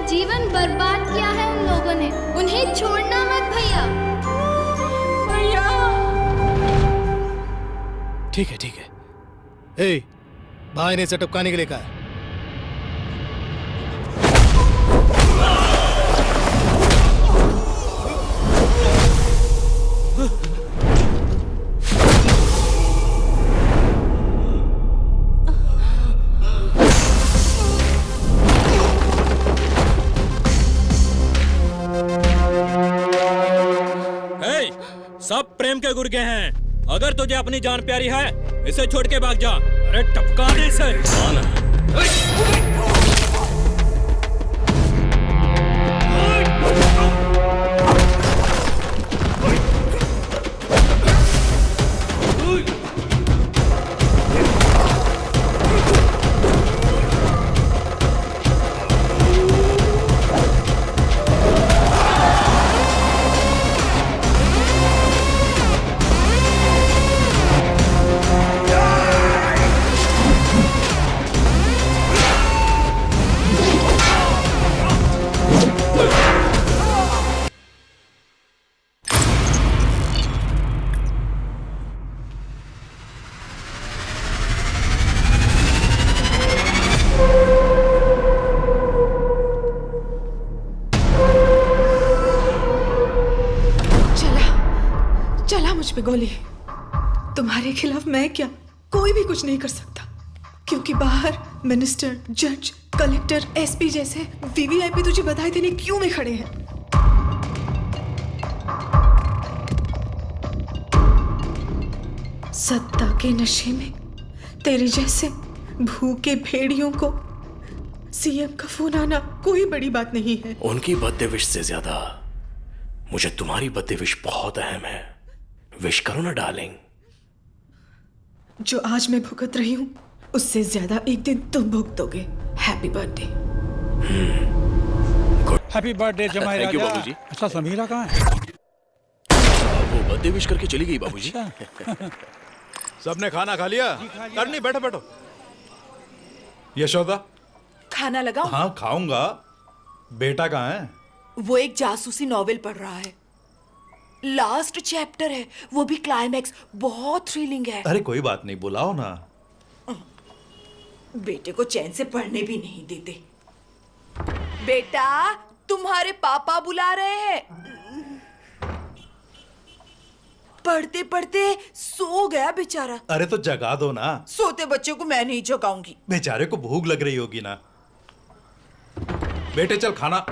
जीवन बर्बाद किया है उन लोगों ने। उन्हें छोड़ना मत भैया। भैया ठीक है ठीक है। ए, भाई ने इसे टपकाने के लिए कहा है। सब प्रेम के गुर्गे हैं। अगर तुझे अपनी जान प्यारी है इसे छोड़ के भाग जा। अरे टपका दे इसे। गोली। तुम्हारे खिलाफ मैं क्या, कोई भी कुछ नहीं कर सकता, क्योंकि बाहर मिनिस्टर, जज, कलेक्टर, एसपी जैसे वीवीआईपी तुझे बधाई देने क्यों में खड़े हैं। सत्ता के नशे में तेरे जैसे भूखे भेड़ियों को सीएम का फोन आना कोई बड़ी बात नहीं है। उनकी बर्थडे विश से ज्यादा मुझे तुम्हारी बर्थडे विश बहुत अहम है। विश करो ना डार्लिंग। जो आज मैं भुगत रही हूँ उससे ज्यादा एक दिन तुम भुगतोगे। Happy birthday. हैप्पी बर्थडे जमाई राजा। बाबूजी। अच्छा समीरा कहाँ है? वो बर्थडे विश करके चली गई बाबूजी। सबने खाना खा लिया? करनी, बैठो बैठो। यशोदा खाना लगाओ? हाँ खाऊंगा। बेटा कहाँ है? वो एक जासूसी नॉवेल पढ़ रहा है। लास्ट चैप्टर है, वो भी क्लाइमैक्स बहुत थ्रिलिंग है। अरे कोई बात नहीं, बुलाओ ना। बेटे को चैन से पढ़ने भी नहीं देते। बेटा तुम्हारे पापा बुला रहे हैं। पढ़ते पढ़ते सो गया बेचारा। अरे तो जगा दो ना। सोते बच्चे को मैं नहीं जगाऊंगी। बेचारे को भूख लग रही होगी ना। बेटे चल खाना।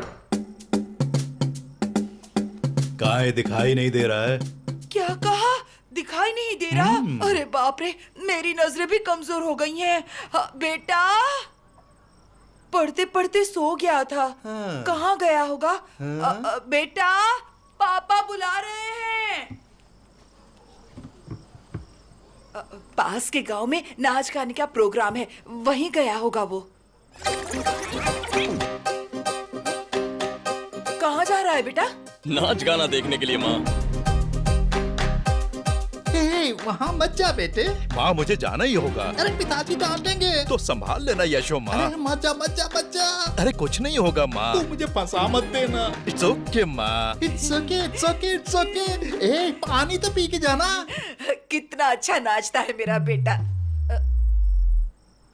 कहाँ है? दिखाई नहीं दे रहा है। क्या कहा? दिखाई नहीं दे रहा? अरे बाप रे, मेरी नजरें भी कमजोर हो गई हैं। बेटा पढ़ते पढ़ते सो गया था। हाँ। कहाँ गया होगा? बेटा पापा बुला रहे हैं। पास के गांव में नाच गाने का प्रोग्राम है, वहीं गया होगा वो। कहाँ जा रहा है बेटा? नाच गाना देखने के लिए माँ। वहाँ मत जा बेटे। माँ मुझे जाना ही होगा। अरे पिताजी डांटेंगे। तो संभाल लेना यशो माँ। अरे मत जा मत जा मत जा। अरे कुछ नहीं होगा माँ। तू मुझे फंसा मत देना। इट्स ओके माँ। It's okay it's okay it's okay. ए पानी तो पी के जाना। कितना अच्छा नाचता है मेरा बेटा।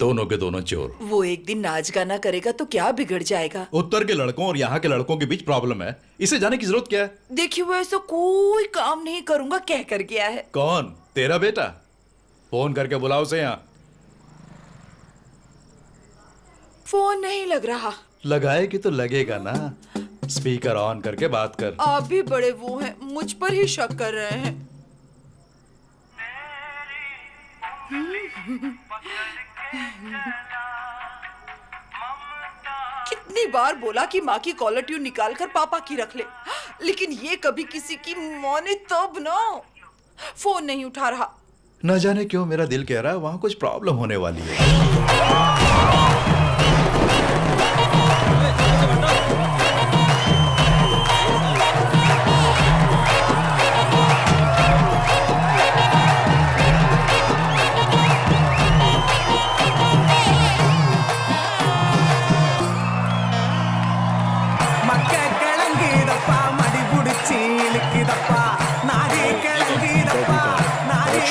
दोनों के दोनों चोर। वो एक दिन नाच गाना करेगा तो क्या बिगड़ जाएगा? उत्तर के लड़कों और यहाँ के लड़कों के बीच प्रॉब्लम है, इसे जाने की जरूरत क्या है? देखिए वो ऐसा कोई काम नहीं करूंगा कह कर गया है। कौन? तेरा बेटा? फोन करके बुलाओ उसे यहाँ। फोन नहीं लग रहा। लगाएगी तो लगेगा ना। स्पीकर ऑन करके बात कर। आप भी बड़े वो हैं, मुझ पर ही शक कर रहे हैं। कितनी बार बोला कि माँ की कॉलर ट्यून निकाल कर पापा की रख ले, लेकिन ये कभी किसी की माने तब ना। फोन नहीं उठा रहा। न जाने क्यों मेरा दिल कह रहा है वहां कुछ प्रॉब्लम होने वाली है।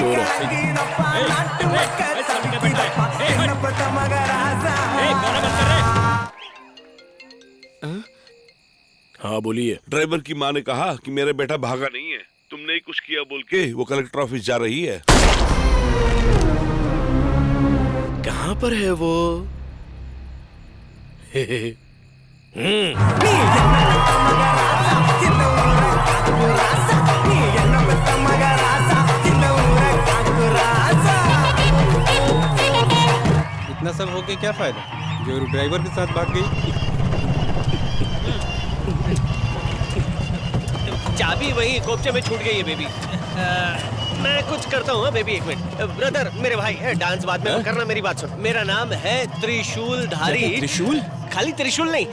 चोर है। हाँ बोलिए। ड्राइवर की माँ ने कहा कि मेरा बेटा भागा नहीं है, तुमने ही कुछ किया बोल के वो कलेक्टर ऑफिस जा रही है। कहाँ पर है वो? इतना सब होके क्या फायदा जो ड्राइवर के साथ भाग गई। चाबी वही कोपचे में छूट गई है बेबी। मैं कुछ करता हूँ बेबी, एक मिनट। ब्रदर, मेरे भाई है, डांस बाद में करना, मेरी बात सुन। मेरा नाम है त्रिशूलधारी। त्रिशूल? खाली त्रिशूल नहीं,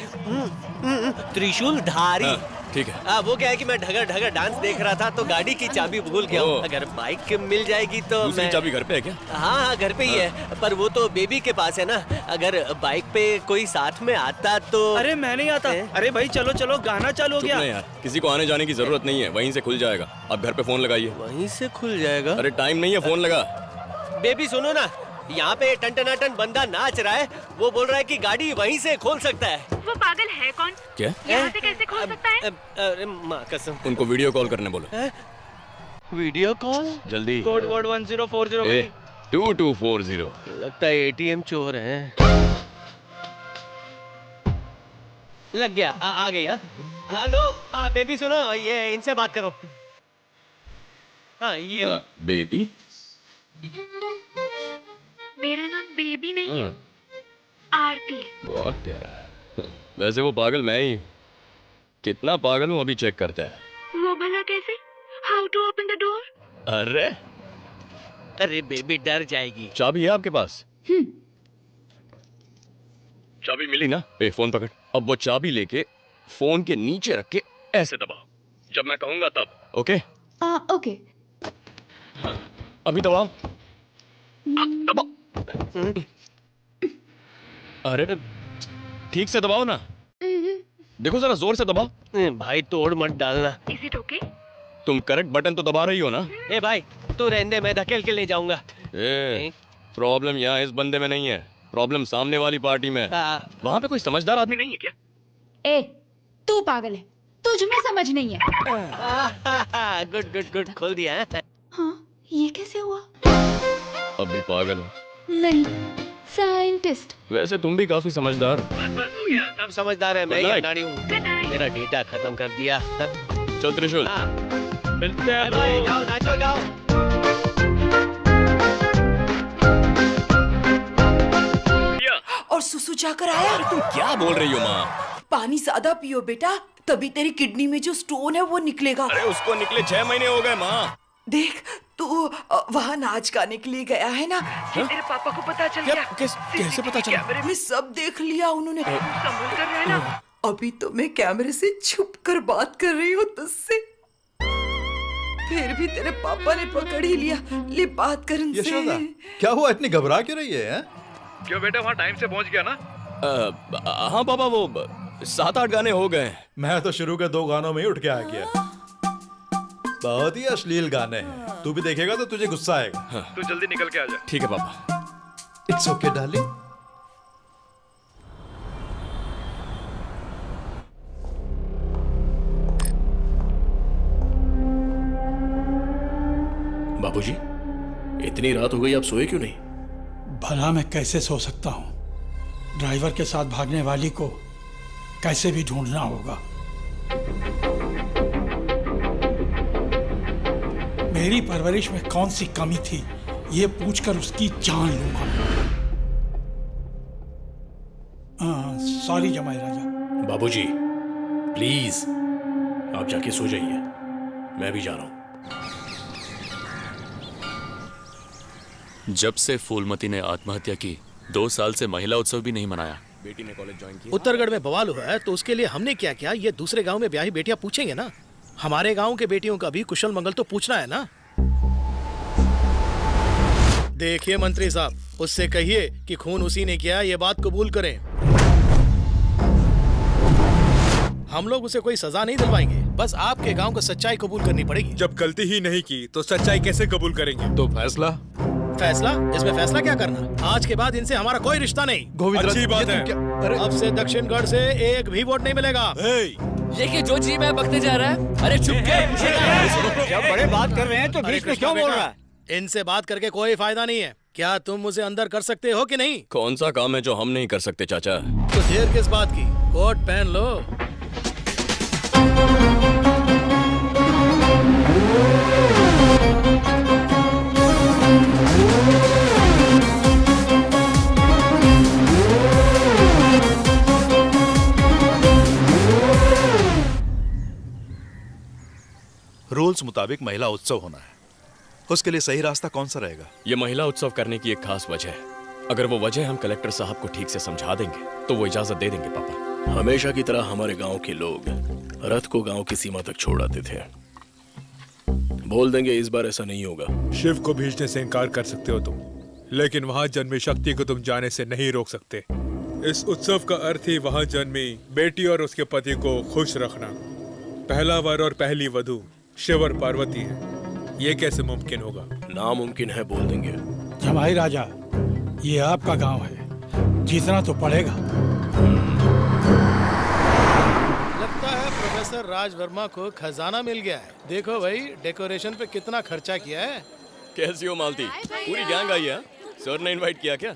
त्रिशूलधारी। ठीक है। वो क्या है कि मैं ढगर ढगर डांस देख रहा था तो गाड़ी की चाबी भूल गया हूँ। अगर बाइक मिल जाएगी तो दूसरी चाबी घर पे है क्या? हाँ, घर पे ही है, पर वो तो बेबी के पास है ना। अगर बाइक पे कोई साथ में आता तो। अरे मैं नहीं आता। अरे भाई चलो चलो, गाना चालू हो गया। यार, किसी को आने जाने की जरूरत नहीं है, वहीं से खुल जाएगा। आप घर पे फोन लगाइए। वहीं से खुल जाएगा? अरे टाइम नहीं है, फोन लगा। बेबी सुनो ना, यहाँ पे टन बंदा नाच रहा है, वो बोल रहा है कि गाड़ी वहीं से खोल सकता है। वो पागल है कौन? क्या? यहाँ से कैसे खोल सकता है? अरे माँ कसम। उनको वीडियो कॉल करने बोलो। Video call? जल्दी। Code word 1040। 2240। लगता है एटीएम चोर है। लग गया, आ गई। हेलो बेबी सुनो, ये इनसे बात करो। हाँ ये बेबी? मेरा नाम बेबी नहीं है, आरती। बहुत प्यारा। वैसे वो पागल मैं ही। कितना पागल हूँ अभी चेक करता है। वो भला कैसे? How to open the door? अरे बेबी डर जाएगी। चाबी है आपके पास? चाबी मिली ना? फोन पकड़। अब वो चाबी लेके फोन के नीचे रख के ऐसे दबाओ, जब मैं कहूंगा तब। ओके? ओके। अभी दबाओ। दबाओ। अरे ठीक से दबाओ ना। देखो जरा जोर से दबाओ। भाई तोड़ मत डालना। Is it okay? तुम करेक्ट बटन तो दबा रही हो ना? ए भाई तू रहने दे, मैं धकेल के ले जाऊंगा। प्रॉब्लम यहाँ इस बंदे में नहीं है, प्रॉब्लम सामने वाली पार्टी में। वहाँ पे कोई समझदार आदमी नहीं है क्या? ए, तू पागल है, तुझ में समझ नहीं है। गुड गुड गुड, खोल दिया है। हाँ, ये कैसे हुआ? अब भी पागल हो? नहीं, साइंटिस्ट। वैसे तुम भी काफी समझदार। अब समझदार है, मैं ही नानी हूँ। मेरा डेटा खत्म कर दिया। चल त्रिशूल, मिलते हैं। जाओ नाचो जाओ। और सुसु जाकर आया? तुम क्या बोल रही हो माँ? पानी ज्यादा पियो बेटा, तभी तेरी किडनी में जो स्टोन है वो निकलेगा। अरे उसको निकले 6 महीने हो गए माँ। देख तू वहाँ नाच गाने के लिए गया है ना? तेरे पापा को पता चल गया। कैसे पता चला? कैमरे में सब देख लिया उन्होंने। संभल कर रहना। अभी तो मैं कैमरे से छुप कर बात कर रही हूँ तुझसे, फिर भी तेरे पापा ने पकड़ ही लिया। ले बात कर उनसे। यशोदा, क्या हुआ, इतनी घबरा क्यों रही है? क्यों बेटा, वहाँ टाइम से पहुँच गया ना? हाँ पापा, वो 7-8 गाने हो गए। मैं तो शुरू के 2 गानों में ही उठ के आ गया। बहुत ही अश्लील गाने हैं, तू भी देखेगा तो तुझे गुस्सा आएगा। तू जल्दी निकल के आ जा। ठीक है पापा। It's okay darling. बाबूजी, इतनी रात हो गई, आप सोए क्यों नहीं? भला मैं कैसे सो सकता हूँ? ड्राइवर के साथ भागने वाली को कैसे भी ढूंढना होगा। मेरी परवरिश में कौन सी कमी थी, ये पूछकर उसकी जान लूंगा। सॉरी जमाई राजा। बाबूजी प्लीज आप जाके सो जाइए, मैं भी जा रहा हूं। जब से फूलमती ने आत्महत्या की 2 साल से महिला उत्सव भी नहीं मनाया। बेटी ने कॉलेज ज्वाइन किया। उत्तरगढ़ में बवाल हुआ है तो उसके लिए हमने क्या किया, ये दूसरे गांव में ब्याही बेटियां पूछेंगे ना। हमारे गांव के बेटियों का भी कुशल मंगल तो पूछना है ना। देखिए मंत्री साहब, उससे कहिए कि खून उसी ने किया, ये बात कबूल करें। हम लोग उसे कोई सजा नहीं दिलवाएंगे। बस आपके गांव को सच्चाई कबूल करनी पड़ेगी। जब गलती ही नहीं की तो सच्चाई कैसे कबूल करेंगे? तो फैसला? फैसला? इसमें फैसला क्या करना? आज के बाद इनसे हमारा कोई रिश्ता नहीं। अच्छी बात है। अब से दक्षिणगढ़ से एक भी वोट नहीं मिलेगा। ये कि जो जी मैं बकते जा रहा है। अरे चुप के। जब बड़े बात कर रहे हैं तो बीच में क्यों बोल रहा है? इनसे बात करके कोई फायदा नहीं है। क्या तुम मुझे अंदर कर सकते हो कि नहीं? कौन सा काम है जो हम नहीं कर सकते चाचा? तो देर किस बात की? कोट पहन लो। रूल्स मुताबिक महिला उत्सव होना है, उसके लिए सही रास्ता कौन सा रहेगा? ये महिला उत्सव करने की एक खास वजह है। अगर वो वजह हम कलेक्टर साहब को ठीक से समझा देंगे तो वो इजाजत दे देंगे पापा। हमेशा की तरह हमारे गांव के लोग रथ को गांव की सीमा तक छोड़ आते थे। बोल देंगे इस बार ऐसा नहीं होगा। शिव को भेजने से इनकार कर सकते हो तुम, लेकिन वहाँ जन्मी शक्ति को तुम जाने से नहीं रोक सकते। इस उत्सव का अर्थ ही वहाँ जन्मी बेटी और उसके पति को खुश रखना। पहला वर और पहली वधू शिव और पार्वती है। ये कैसे मुमकिन होगा? नामुमकिन है बोल देंगे। जमाई राजा, ये आपका गांव है, जीतना तो पड़ेगा। लगता है प्रोफेसर राज वर्मा को खजाना मिल गया है। देखो भाई, डेकोरेशन पे कितना खर्चा किया है। कैसी हो मालती? पूरी गैंग आई है। सर ने इनवाइट किया क्या?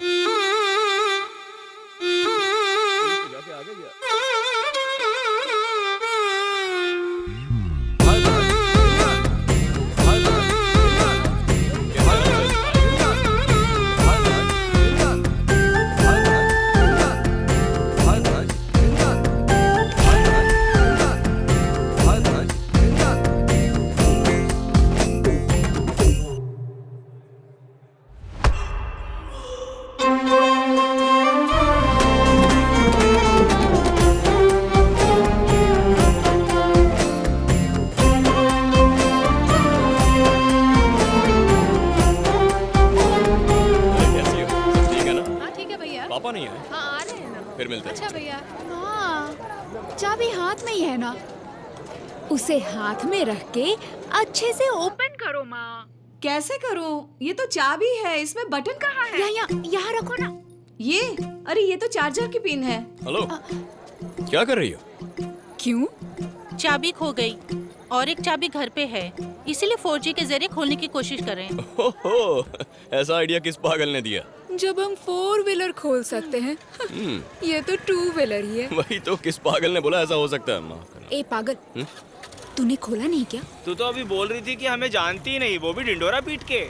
चाबी हाथ में ही है ना, उसे हाथ में रख के अच्छे से ओपन करो माँ। कैसे करूं? ये तो चाबी है, इसमें बटन कहाँ है? यहाँ रखो ना। ये? अरे ये तो चार्जर की पिन है। हेलो, क्या कर रही हो? क्यों? चाबी खो गई और एक चाबी घर पे है, इसीलिए 4G के जरिए खोलने की कोशिश कर रहे हैं। हो, ऐसा आइडिया किस पागल ने दिया? जब हम 4 व्हीलर खोल सकते हैं, ये तो 2 व्हीलर ही है। वही तो, किस पागल ने बोला ऐसा हो सकता है? ए पागल, तूने खोला नहीं क्या? तू तो अभी बोल रही थी कि हमें जानती ही नहीं, वो भी ढिंडोरा पीट के।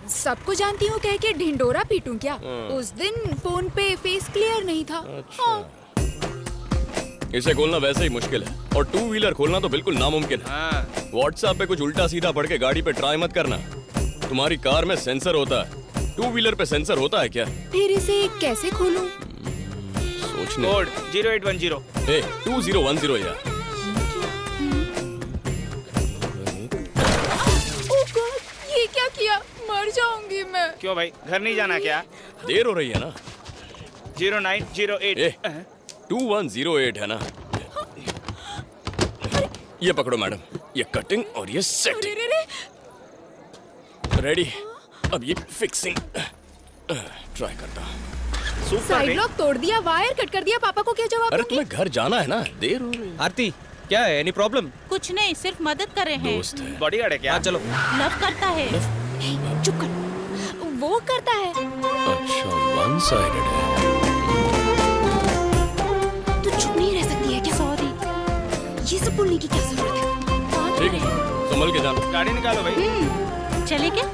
सबको जानती हूँ कह के ढिंडोरा पीटूं क्या? उस दिन फोन पे फेस क्लियर नहीं था। अच्छा। इसे खोलना वैसे ही मुश्किल है, और 2 व्हीलर खोलना तो बिल्कुल नामुमकिन है। व्हाट्सएप पे कुछ उल्टा सीधा पढ़ के गाड़ी पे ट्राई मत करना। तुम्हारी कार में सेंसर होता है, 2 व्हीलर पे सेंसर होता है क्या? फिर इसे कैसे खोलूं? सोचने। कोड 0810। 2010 यार। ये क्या किया? मर जाऊंगी मैं। क्यों भाई, घर नहीं जाना क्या? देर हो रही है ना। 0908। 2108 है ना। ये पकड़ो मैडम, ये कटिंग और ये सेटिंग। रेडी? अब ये फिक्सिंग ट्राई करता हूँ। साइड लॉक तोड़ दिया, वायर कट कर दिया, पापा को क्या जवाब? अरे तुम्हें घर जाना है ना, देर हो रही है। आरती, क्या है? Any problem? कुछ नहीं, सिर्फ मदद कर रहे हैं। दोस्त है। बॉडीगार्ड है क्या? चलो। लव करता है। चुप कर, वो करता है। अच्छा, वन साइडेड है। तू चुप नहीं रह सकती है क्या? सॉरी, ये सब बोलने की क्या जरूरत है? ठीक है, संभल के जाना। गाड़ी निकालो भाई। चले क्या?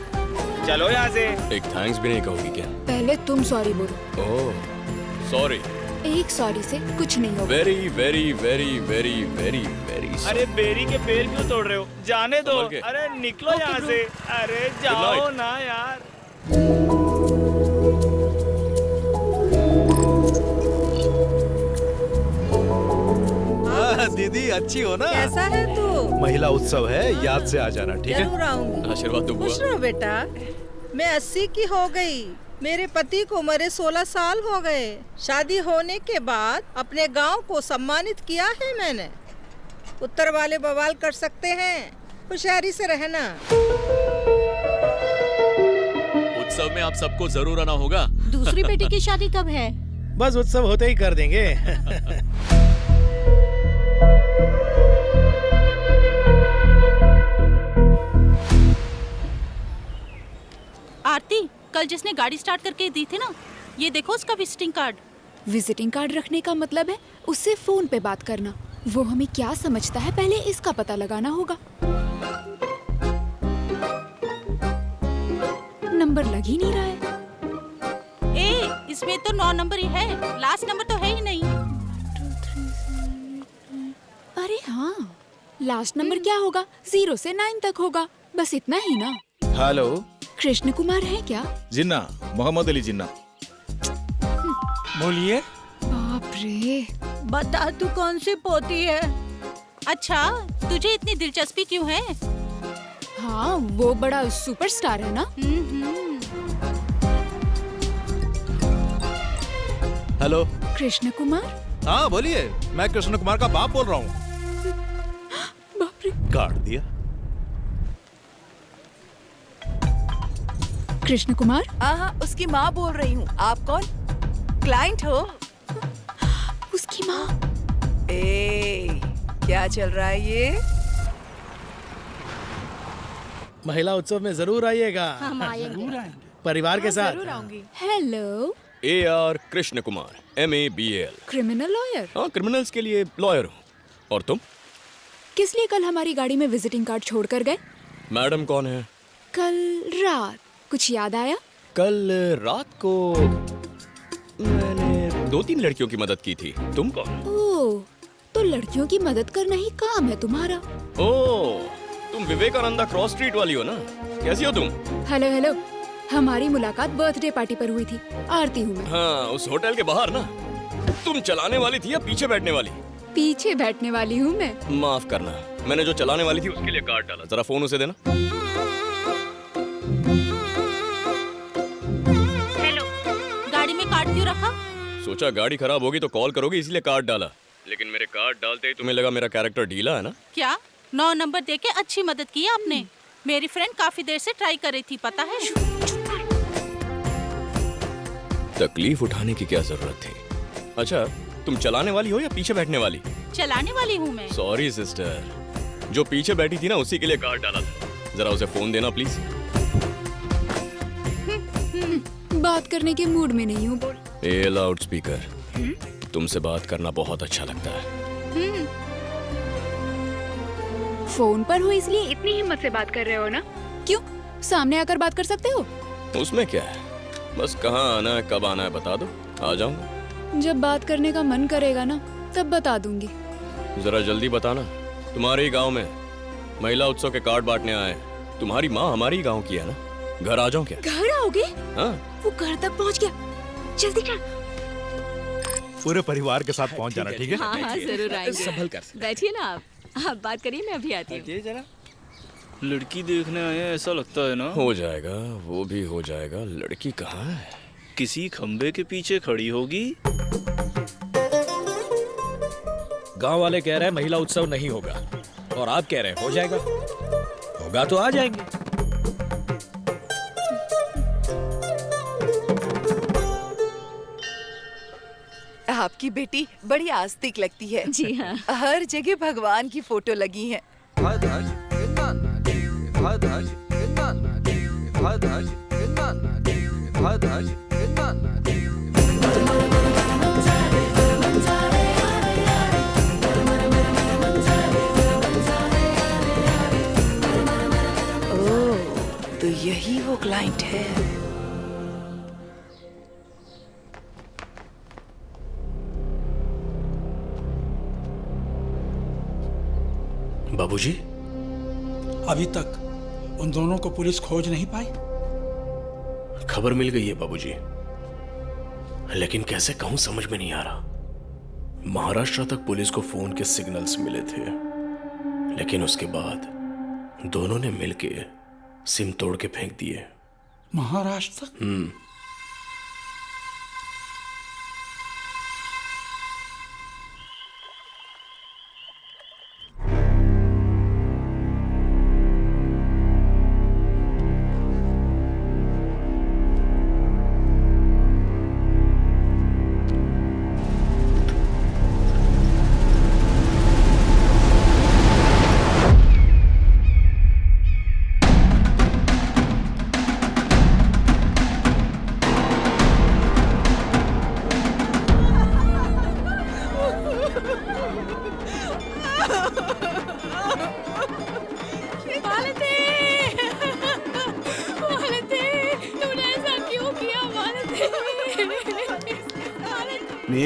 चलो यहाँ से। एक थैंक्स भी नहीं कहोगी क्या? पहले तुम सॉरी बोलो। ओह, सॉरी। एक सॉरी से कुछ नहीं होगा। Very very very very very very. अरे बेरी के पेड़ क्यों तोड़ रहे हो? जाने दो। अरे निकलो यहाँ से। अरे जाओ ना यार। दीदी अच्छी हो ना? कैसा है तू? महिला उत्सव है, याद से आ जाना, ठीक है? जरूर आऊंगी। आशीर्वाद दो बुआ। खुश रहो बेटा। मैं 80 की हो गई। मेरे पति को मरे 16 साल हो गए। शादी होने के बाद अपने गांव को सम्मानित किया है मैंने। उत्तर वाले बवाल कर सकते हैं, होशियारी से रहना। उत्सव में आप सबको जरूर आना होगा। दूसरी बेटी की शादी कब है? बस उत्सव होते ही कर देंगे। आरती, कल जिसने गाड़ी स्टार्ट करके दी थी ना, ये देखो उसका विजिटिंग कार्ड। विजिटिंग कार्ड रखने का मतलब है उससे फोन पे बात करना। वो हमें क्या समझता है, पहले इसका पता लगाना होगा। नंबर लग ही नहीं रहा है। ए, इसमें तो 9 नंबर ही है, लास्ट नंबर तो है ही नहीं। अरे हाँ, लास्ट नंबर क्या होगा? 0 से 9 तक होगा, बस इतना ही ना। हेलो, कृष्ण कुमार है क्या? जिन्ना, मोहम्मद अली जिन्ना। बोलिए। बाप रे, बता तू कौन सी पोती है? अच्छा, तुझे इतनी दिलचस्पी क्यों है? हाँ वो बड़ा सुपरस्टार है ना। हेलो। कृष्ण कुमार? हाँ बोलिए, मैं कृष्ण कुमार का बाप बोल रहा हूँ। बाप रे, काट दिया। कृष्ण कुमार? हाँ, उसकी माँ बोल रही हूँ। आप कौन? क्लाइंट हो? उसकी माँ? ए, क्या चल रहा है ये? महिला उत्सव में जरूर आइएगा। हम आएंगे। परिवार के साथ। Hello. AR Krishna Kumar, MABAL। Criminal lawyer? हाँ, क्रिमिनल्स के लिए लॉयर हूँ। और तुम? किस लिए कल हमारी गाड़ी में विजिटिंग कार्ड छोड़ कर गए? मैडम कौन है? कल रात कुछ याद आया? कल रात को मैंने 2-3 लड़कियों की मदद की थी। तुम कौन? ओह, तो लड़कियों की मदद करना ही काम है तुम्हारा। ओह, तुम विवेकानंदा क्रॉस स्ट्रीट वाली हो ना? कैसी हो तुम? हेलो हेलो, हमारी मुलाकात बर्थडे पार्टी पर हुई थी। आरती हूँ मैं। हाँ, उस होटल के बाहर ना। तुम चलाने वाली थी या पीछे बैठने वाली? पीछे बैठने वाली हूँ मैं। माफ करना, मैंने जो चलाने वाली थी उसके लिए कार्ड डाला। जरा फोन उसे देना। हेलो, गाड़ी में कार्ड क्यों रखा? सोचा गाड़ी खराब होगी तो कॉल करोगे, इसलिए कार्ड डाला। लेकिन मेरे कार्ड डालते ही तुम्हें लगा मेरा कैरेक्टर ढीला है ना? क्या 9 नंबर देके अच्छी मदद की आपने। मेरी फ्रेंड काफी देर से ट्राई कर रही थी, पता है। तकलीफ उठाने की क्या जरूरत थी? अच्छा, तुम चलाने वाली हो या पीछे बैठने वाली? चलाने वाली हूँ मैं। सॉरी सिस्टर, जो पीछे बैठी थी ना उसी के लिए कार्ड डाला था। जरा उसे फोन देना प्लीज। बात करने के मूड में नहीं हूँ, बोल। ए लाउड स्पीकर, तुमसे बात करना बहुत अच्छा लगता है। फोन पर हो इसलिए इतनी हिम्मत से बात कर रहे हो ना? क्यों, सामने आकर बात कर सकते हो। उसमें क्या है, बस कहाँ आना है कब आना है बता दो, आ जाऊंगा। जब बात करने का मन करेगा ना तब बता दूंगी। जरा जल्दी बताना। तुम्हारे ही गांव में महिला उत्सव के कार्ड बांटने आए। तुम्हारी माँ हमारी गांव की है ना? घर आ जाऊं क्या? घर आओगे? हाँ। वो घर तक पहुंच गया, जल्दी चल। पूरे परिवार के साथ पहुंच जाना, ठीक है? हाँ हाँ जरूर आएंगे। संभल कर। बैठिए ना आप बात करिए, मैं अभी आती हूँ। जरा लड़की देखने आए हैं, ऐसा लगता है ना? हो जाएगा, वो भी हो जाएगा। लड़की कहाँ है? किसी खंबे के पीछे खड़ी होगी। गांव वाले कह रहे हैं महिला उत्सव नहीं होगा, और आप कह रहे हैं हो जाएगा। होगा तो आ जाएंगे। आपकी बेटी बड़ी आस्तिक लगती है। जी हाँ। हर जगह भगवान की फोटो लगी है। ओह, तो यही वो क्लाइंट है। बाबूजी? अभी तक उन दोनों को पुलिस खोज नहीं पाई। खबर मिल गई है बाबूजी, लेकिन कैसे कहूं समझ में नहीं आ रहा। महाराष्ट्र तक पुलिस को फोन के सिग्नल्स मिले थे, लेकिन उसके बाद दोनों ने मिलके सिम तोड़ के फेंक दिए। महाराष्ट्र तक?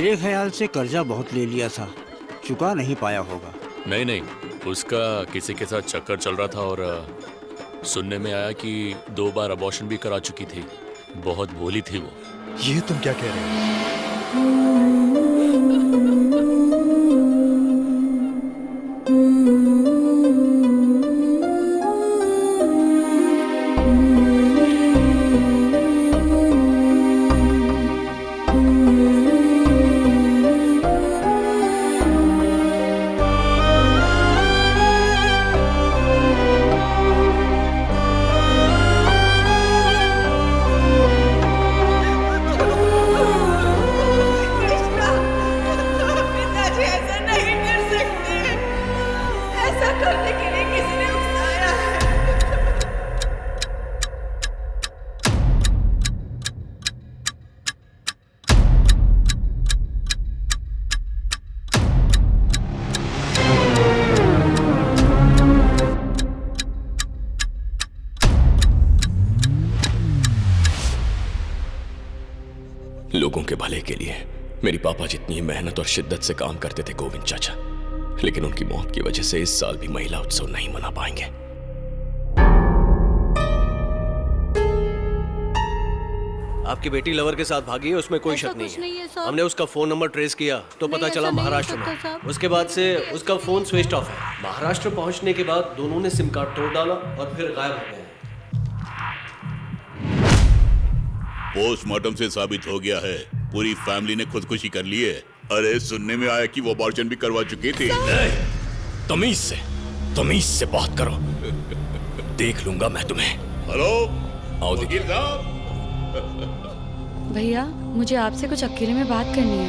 मेरे ख्याल से कर्जा बहुत ले लिया था, चुका नहीं पाया होगा। नहीं नहीं, उसका किसी के साथ चक्कर चल रहा था और सुनने में आया कि 2 बार अबॉर्शन भी करा चुकी थी। बहुत भोली थी वो। ये तुम क्या कह रहे हो? पिताजी ऐसा नहीं कर सकते। ऐसा करने के लिए किसी ने उकसाया है। लोगों के भले के लिए मेरी पापा जितनी मेहनत और शिद्दत से काम करते थे गोविंद चाचा, लेकिन उनकी मौत की वजह से इस साल भी महिला उत्सव नहीं मना पाएंगे। आपकी बेटी लवर के साथ भागी है, उसमें कोई शक नहीं है। हमने उसका फोन नंबर ट्रेस किया तो पता चला महाराष्ट्र में। उसके बाद से उसका फोन स्विच ऑफ है। महाराष्ट्र पहुंचने के बाद दोनों ने सिम कार्ड तोड़ डाला और फिर गायब हो गए। पोस्टमार्टम से साबित हो गया है पूरी फैमिली ने खुदकुशी कर ली है। अरे सुनने में आया कि वो अबॉर्शन भी करवा चुकी थी। तमीज से बात करो। देख लूंगा मैं तुम्हें। हेलो, आओ वकील साहब। भैया, मुझे आपसे कुछ अकेले में बात करनी है।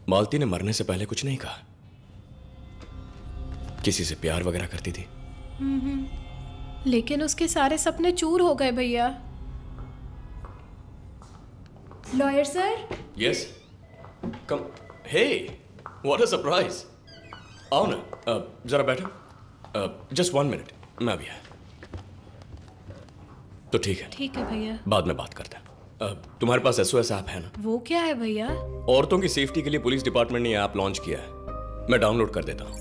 मालती ने मरने से पहले कुछ नहीं कहा। किसी से प्यार वगैरह करती थी? लेकिन उसके सारे सपने चूर हो गए भैया। Lawyer sir. Yes, come. Hey, what a surprise. आओ ना, जरा बैठो। जस्ट 1 मिनट, मैं अभी आया। तो ठीक है। ठीक है भैया। बाद में बात करते हैं। तुम्हारे पास SOS ऐप है ना? वो क्या है भैया? औरतों की सेफ्टी के लिए पुलिस डिपार्टमेंट ने ऐप लॉन्च किया है। मैं डाउनलोड कर देता हूं।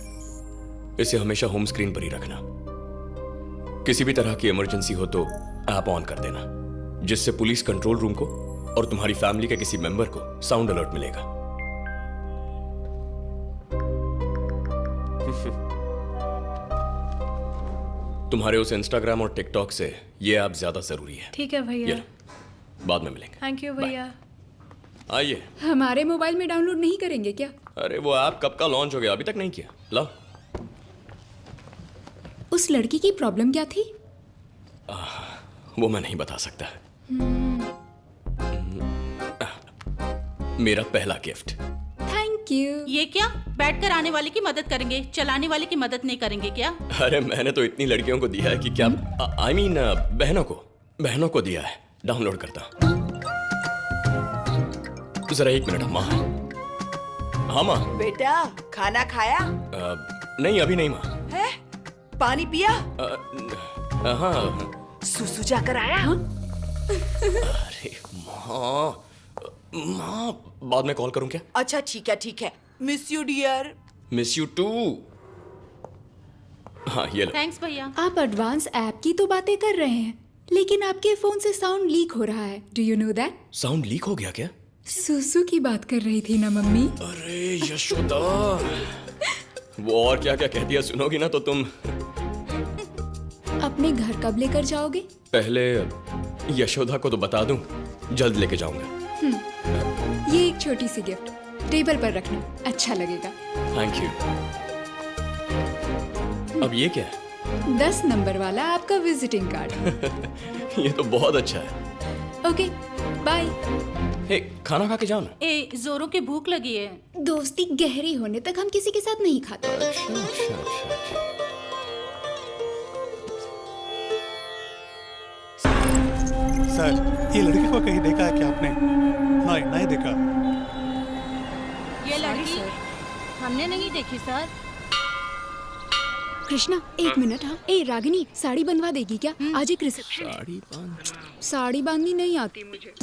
इसे हमेशा होम स्क्रीन पर ही रखना। किसी भी तरह की इमरजेंसी हो तो ऐप ऑन कर देना, जिससे पुलिस कंट्रोल रूम को और तुम्हारी फैमिली के किसी मेंबर को साउंड अलर्ट मिलेगा। तुम्हारे उस इंस्टाग्राम और टिकटॉक से ये ऐप ज्यादा जरूरी है। ठीक है भैया। बाद में मिलेंगे। थैंक यू भैया। आइए। हमारे मोबाइल में डाउनलोड नहीं करेंगे क्या? अरे वो ऐप कब का लॉन्च हो गया, अभी तक नहीं किया। लाओ। उस लड़की की प्रॉब्लम क्या थी? वो मैं नहीं बता सकता। मेरा पहला गिफ्ट। Thank you. ये क्या? बैठकर आने वाले की मदद करेंगे, चलाने वाले की मदद नहीं करेंगे क्या? अरे मैंने तो इतनी लड़कियों को दिया है कि क्या, I mean, बहनों को दिया है। डाउनलोड करता। जरा 1 मिनट। माँ। हाँ माँ। बेटा, खाना खाया? नहीं, अभी नहीं माँ। है? पानी पिया? हाँ। सुसु जाकर आया? अरे माँ, बाद में कॉल करूं क्या? अच्छा ठीक है। Miss you dear. Miss you too. हाँ, ये लो। थैंक्स भैया। आप एडवांस ऐप की तो बातें कर रहे हैं, लेकिन आपके फोन से साउंड लीक हो रहा है। Do you know that? Sound leak हो गया क्या? सुसु की बात कर रही थी ना मम्मी। अरे यशोदा, वो और क्या क्या कहती है सुनोगी ना तो तुम। अपने घर कब लेकर जाओगे? पहले यशोदा को तो बता दूं, जल्द लेके जाऊंगा। ये एक छोटी सी गिफ्ट टेबल पर रखना, अच्छा लगेगा। Thank you. अब ये क्या है? 10 नंबर वाला आपका विजिटिंग कार्ड। ये तो बहुत अच्छा है। Okay, bye. हे, खाना खा के जाओ ना। ए, जोरों की भूख लगी है। दोस्ती गहरी होने तक हम किसी के साथ नहीं खाते। सर, ये लड़की को कहीं देखा है क्या आपने? नहीं देखा। ये लड़की हमने नहीं देखी सर। कृष्णा एक मिनट। हाँ, ए रागिनी, साड़ी बनवा देगी क्या? आज एक रिसेप्शन। साड़ी बांधनी नहीं आती मुझे।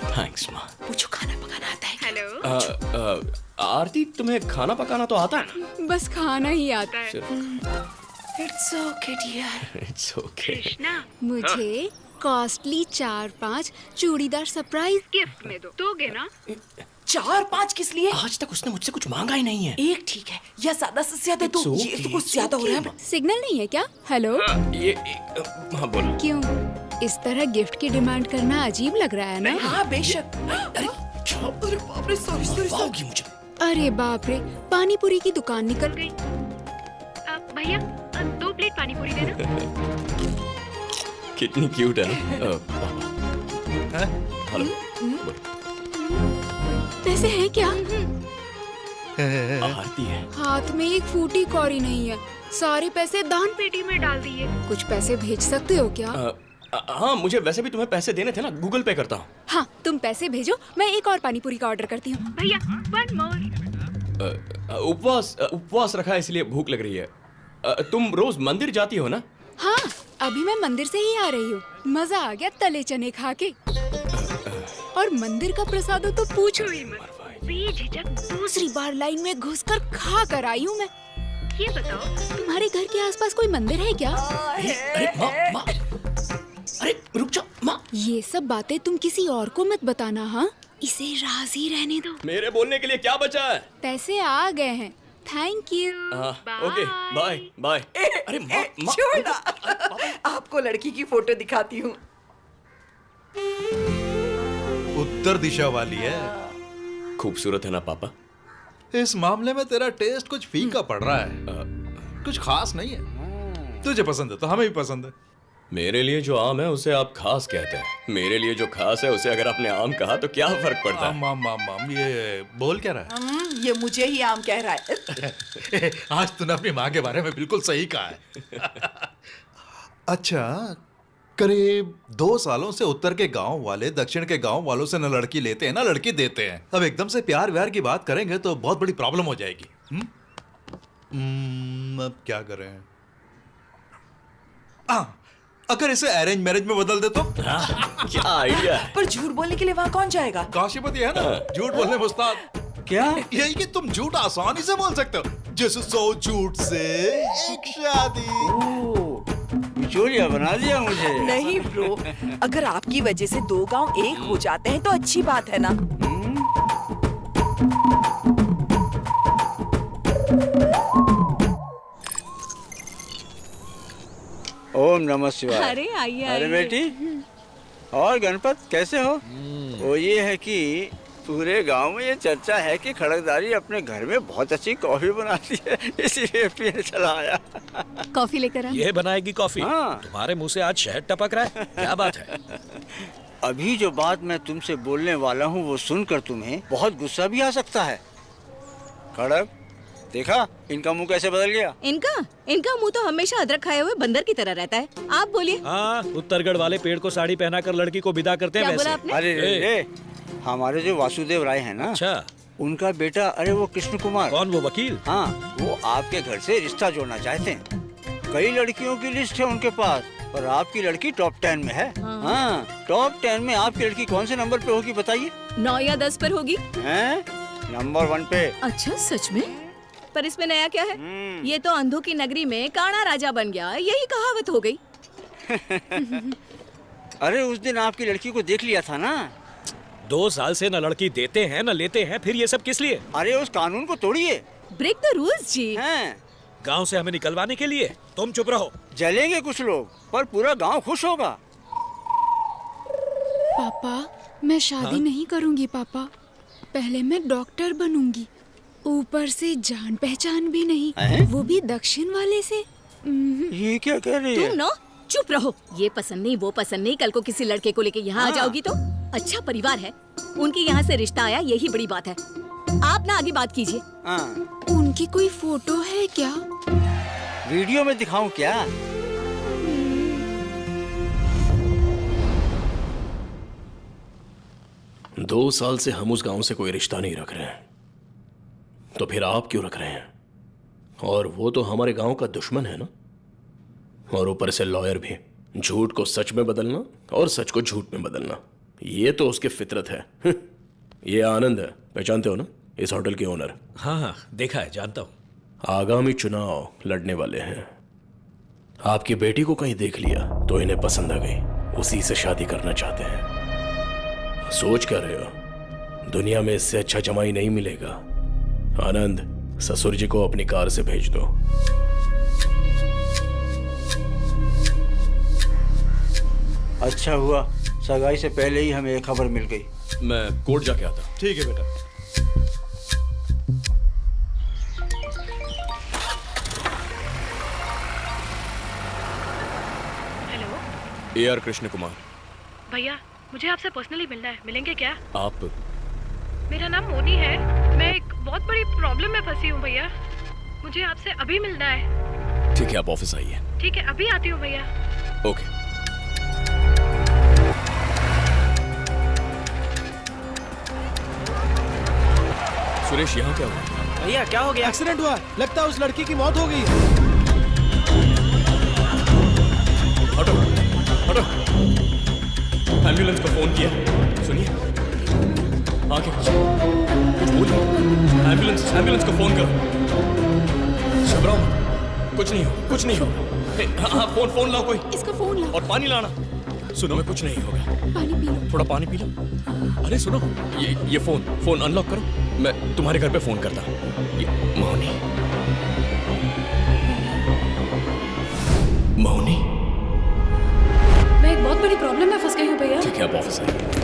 थैंक्स माँ। पूछो खाना पकाना आता है? हेलो आरती, तुम्हें खाना पकाना तो आता है ना? बस खाना ही आता है। It's okay dear. It's okay. मुझे कॉस्टली 4-5 चूड़ीदार सरप्राइज गिफ्ट में दो, दोगे ना? 4-5 किस लिए? आज तक उसने मुझसे कुछ मांगा ही नहीं है। एक ठीक है, या ज्यादा से ज्यादा दो। It's ये तो okay, कुछ it's ज्यादा हो रहा okay, है। सिग्नल नहीं है क्या? हेलो हाँ बोल। क्यों इस तरह गिफ्ट की डिमांड करना अजीब लग रहा है ना? हाँ बेशक। अरे बाप रे, सॉरी सॉरी। मुझे। अरे बाप रे, पानी पूरी की दुकान निकल गई। भैया 2 प्लेट पानी पूरी देना। कितनी क्यूट है ना। हेलो। पैसे हैं क्या? आरती है। हाथ में एक फूटी कौड़ी नहीं है, सारे पैसे दान पेटी में डाल दिए। कुछ पैसे भेज सकते हो क्या? हाँ, मुझे वैसे भी तुम्हें पैसे देने थे ना, गूगल पे करता हूँ। हाँ, तुम पैसे भेजो, मैं एक और पानी पूरी का ऑर्डर करती हूँ। भैया 1 मोर। उपवास रखा है इसलिए भूख लग रही है। तुम रोज मंदिर जाती हो ना? हाँ, अभी मैं मंदिर से ही आ रही हूँ। मजा आ गया तले चने खा के। और मंदिर का प्रसाद हो तो पूछो ही मत। बेझिझक दूसरी बार लाइन में घुसकर खा कर आई हूँ मैं। ये बताओ, तुम्हारे घर के आसपास कोई मंदिर है क्या? अरे माँ, अरे रुक जाओ माँ। ये सब बातें तुम किसी और को मत बताना। हाँ, इसे राजी रहने दो। मेरे बोलने के लिए क्या बचा है? पैसे आ गए हैं। Thank you. Okay, bye bye. अरे माँ, छोड़ ना। आपको लड़की की फोटो दिखाती हूँ। उत्तर दिशा वाली है। खूबसूरत है ना पापा? इस मामले में तेरा टेस्ट कुछ फीका पड़ रहा है। कुछ खास नहीं है। तुझे पसंद है तो हमें भी पसंद है। मेरे लिए जो आम है उसे आप खास कहते हैं, मेरे लिए जो खास है उसे अगर आपने आम कहा तो क्या फर्क पड़ता है? आम, ये बोल क्या रहा ये मुझे ही आम कह रहा है। है? आज तूने अपनी माँ के बारे में बिल्कुल सही कहा है। अच्छा, करीब 2 सालों से उत्तर के गांव वाले दक्षिण के गांव वालों से न लड़की लेते हैं ना लड़की देते हैं। अब एकदम से प्यार व्यार की बात करेंगे तो बहुत बड़ी प्रॉब्लम हो जाएगी। अब क्या करें? अगर इसे अरेंज मैरिज में बदल दे तो? क्या आइडिया है? पर झूठ बोलने के लिए वहाँ कौन जाएगा? काशीपति है ना, झूठ बोलने में उस्ताद। क्या? यही कि तुम झूठ आसानी से बोल सकते हो। जैसे 100 झूठ से एक शादी। बिचौलिया बना दिया मुझे। नहीं ब्रो, अगर आपकी वजह से 2 गांव एक हो जाते हैं तो अच्छी बात है ना। ओम नमः शिवाय। अरे आइए अरे बेटी, और गणपत कैसे हो? वो ये है कि पूरे गांव में ये चर्चा है कि खड़कदारी अपने घर में बहुत अच्छी कॉफी बनाती है, इसीलिए पीने चला आया। कॉफी लेकर आ। ये बनाएगी कॉफी? हाँ। तुम्हारे मुंह से आज शहद टपक रहा है, क्या बात है? अभी जो बात मैं तुमसे बोलने वाला हूँ वो सुनकर तुम्हें बहुत गुस्सा भी आ सकता है। खड़क, देखा इनका मुंह कैसे बदल गया? इनका मुंह तो हमेशा अदरक खाए हुए बंदर की तरह रहता है। आप बोलिए। हाँ, उत्तरगढ़ वाले पेड़ को साड़ी पहनाकर लड़की को विदा करते हैं क्या वैसे। बोला आपने? अरे रे, हमारे जो वासुदेव राय है ना, अच्छा, उनका बेटा, अरे वो कृष्ण कुमार। कौन, वो वकील? हाँ, वो आपके घर से रिश्ता जोड़ना चाहते हैं। कई लड़कियों की लिस्ट है उनके पास, पर आपकी लड़की टॉप 10 में है। हाँ, टॉप 10 में आपकी लड़की कौन से नंबर पे होगी बताइए? 9 या 10 पर होगी। हैं? नंबर 1 पे। अच्छा, सच में? पर इसमें नया क्या है? ये तो अंधों की नगरी में काना राजा बन गया, यही कहावत हो गई। अरे उस दिन आपकी लड़की को देख लिया था ना। 2 साल से न लड़की देते हैं न लेते हैं, फिर ये सब किस लिए? अरे उस कानून को तोड़िए। ब्रेक द रूल्स जी। हैं? गांव से हमें निकलवाने के लिए? तुम चुप रहो। जलेंगे कुछ लोग, पर पूरा गांव खुश होगा। पापा, मैं शादी नहीं करूंगी पापा। पहले मैं डॉक्टर बनूंगी, ऊपर से जान पहचान भी नहीं, वो भी दक्षिण वाले से। ये क्या कह रही है? तुम ना चुप रहो। ये पसंद नहीं, वो पसंद नहीं, कल को किसी लड़के को लेके यहाँ आ जाओगी तो? अच्छा परिवार है, उनके यहाँ से रिश्ता आया, यही बड़ी बात है। आप ना आगे बात कीजिए। उनकी कोई फोटो है क्या? वीडियो में दिखाऊं क्या? दो साल से हम उस गांव से कोई रिश्ता नहीं रख रहे हैं, तो फिर आप क्यों रख रहे हैं? और वो तो हमारे गांव का दुश्मन है ना, और ऊपर से लॉयर भी। झूठ को सच में बदलना और सच को झूठ में बदलना, ये तो उसकी फितरत है। ये आनंद है, पहचानते हो ना, इस होटल के ओनर। हाँ हाँ, देखा है, जानता हूँ। आगामी चुनाव लड़ने वाले हैं। आपकी बेटी को कहीं देख लिया तो इन्हें पसंद आ गई, उसी से शादी करना चाहते हैं। सोच कर रहे हो, दुनिया में इससे अच्छा जमाई नहीं मिलेगा। आनंद, ससुर जी को अपनी कार से भेज दो। अच्छा हुआ सगाई से पहले ही हमें एक खबर मिल गई। मैं कोर्ट जाके आता हूँ। ठीक है बेटा। Hello A R Krishna Kumar. भैया, मुझे आपसे पर्सनली मिलना है, मिलेंगे क्या? आप? मेरा नाम मोनी है, मैं एक बहुत बड़ी प्रॉब्लम में फंसी हूँ भैया, मुझे आपसे अभी मिलना है। ठीक है, आप ऑफिस आइए। ठीक है, अभी आती हूँ भैया। ओके। सुरेश, यहाँ क्या हुआ? भैया क्या हो गया? एक्सीडेंट हुआ, लगता है उस लड़की की मौत हो गई। हटो हटो, एम्बुलेंस को फोन किया। सुनिए, आगे कुछ बोलिए। एम्बुलेंस को फोन करो। घबराओ मत, कुछ नहीं हो, कुछ नहीं हो। हाँ, फोन लाओ कोई। इसका फोन लाओ। और पानी लाना। सुनो, मैं कुछ नहीं होगा। पानी पी लो। थोड़ा पानी पी लो। अरे सुनो, ये फोन अनलॉक करो, मैं तुम्हारे घर पे फोन करता हूँ। मौनी, मौनी, मैं एक बहुत बड़ी प्रॉब्लम में फंस गई हूँ भैया। ठीक है, आप ऑफिस आइए।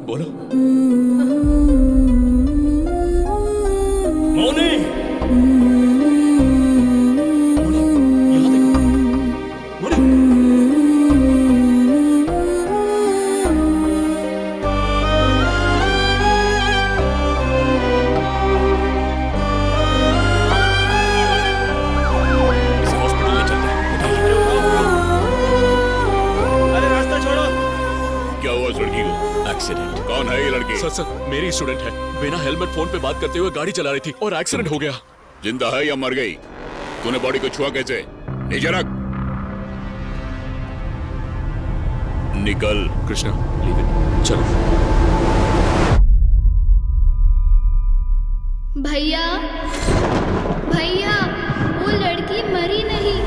बोलो। मौनी, यहाँ देखो। मौनी, हॉस्पिटल ले चलते हैं। अरे रास्ता छोड़ो। क्या हुआ उस लड़की को? एक्सीडेंट। कौन है ये लड़की? सर, मेरी स्टूडेंट है, बिना हेलमेट फोन पे बात करते हुए गाड़ी चला रही थी और एक्सीडेंट हो गया। जिंदा है या मर गई? तूने बॉडी को छुआ कैसे? नीचे रख। निकल। कृष्णा, लीव इट, चलो। भैया भैया, वो लड़की मरी नहीं,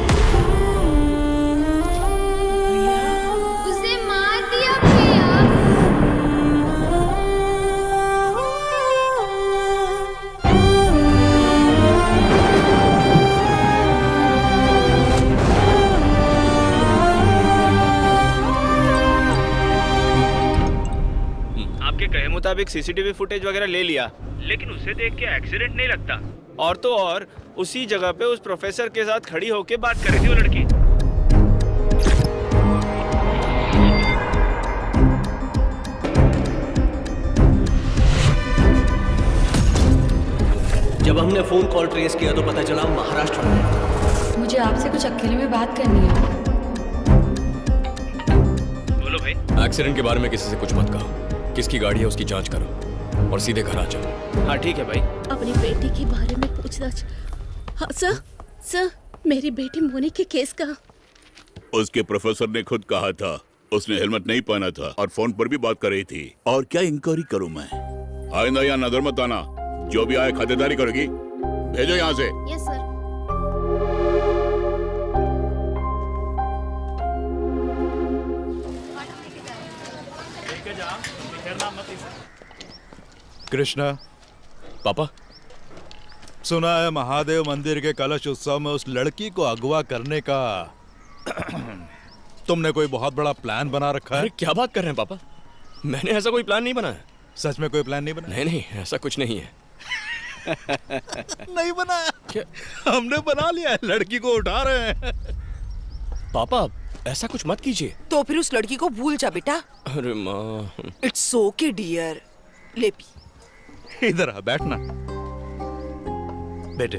उसे मार दिया भैया। आपके कहे मुताबिक सीसीटीवी फुटेज वगैरह ले लिया, लेकिन उसे देख के एक्सीडेंट नहीं लगता। और तो और उसी जगह पे उस प्रोफेसर के साथ खड़ी होके बात कर रही थी वो लड़की। जब हमने फोन कॉल ट्रेस किया तो पता चला महाराष्ट्र में। मुझे आपसे कुछ अकेले में बात करनी है। बोलो भाई। एक्सीडेंट के बारे में किसी से कुछ मत कहो। किसकी गाड़ी है उसकी जांच करो और सीधे घर आ जाओ। हाँ ठीक है भाई। अपनी बेटी के बारे में पूछताछ। हाँ सर, मेरी बेटी मोनी के केस का। उसके प्रोफेसर ने खुद कहा था उसने हेलमेट नहीं पहना था और फोन पर भी बात कर रही थी। और क्या इंक्वायरी करूं मैं? आइंदा यहाँ नजर मत आना, जो भी आए खातिरदारी करेगी। भेजो यहाँ से। Yes sir. कृष्णा, पापा, सुना है महादेव मंदिर के कलश उत्सव में उस लड़की को अगवा करने का तुमने कोई बहुत बड़ा प्लान बना रखा है? अरे क्या बात कर रहे हैं पापा, मैंने ऐसा कोई प्लान नहीं बनाया। सच में कोई प्लान नहीं बनाया? नहीं नहीं, ऐसा कुछ नहीं है। नहीं बनाया? क्या? हमने बना लिया है, लड़की को उठा रहे हैं। पापा ऐसा कुछ मत कीजिए। तो फिर उस लड़की को भूल जा बेटा। अरे माँ। इट्स ओके डियर, ले पी। इधर आ, बैठना। बेटे,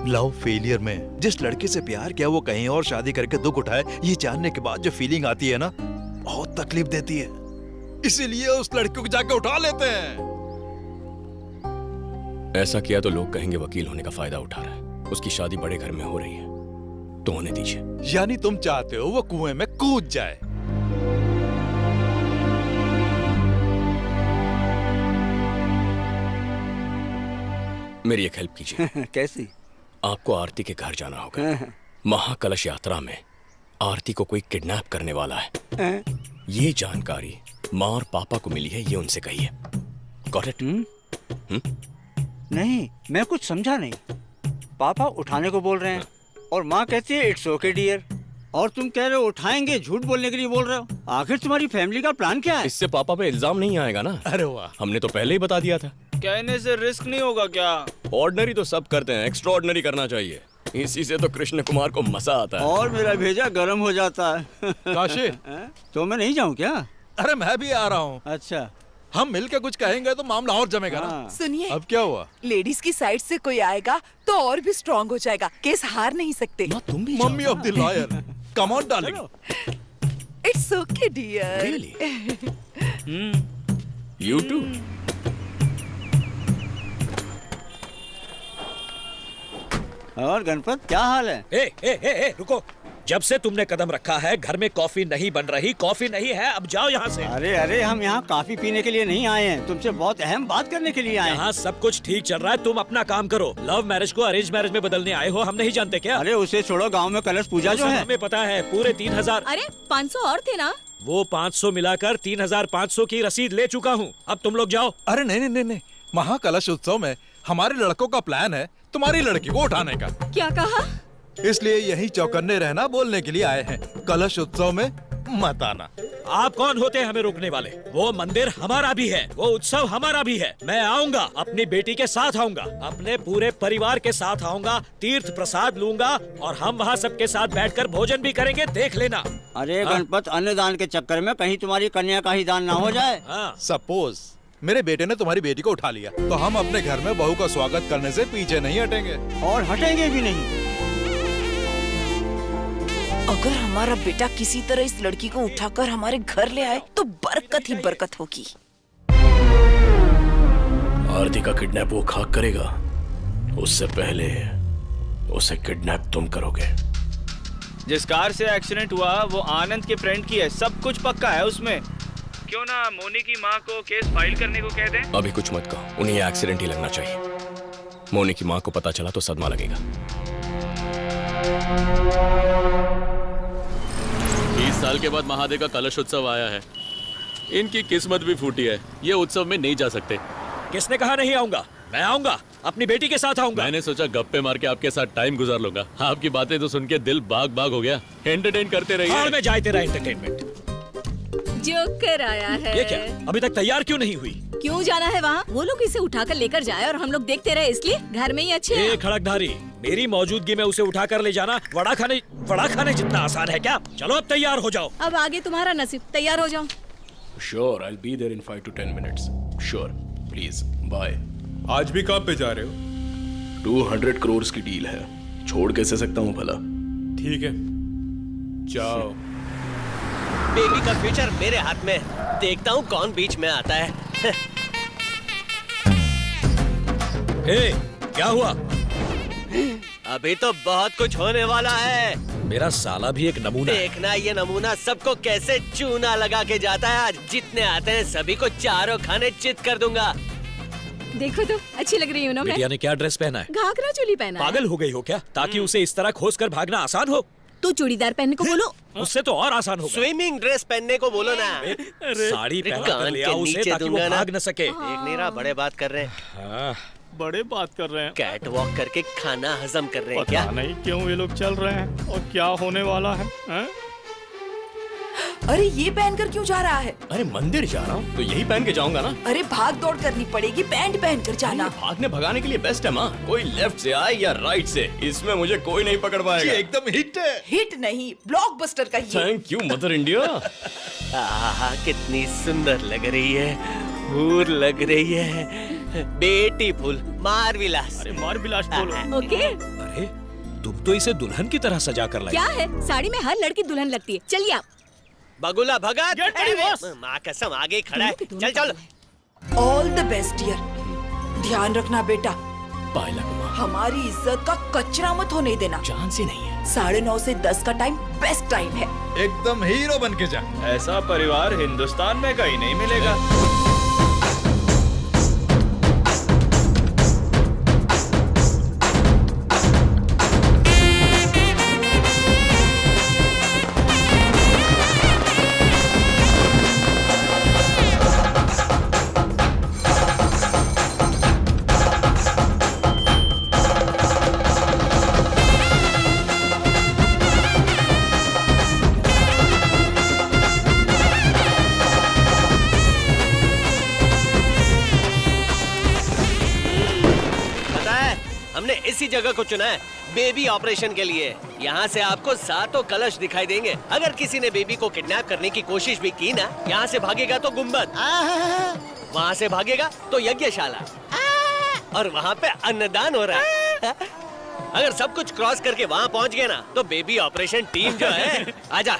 लव फेलियर में जिस लड़के से प्यार किया वो कहीं और शादी करके दुख उठाए, ये जानने के बाद जो फीलिंग आती है ना, बहुत तकलीफ देती है। इसीलिए उस लड़की को जाके उठा लेते हैं। ऐसा किया तो लोग कहेंगे वकील होने का फायदा उठा रहा है। उसकी शादी बड़े घर में हो रही है, तो होने दीजिए। यानी तुम चाहते हो वो कुएं में कूद जाए? मेरी एक हेल्प कीजिए। कैसी? आपको आरती के घर जाना होगा। महाकलश यात्रा में आरती को कोई किडनैप करने वाला है। ये जानकारी माँ और पापा को मिली है, ये उनसे कहिए। Got it? नहीं, मैं कुछ समझा नहीं। पापा उठाने को बोल रहे हैं और माँ कहती है इट्स ओके डियर, और तुम कह रहे हो उठाएंगे, झूठ बोलने के लिए बोल रहे हो। आखिर तुम्हारी फैमिली का प्लान क्या है? इससे पापा पे इल्जाम नहीं आएगा ना? अरे वाह, हमने तो पहले ही बता दिया था। कहने से रिस्क नहीं होगा क्या? ऑर्डिनरी तो सब करते हैं, एक्स्ट्रा ऑर्डिनरी करना चाहिए। इसी से तो कृष्ण कुमार को मजा आता है। और मेरा भेजा गर्म हो जाता है। काशी, तो मैं नहीं जाऊँ क्या? अरे मैं भी आ रहा हूँ। अच्छा, हम मिलकर कुछ कहेंगे तो मामला और जमेगा ना। सुनिए, अब क्या हुआ? लेडीज की साइड से कोई आएगा तो और भी स्ट्रांग हो जाएगा। केस हार नहीं सकते। तुम भी mummy of the lawyer, come on darling. It's okay dear. You too. और गणपत क्या हाल है? ए, ए, ए, ए, रुको। जब से तुमने कदम रखा है घर में कॉफी नहीं बन रही, कॉफी नहीं है, अब जाओ यहाँ से। अरे अरे, हम यहाँ कॉफी पीने के लिए नहीं आए हैं, तुमसे बहुत अहम बात करने के लिए आए हैं। यहाँ सब कुछ ठीक चल रहा है, तुम अपना काम करो। लव मैरिज को अरेंज मैरिज में बदलने आए हो, हम नहीं जानते क्या? अरे उसे छोड़ो, गांव में कलश पूजा जो है हमें पता है। पूरे 3000। अरे 500 और थे ना? वो 500 मिलाकर 3500 की रसीद ले चुका हूँ। अब तुम लोग जाओ। अरे नहीं नहीं नहीं नहीं, महाकलश उत्सव में हमारे लड़कों का प्लान है तुम्हारी लड़की को उठाने का। क्या कहा? इसलिए यही चौकन्ने रहना बोलने के लिए आए हैं। कलश उत्सव में मत आना। आप कौन होते हैं हमें रोकने वाले? वो मंदिर हमारा भी है, वो उत्सव हमारा भी है। मैं आऊंगा, अपनी बेटी के साथ आऊंगा, अपने पूरे परिवार के साथ आऊंगा, तीर्थ प्रसाद लूंगा और हम वहाँ सबके साथ बैठकर भोजन भी करेंगे, देख लेना। अरे गणपत, अन्नदान के चक्कर में कहीं तुम्हारी कन्या का ही दान ना हो जाए। सपोज मेरे बेटे ने तुम्हारी बेटी को उठा लिया तो हम अपने घर में बहू का स्वागत करने से पीछे नहीं हटेंगे, और हटेंगे भी नहीं। अगर हमारा बेटा किसी तरह इस लड़की को उठाकर हमारे घर ले आए तो बरकत ही बरकत होगी। आरती का किडनैप वो खाक करेगा, उससे पहले उसे किडनैप तुम करोगे। जिस कार से एक्सीडेंट हुआ वो आनंद के फ्रेंड की है, सब कुछ पक्का है उसमें। क्यों ना मोनी की माँ को केस फाइल करने को कह दें? अभी कुछ मत कहो, उन्हें ये एक्सीडेंट ही लगना चाहिए। मोनी की माँ को पता चला तो सदमा लगेगा। 20 साल के बाद महादेव का कलश उत्सव आया है। इनकी किस्मत भी फूटी है, ये उत्सव में नहीं जा सकते। किसने कहा नहीं आऊंगा? मैं आऊंगा, अपनी बेटी के साथ आऊंगा। मैंने सोचा गप्पे मार के आपके साथ टाइम गुजार लूंगा। आपकी बातें तो सुन के दिल बाग बाग हो गया। एंटरटेन करते रहिए। और में जाए तेरा एंटरटेनमेंट। जोकर आया है। ये क्या? अभी तक तैयार क्यों नहीं हुई? क्यों जाना है वहाँ? वो लोग इसे उठाकर लेकर जाए और हम लोग देखते रहे, इसलिए घर में ही अच्छे हैं। खड़कधारी, मेरी मौजूदगी में उसे उठाकर ले जाना वड़ा खाने जितना आसान है क्या? चलो अब तैयार हो जाओ। अब आगे तुम्हारा नसीब, तैयार हो जाओ। Sure, I'll be there in 5 to 10 minutes. Sure, please, bye. आज भी कहाँ पे जा रहे हो? 200 करोड़ की डील है, छोड़ कैसे सकता हूँ भला? ठीक है, जाओ। बेबी का फ्यूचर मेरे हाथ में, देखता हूँ कौन बीच में आता है। ए, क्या हुआ? अभी तो बहुत कुछ होने वाला है। मेरा साला भी एक नमूना है। देखना ये नमूना सबको कैसे चूना लगा के जाता है। आज जितने आते हैं सभी को चारों खाने चित कर दूंगा। देखो तो, अच्छी लग रही हूँ ना मैं? बिटिया ने क्या ड्रेस पहना है? घाघरा चोली पहना है। पागल हो गई हो क्या? ताकि उसे इस तरह खोस कर भागना आसान हो? तो चूड़ीदार पहनने को बोलो। उससे तो और आसान होगा। स्विमिंग ड्रेस पहनने को बोलो ना। साड़ी पहना कर ले आओ उसे ताकि वो भाग न सके। देख नहीं रहा, बड़े बात कर रहे हैं। बड़े बात कर रहे हैं। कैट वॉक करके खाना हजम कर रहे हैं क्या? पता नहीं क्यों ये लोग चल रहे हैं और क्या होने वाला है, हैं? अरे ये पहनकर क्यों जा रहा है? अरे मंदिर जा रहा हूँ तो यही पहन के जाऊंगा ना। अरे भाग दौड़ करनी पड़ेगी, पैंट पहनकर जाना। भागने भगाने के लिए बेस्ट है माँ। कोई लेफ्ट से आए या राइट से, इसमें मुझे कोई नहीं पकड़ पाएगा। ये एकदम हिट है। हिट नहीं, ब्लॉकबस्टर का ये। Thank you mother India. आहा, कितनी सुंदर लग रही है, हूर लग रही है, ब्यूटीफुल, मारविलास। अरे मारविलास बोलो। ओके। अरे तुम तो इसे दुल्हन की तरह सजा कर लाई। क्या है, साड़ी में हर लड़की दुल्हन लगती है। चलिए आप। बगुला भगत, Get ready, boss। माँ कसम आगे खड़ा है। चल चल। All the best dear. ध्यान रखना बेटा, हमारी इज्जत का कचरा मत होने देना। चांस ही नहीं है। 9:30 से 10 का टाइम बेस्ट टाइम है। एकदम हीरो बन के जा। ऐसा परिवार हिंदुस्तान में कहीं नहीं मिलेगा। हमने इसी जगह को चुना है बेबी ऑपरेशन के लिए। यहाँ से आपको 7 कलश दिखाई देंगे। अगर किसी ने बेबी को किडनैप करने की कोशिश भी की ना, यहाँ से भागेगा तो गुम्बद, वहाँ से भागेगा तो यज्ञशाला, और वहाँ पे अन्नदान हो रहा है। अगर सब कुछ क्रॉस करके वहाँ पहुँच गए ना, तो बेबी ऑपरेशन टीम जो है आजा।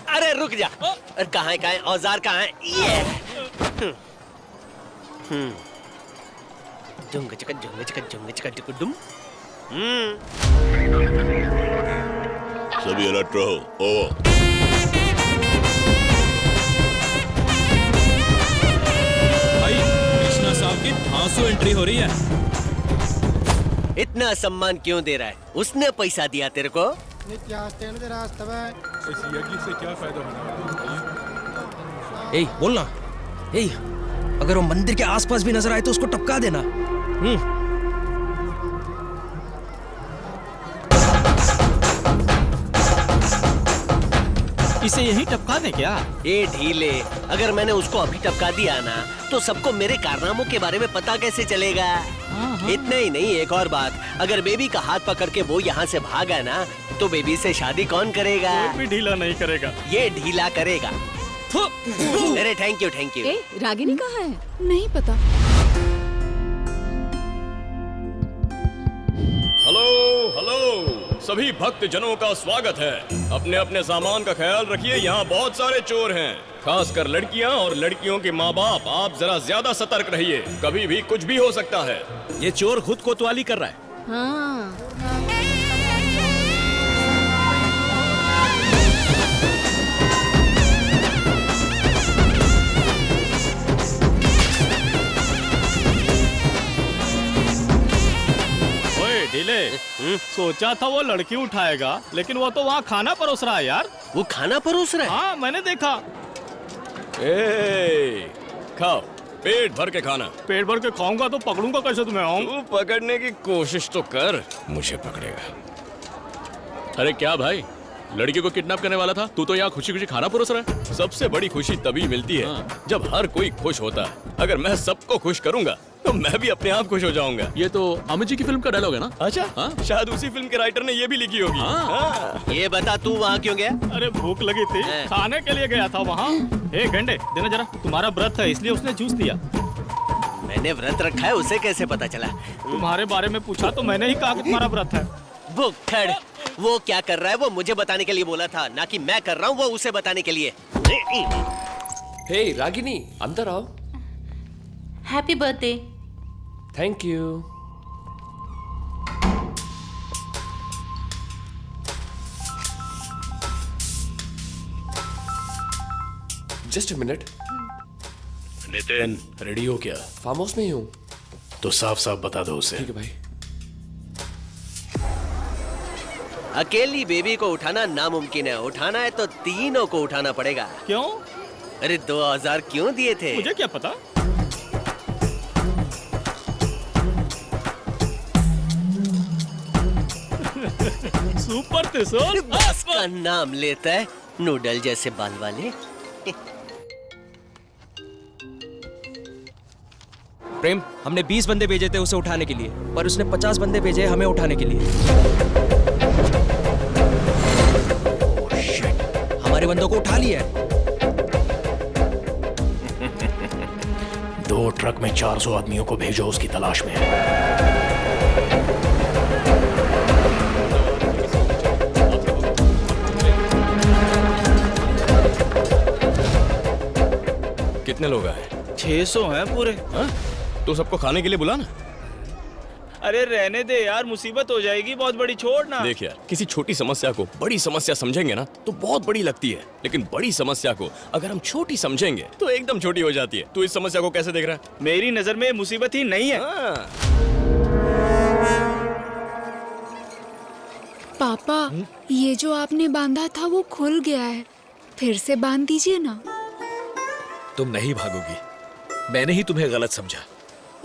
अरे रुक जा, और कहाँ है औजार कहाँ है? ये झुंग चका डुम। सभी अलर्ट रहो। ओवर। भाई कृष्णा साहब की धांसू एंट्री हो रही है। इतना सम्मान क्यों दे रहा है? उसने पैसा दिया तेरे को? इस यज्ञ से क्या फायदा होना है? ए बोलना। ए अगर वो मंदिर के आसपास भी नजर आए तो उसको टपका देना। इसे यही टपका दे क्या? ए ढीले, अगर मैंने उसको अभी टपका दिया ना, तो सबको मेरे कारनामों के बारे में पता कैसे चलेगा? इतना ही नहीं, एक और बात, अगर बेबी का हाथ पकड़ के वो यहाँ से भागा ना, तो बेबी से शादी कौन करेगा? कोई भी ढीला नहीं करेगा। ये ढीला करेगा। अरे थैंक यू। रागिनी कहाँ है? नहीं पता। हेलो हेलो, सभी भक्त जनों का स्वागत है। अपने अपने सामान का ख्याल रखिए, यहाँ बहुत सारे चोर हैं, खासकर लड़कियाँ और लड़कियों के माँ बाप। आप जरा ज्यादा सतर्क रहिए, कभी भी कुछ भी हो सकता है। ये चोर खुद कोतवाली कर रहा है। हाँ। ढीले, सोचा था वो लड़की उठाएगा, लेकिन वो तो वहाँ खाना परोस रहा है यार। वो खाना परोस रहा है? हाँ मैंने देखा। खाओ, पेट भर के खाना। पेट भर के खाऊंगा तो पकड़ूंगा कैसे तुम्हें? तू पकड़ने की कोशिश तो कर, मुझे पकड़ेगा। अरे क्या भाई, लड़की को किडनैप करने वाला था, तू तो यहाँ खुशी खुशी खाना परोस रहा है। सबसे बड़ी खुशी तभी मिलती है जब हर कोई खुश होता है। अगर मैं सबको खुश करूंगा तो मैं भी अपने आप खुश हो जाऊंगा। ये तो अमित जी की फिल्म का डायलॉग है ना? अच्छा, शायद उसी फिल्म के राइटर ने ये भी लिखी होगी। ये बता, तू वहाँ क्यों गया? अरे भूख लगी थी, खाने के लिए गया था वहाँ। एक घंटे देना जरा, तुम्हारा व्रत है इसलिए उसने जूस दिया। मैंने व्रत रखा है, उसे कैसे पता चला? तुम्हारे बारे में पूछा तो मैंने ही कहा कि तुम्हारा व्रत है। भुक्खड़, वो क्या कर रहा है वो मुझे बताने के लिए बोला था, ना कि मैं कर रहा हूँ वो उसे बताने के लिए। हे रागिनी, अंदर आओ। Happy birthday. Thank you. Just a minute. Nitin, ready हो क्या? फार्म हाउस में ही हूँ। तो साफ साफ बता दो उसे। ठीक है भाई। अकेली बेबी को उठाना नामुमकिन है, उठाना है तो तीनों को उठाना पड़ेगा। क्यों? अरे 2000 क्यों दिए थे? मुझे क्या पता। सुपर तेसोर बॉस का नाम लेता है, नूडल जैसे बाल वाले। प्रेम, हमने 20 बंदे भेजे थे उसे उठाने के लिए, पर उसने 50 बंदे भेजे हमें उठाने के लिए। हमारे बंदों को उठा लिया है। 2 ट्रक में 400 आदमियों को भेजो, उसकी तलाश में है। कितने लोग आए? 600 हैं पूरे। तो सबको खाने के लिए बुला ना। अरे रहने दे यार, मुसीबत हो जाएगी बहुत बड़ी, छोड़ ना। देख यार, किसी छोटी समस्या को बड़ी समस्या समझेंगे ना तो बहुत बड़ी लगती है, लेकिन बड़ी समस्या को अगर हम छोटी समझेंगे तो एकदम छोटी हो जाती है। तू इस समस्या को कैसे देख रहा है? मेरी नजर में मुसीबत ही नहीं है। पापा, ये जो आपने बांधा था वो खुल गया है, फिर से बांध दीजिए ना। तुम नहीं भागोगी, मैंने ही तुम्हें गलत समझा।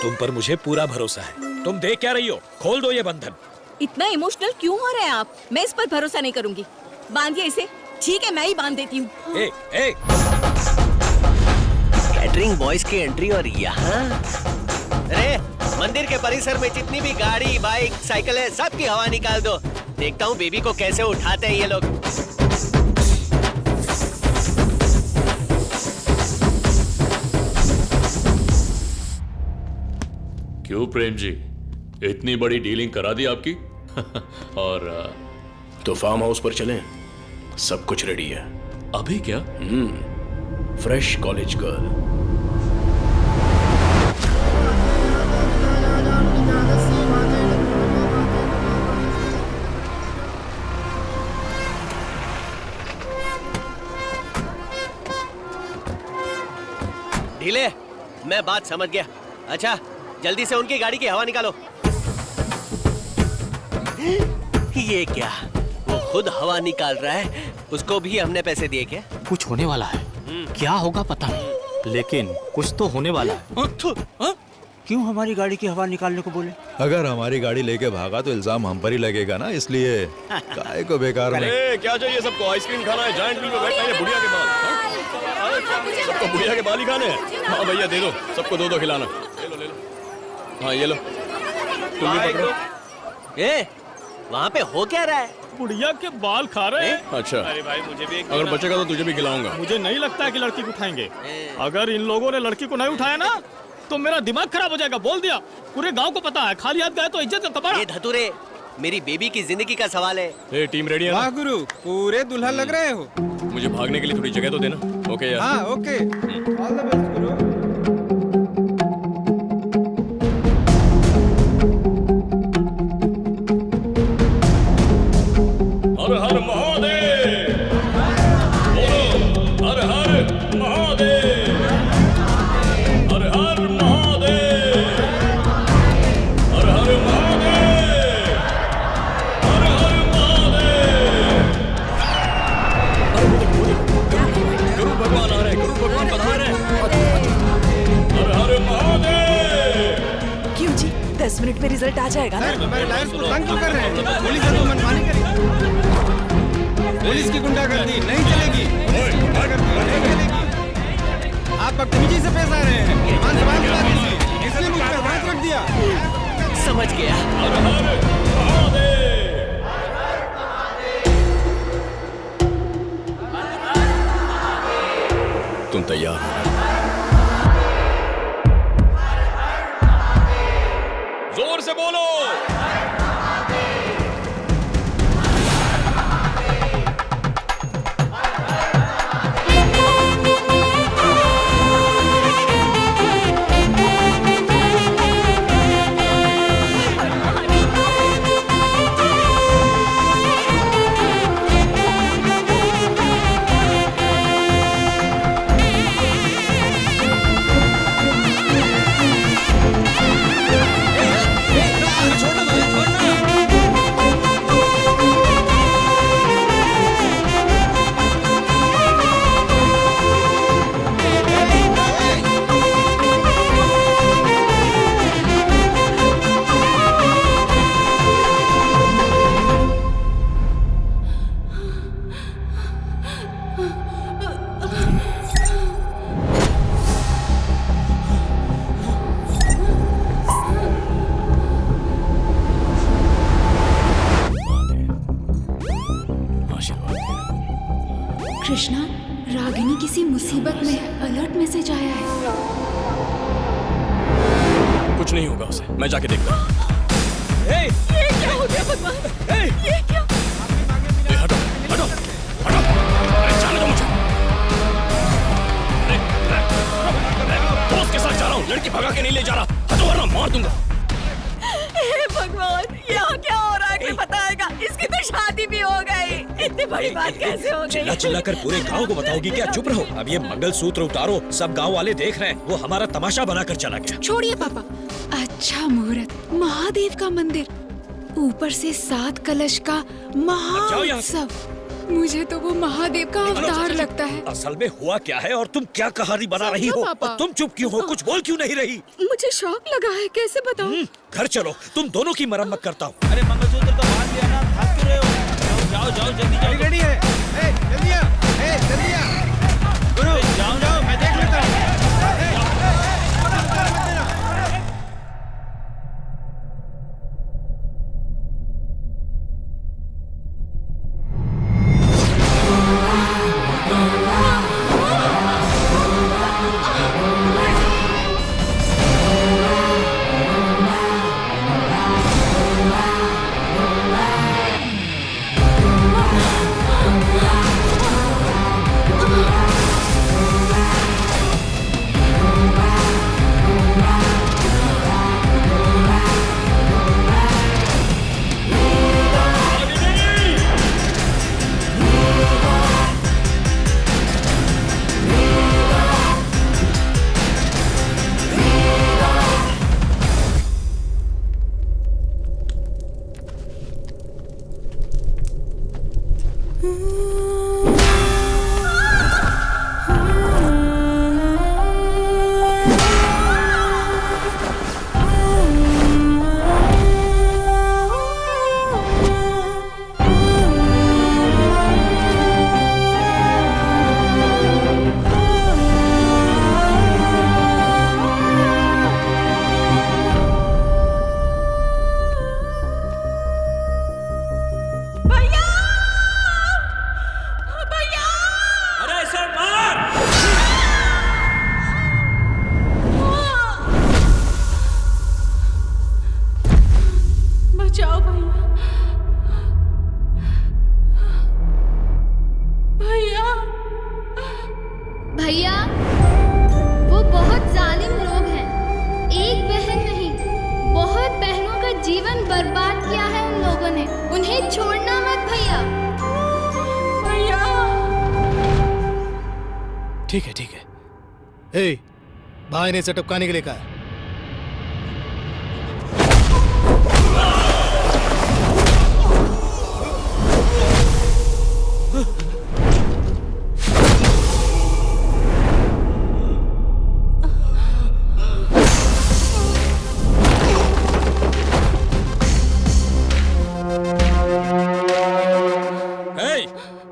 तुम पर मुझे पूरा भरोसा है। तुम देख क्या रही हो? खोल दो ये बंधन। इतना इमोशनल क्यों हो रहे हैं आप? मैं इस पर भरोसा नहीं करूंगी। बांधिए इसे। ठीक है, मैं ही बांध देती हूँ। कैटरिंग बॉयज की एंट्री और यहाँ अरे मंदिर के परिसर में जितनी भी गाड़ी, बाइक, साइकिल है, सबकी हवा निकाल दो। देखता हूँ बेबी को कैसे उठाते हैं ये लोग। क्यों प्रेम जी, इतनी बड़ी डीलिंग करा दी आपकी? और तो फार्म हाउस पर चलें, सब कुछ रेडी है। अभी क्या? Fresh college girl. ढीले, मैं बात समझ गया। अच्छा, जल्दी से उनकी गाड़ी की हवा निकालो। ये क्या? वो खुद हवा निकाल रहा है, उसको भी हमने पैसे दिए क्या? कुछ होने वाला है। क्या होगा पता नहीं, लेकिन कुछ तो होने वाला है। क्यों हमारी गाड़ी की हवा निकालने को बोले? अगर हमारी गाड़ी लेके भागा तो इल्जाम हम पर ही लगेगा ना, इसलिए काय को बेकार में। अरे क्या चाहिए सबको? आइसक्रीम खाना है, जायंट व्हील पे बैठना है, बुढ़िया के बाल। सबको बुढ़िया के बाल ही खाने हैं? हाँ भैया दे दो, सबको दो खिलाना। ले लो। हाँ ये लो, तुम भी पकड़ो। वहाँ पे हो क्या रहा है? बुढ़िया के बाल खा रहे हैं। अच्छा, अरे भाई मुझे भी एक अगर बचेगा तो तुझे भी खिलाऊंगा। मुझे नहीं लगता है कि लड़की को उठाएंगे। अगर इन लोगों ने लड़की को नहीं उठाया ना तो मेरा दिमाग खराब हो जाएगा। बोल दिया, पूरे गांव को पता है। खाली हाथ गए तो इज्जत का कबाड़ा। ये धतूरे, मेरी बेबी की जिंदगी का सवाल है। ए, टीम रेडी है ना? वाह गुरु, पूरे दुल्हन लग रहे हो। मुझे भागने के लिए थोड़ी जगह तो देना। ओके यार। हाँ ओके, ऑल द बेस्ट गुरु। हर हर महादेव, बोलो हर हर महादेव, हर हर महादेव, हर हर महादेव, हर हर महादेव। गुरु भगवान आ रहे, गुरु भगवान पधार रहे। हर हर महादेव। क्यों जी, 10 मिनट में रिजल्ट आ जाएगा ना? हमारे लायर्स को तंग क्यों कर रहे हैं? पुलिस है तो मनमानी करेगी। पुलिस की गुंडागर्दी नहीं चलेगी। आप बदतमीजी से पेश आ रहे हैं। मान सवाल की बात नहीं, इसलिए मुझ पर हाथ रख दिया। समझ गया। हर हर महादेव। तुम तैयार हो? जोर से बोलो। कृष्णा, रागिनी किसी मुसीबत में है। अलर्ट मैसेज आया है। कुछ नहीं होगा उसे, मैं जाके देखता हूँ। ये क्या हो गया भगवान? ये क्या? हटो हटो हटो, अरे जाने दो मुझे। लड़की भगा के नहीं ले जा रहा, हटो वरना मार दूंगा। हे भगवान, यहाँ क्या हो रहा है? कोई बताएगा? इसकी तो शादी भी हो गई, इतनी बड़ी बात कैसे हो गई? चिल्ला चिल्ला कर पूरे गांव को बताओगी क्या? चुप रहो। अब ये मंगलसूत्र उतारो, सब गांव वाले देख रहे हैं। वो हमारा तमाशा बनाकर चला गया। छोड़िए पापा। अच्छा मुहूर्त, महादेव का मंदिर, ऊपर से 7 कलश का महाउत्सव। मुझे तो वो महादेव का अवतार लगता है। असल में हुआ क्या है और तुम क्या कहानी बना रही हो? और तुम चुप क्यों हो? कुछ बोल क्यों नहीं रही? मुझे शौक लगा है, कैसे बताऊं? घर चलो, तुम दोनों की मरम्मत करता हूँ। अरे मंगलसूत्र तो बांध लिया ना, भाग क्यों रहे हो? जाओ जाओ जल्दी जाओ। रेडी है? जल्दी आ, जल्दी आ। गुरु जाओ जाओ, मैं देख लेता हूँ। भैया वो बहुत जालिम लोग हैं। एक बहन नहीं, बहुत बहनों का जीवन बर्बाद किया है उन लोगों ने। उन्हें छोड़ना मत भैया। भैया ठीक है ठीक है। ए, भाई ने इसे टपकाने के लिए कहा है।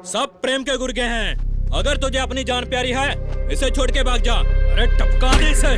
सब प्रेम के गुर्गे हैं। अगर तुझे अपनी जान प्यारी है, इसे छोड़ के भाग जा। अरे टपका दे इसे।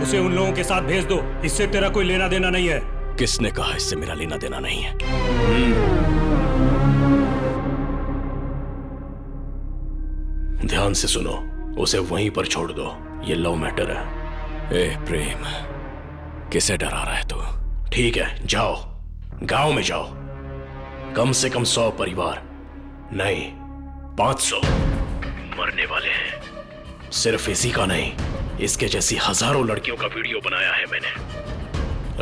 उसे उन लोगों के साथ भेज दो, इससे तेरा कोई लेना देना नहीं है। किसने कहा इससे मेरा लेना देना नहीं है? ध्यान से सुनो, उसे वहीं पर छोड़ दो, ये लव मैटर है। ए प्रेम, किसे डरा रहा है तू? ठीक है, जाओ, गांव में जाओ, कम से कम 100 परिवार नहीं 500 मरने वाले हैं। सिर्फ इसी का नहीं, इसके जैसी हजारों लड़कियों का वीडियो बनाया है मैंने,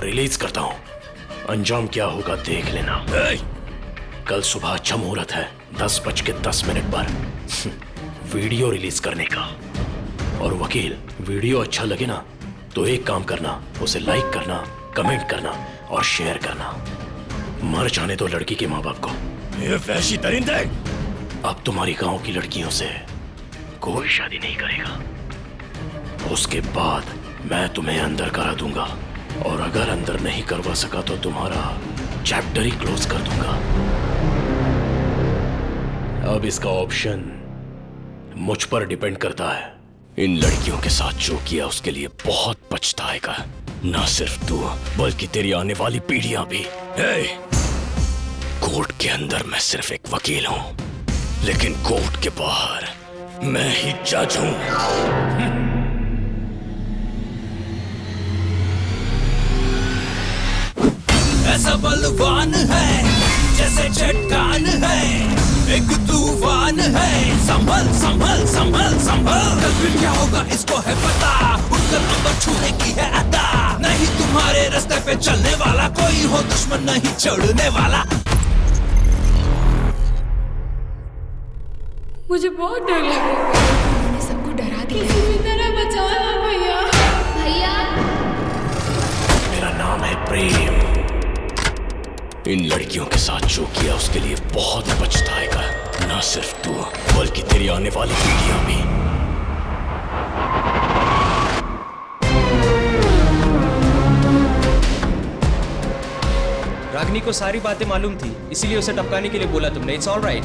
रिलीज करता हूं, अंजाम क्या होगा देख लेना। कल सुबह अच्छा मुहूर्त है, 10:10 पर वीडियो रिलीज करने का। और वकील, वीडियो अच्छा लगे ना तो एक काम करना, उसे लाइक करना, कमेंट करना और शेयर करना। मर जाने दो लड़की के माँ बाप को। ये वैसी दरिंदे, अब तुम्हारी गांव की लड़कियों से कोई शादी नहीं करेगा। उसके बाद मैं तुम्हें अंदर करा दूंगा, और अगर अंदर नहीं करवा सका तो तुम्हारा चैप्टर ही क्लोज कर दूंगा। अब इसका ऑप्शन मुझ पर डिपेंड करता है। इन लड़कियों के साथ जो किया उसके लिए बहुत पछताएगा, ना सिर्फ तू बल्कि तेरी आने वाली पीढ़ियां भी। कोर्ट के अंदर मैं सिर्फ एक वकील हूं, लेकिन कोर्ट के बाहर मैं ही जज हूं। ऐसा बलवान है जैसे चट्टान है, एक तूफान है, संभल संभल संभल संभल। कल फिर क्या होगा इसको है पता, उठकर अंबर छूने की है अदा। नहीं तुम्हारे रास्ते पे चलने वाला कोई हो दुश्मन नहीं छोड़ने वाला। मुझे बहुत डर लग रहा है। मैंने सबको डरा दिया। किसी भी तरह बचा लो भैया। भैया, मेरा नाम है प्रेम। इन लड़कियों के साथ जो किया उसके लिए बहुत पछताएगा, ना सिर्फ तू बल्कि तेरी आने वाली पीढ़ियां भी। रागिनी को सारी बातें मालूम थी, इसीलिए उसे टपकाने के लिए बोला तुमने। It's all right.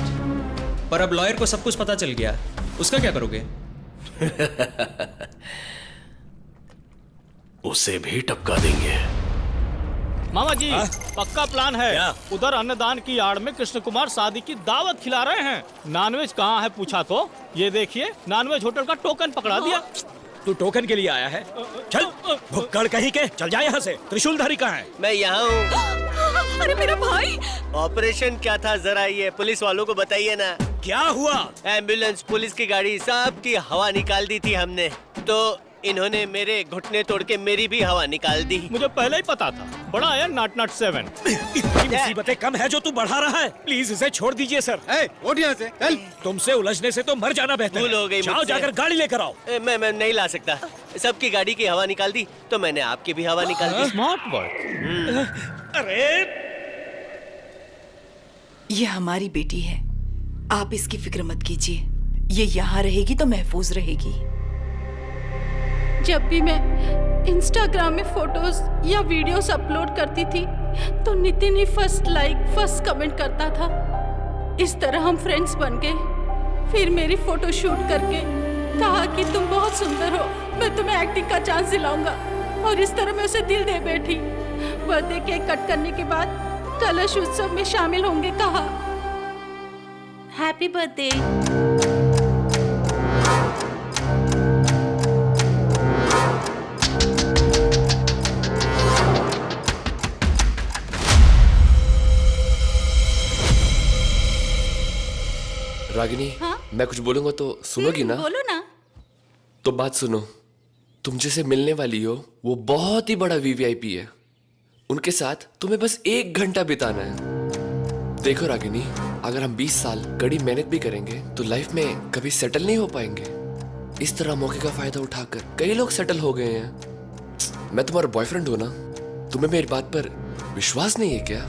पर अब लॉयर को सब कुछ पता चल गया, उसका क्या करोगे? उसे भी टपका देंगे। मामा जी, पक्का प्लान है। उधर अन्नदान की आड़ में कृष्ण कुमार शादी की दावत खिला रहे हैं। नॉनवेज कहाँ है पूछा तो ये देखिए, नॉनवेज होटल का टोकन पकड़ा दिया। तू टोकन के लिए आया है? चल भुक्कड़ कहीं के, चल जा यहाँ से। त्रिशूलधारी कहाँ है? मैं यहाँ हूँ। अरे मेरा भाई! ऑपरेशन क्या था जरा ये पुलिस वालों को बताइए ना। क्या हुआ? एम्बुलेंस, पुलिस की गाड़ी, सब की हवा निकाल दी थी हमने, तो इन्होंने मेरे घुटने तोड़ के मेरी भी हवा निकाल दी। मुझे पहले ही पता था, बड़ा है नाट 7। इतनी मुसीबतें कम है जो तू बढ़ा रहा है। प्लीज इसे छोड़ दीजिए सर। उठ यहाँ से, चल। तुमसे उलझने से तो मर जाना बेहतर भूल हो गई है। जाओ मुझसे। जाकर गाड़ी लेकर आओ। मैं नहीं ला सकता। सबकी गाड़ी की हवा निकाल दी तो मैंने आपकी भी हवा निकाल दी। Smart work. अरे ये हमारी बेटी है, आप इसकी फिक्र मत कीजिए। ये यहाँ रहेगी तो महफूज रहेगी। जब भी मैं इंस्टाग्राम में फोटोज या वीडियोस अपलोड करती थी तो नितिन ही फर्स्ट लाइक, फर्स्ट कमेंट करता था। इस तरह हम फ्रेंड्स बन गए। फिर मेरी फोटो शूट करके कहा कि तुम बहुत सुंदर हो, मैं तुम्हें एक्टिंग का चांस दिलाऊंगा। और इस तरह मैं उसे दिल दे बैठी। बर्थडे केक कट करने के बाद कलश उत्सव में शामिल होंगे कहा। Happy birthday. रागिनी, हाँ? मैं कुछ बोलूंगा तो सुनोगी ना? बोलो ना। तो बात सुनो, तुम जिसे मिलने वाली हो वो बहुत ही बड़ा वीवीआईपी है। उनके साथ तुम्हें बस 1 घंटा बिताना है। देखो रागिनी, अगर हम 20 साल कड़ी मेहनत भी करेंगे तो लाइफ में कभी सेटल नहीं हो पाएंगे। इस तरह मौके का फायदा उठाकर कई लोग सेटल हो गए हैं। मैं तुम्हारा बॉयफ्रेंड हूं ना, तुम्हें मेरी बात पर विश्वास नहीं है क्या?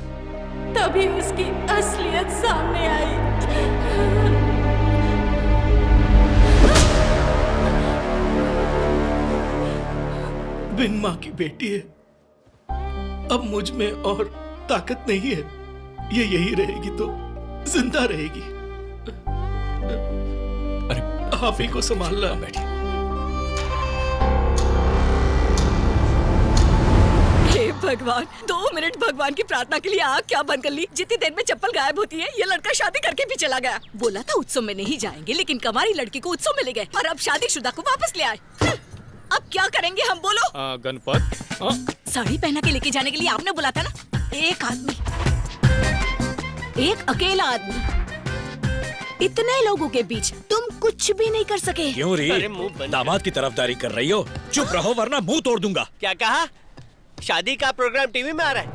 तभी उसकी असलियत सामने आई। बिन माँ की बेटी है, अब मुझ में और ताकत नहीं है। ये यही रहेगी तो जिंदा रहेगी। अरे आप ही को संभालना। बैठिए। भगवान, 2 मिनट भगवान की प्रार्थना के लिए आँख क्या बंद कर ली। जितनी देर में चप्पल गायब होती है, ये लड़का शादी करके भी चला गया। बोला था उत्सव में नहीं जाएंगे, लेकिन कमारी लड़की को उत्सव में ले गए और अब शादीशुदा को वापस ले आए। अब क्या करेंगे हम, बोलो? गणपत साड़ी पहना के लेके जाने के लिए आपने बोला था ना। एक आदमी, एक अकेला आदमी, इतने लोगों के बीच तुम कुछ भी नहीं कर सके। क्यों री? दामाद की तरफदारी कर रही हो? चुप रहो वरना मुंह तोड़ दूंगा। क्या कहा? शादी का प्रोग्राम टीवी में आ रहा है?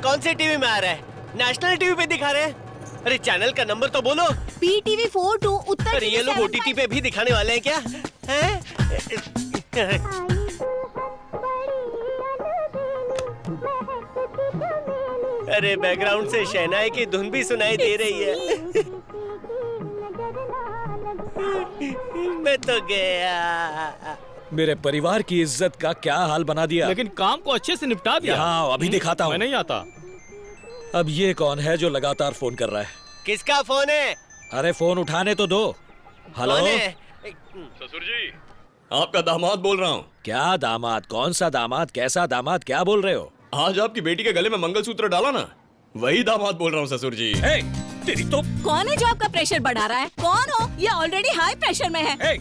कौन से टीवी में आ रहा है? नेशनल टीवी पे दिखा रहे हैं? अरे चैनल का नंबर तो बोलो। PTV 42 उत्तर। अरे ये लोग OTT पे भी दिखाने वाले हैं क्या? हैं? अरे बैकग्राउंड से शहनाई की धुन भी सुनाई दे रही है। मैं तो गया। मेरे परिवार की इज्जत का क्या हाल बना दिया। लेकिन काम को अच्छे से निपटा दिया। हाँ, अभी दिखाता हूँ। मैं नहीं आता। अब ये कौन है जो लगातार फोन कर रहा है? किसका फोन है? अरे फोन उठाने तो दो। हेलो ससुर जी, आपका दामाद बोल रहा हूँ। क्या दामाद? कौन सा दामाद? कैसा दामाद? क्या बोल रहे हो? आज आपकी बेटी के गले में मंगलसूत्र डाला ना, वही दामाद बोल रहा हूँ ससुर जी। तेरी तो। कौन है जो आपका प्रेशर बढ़ा रहा है? कौन हो? ये ऑलरेडी हाई प्रेशर में है।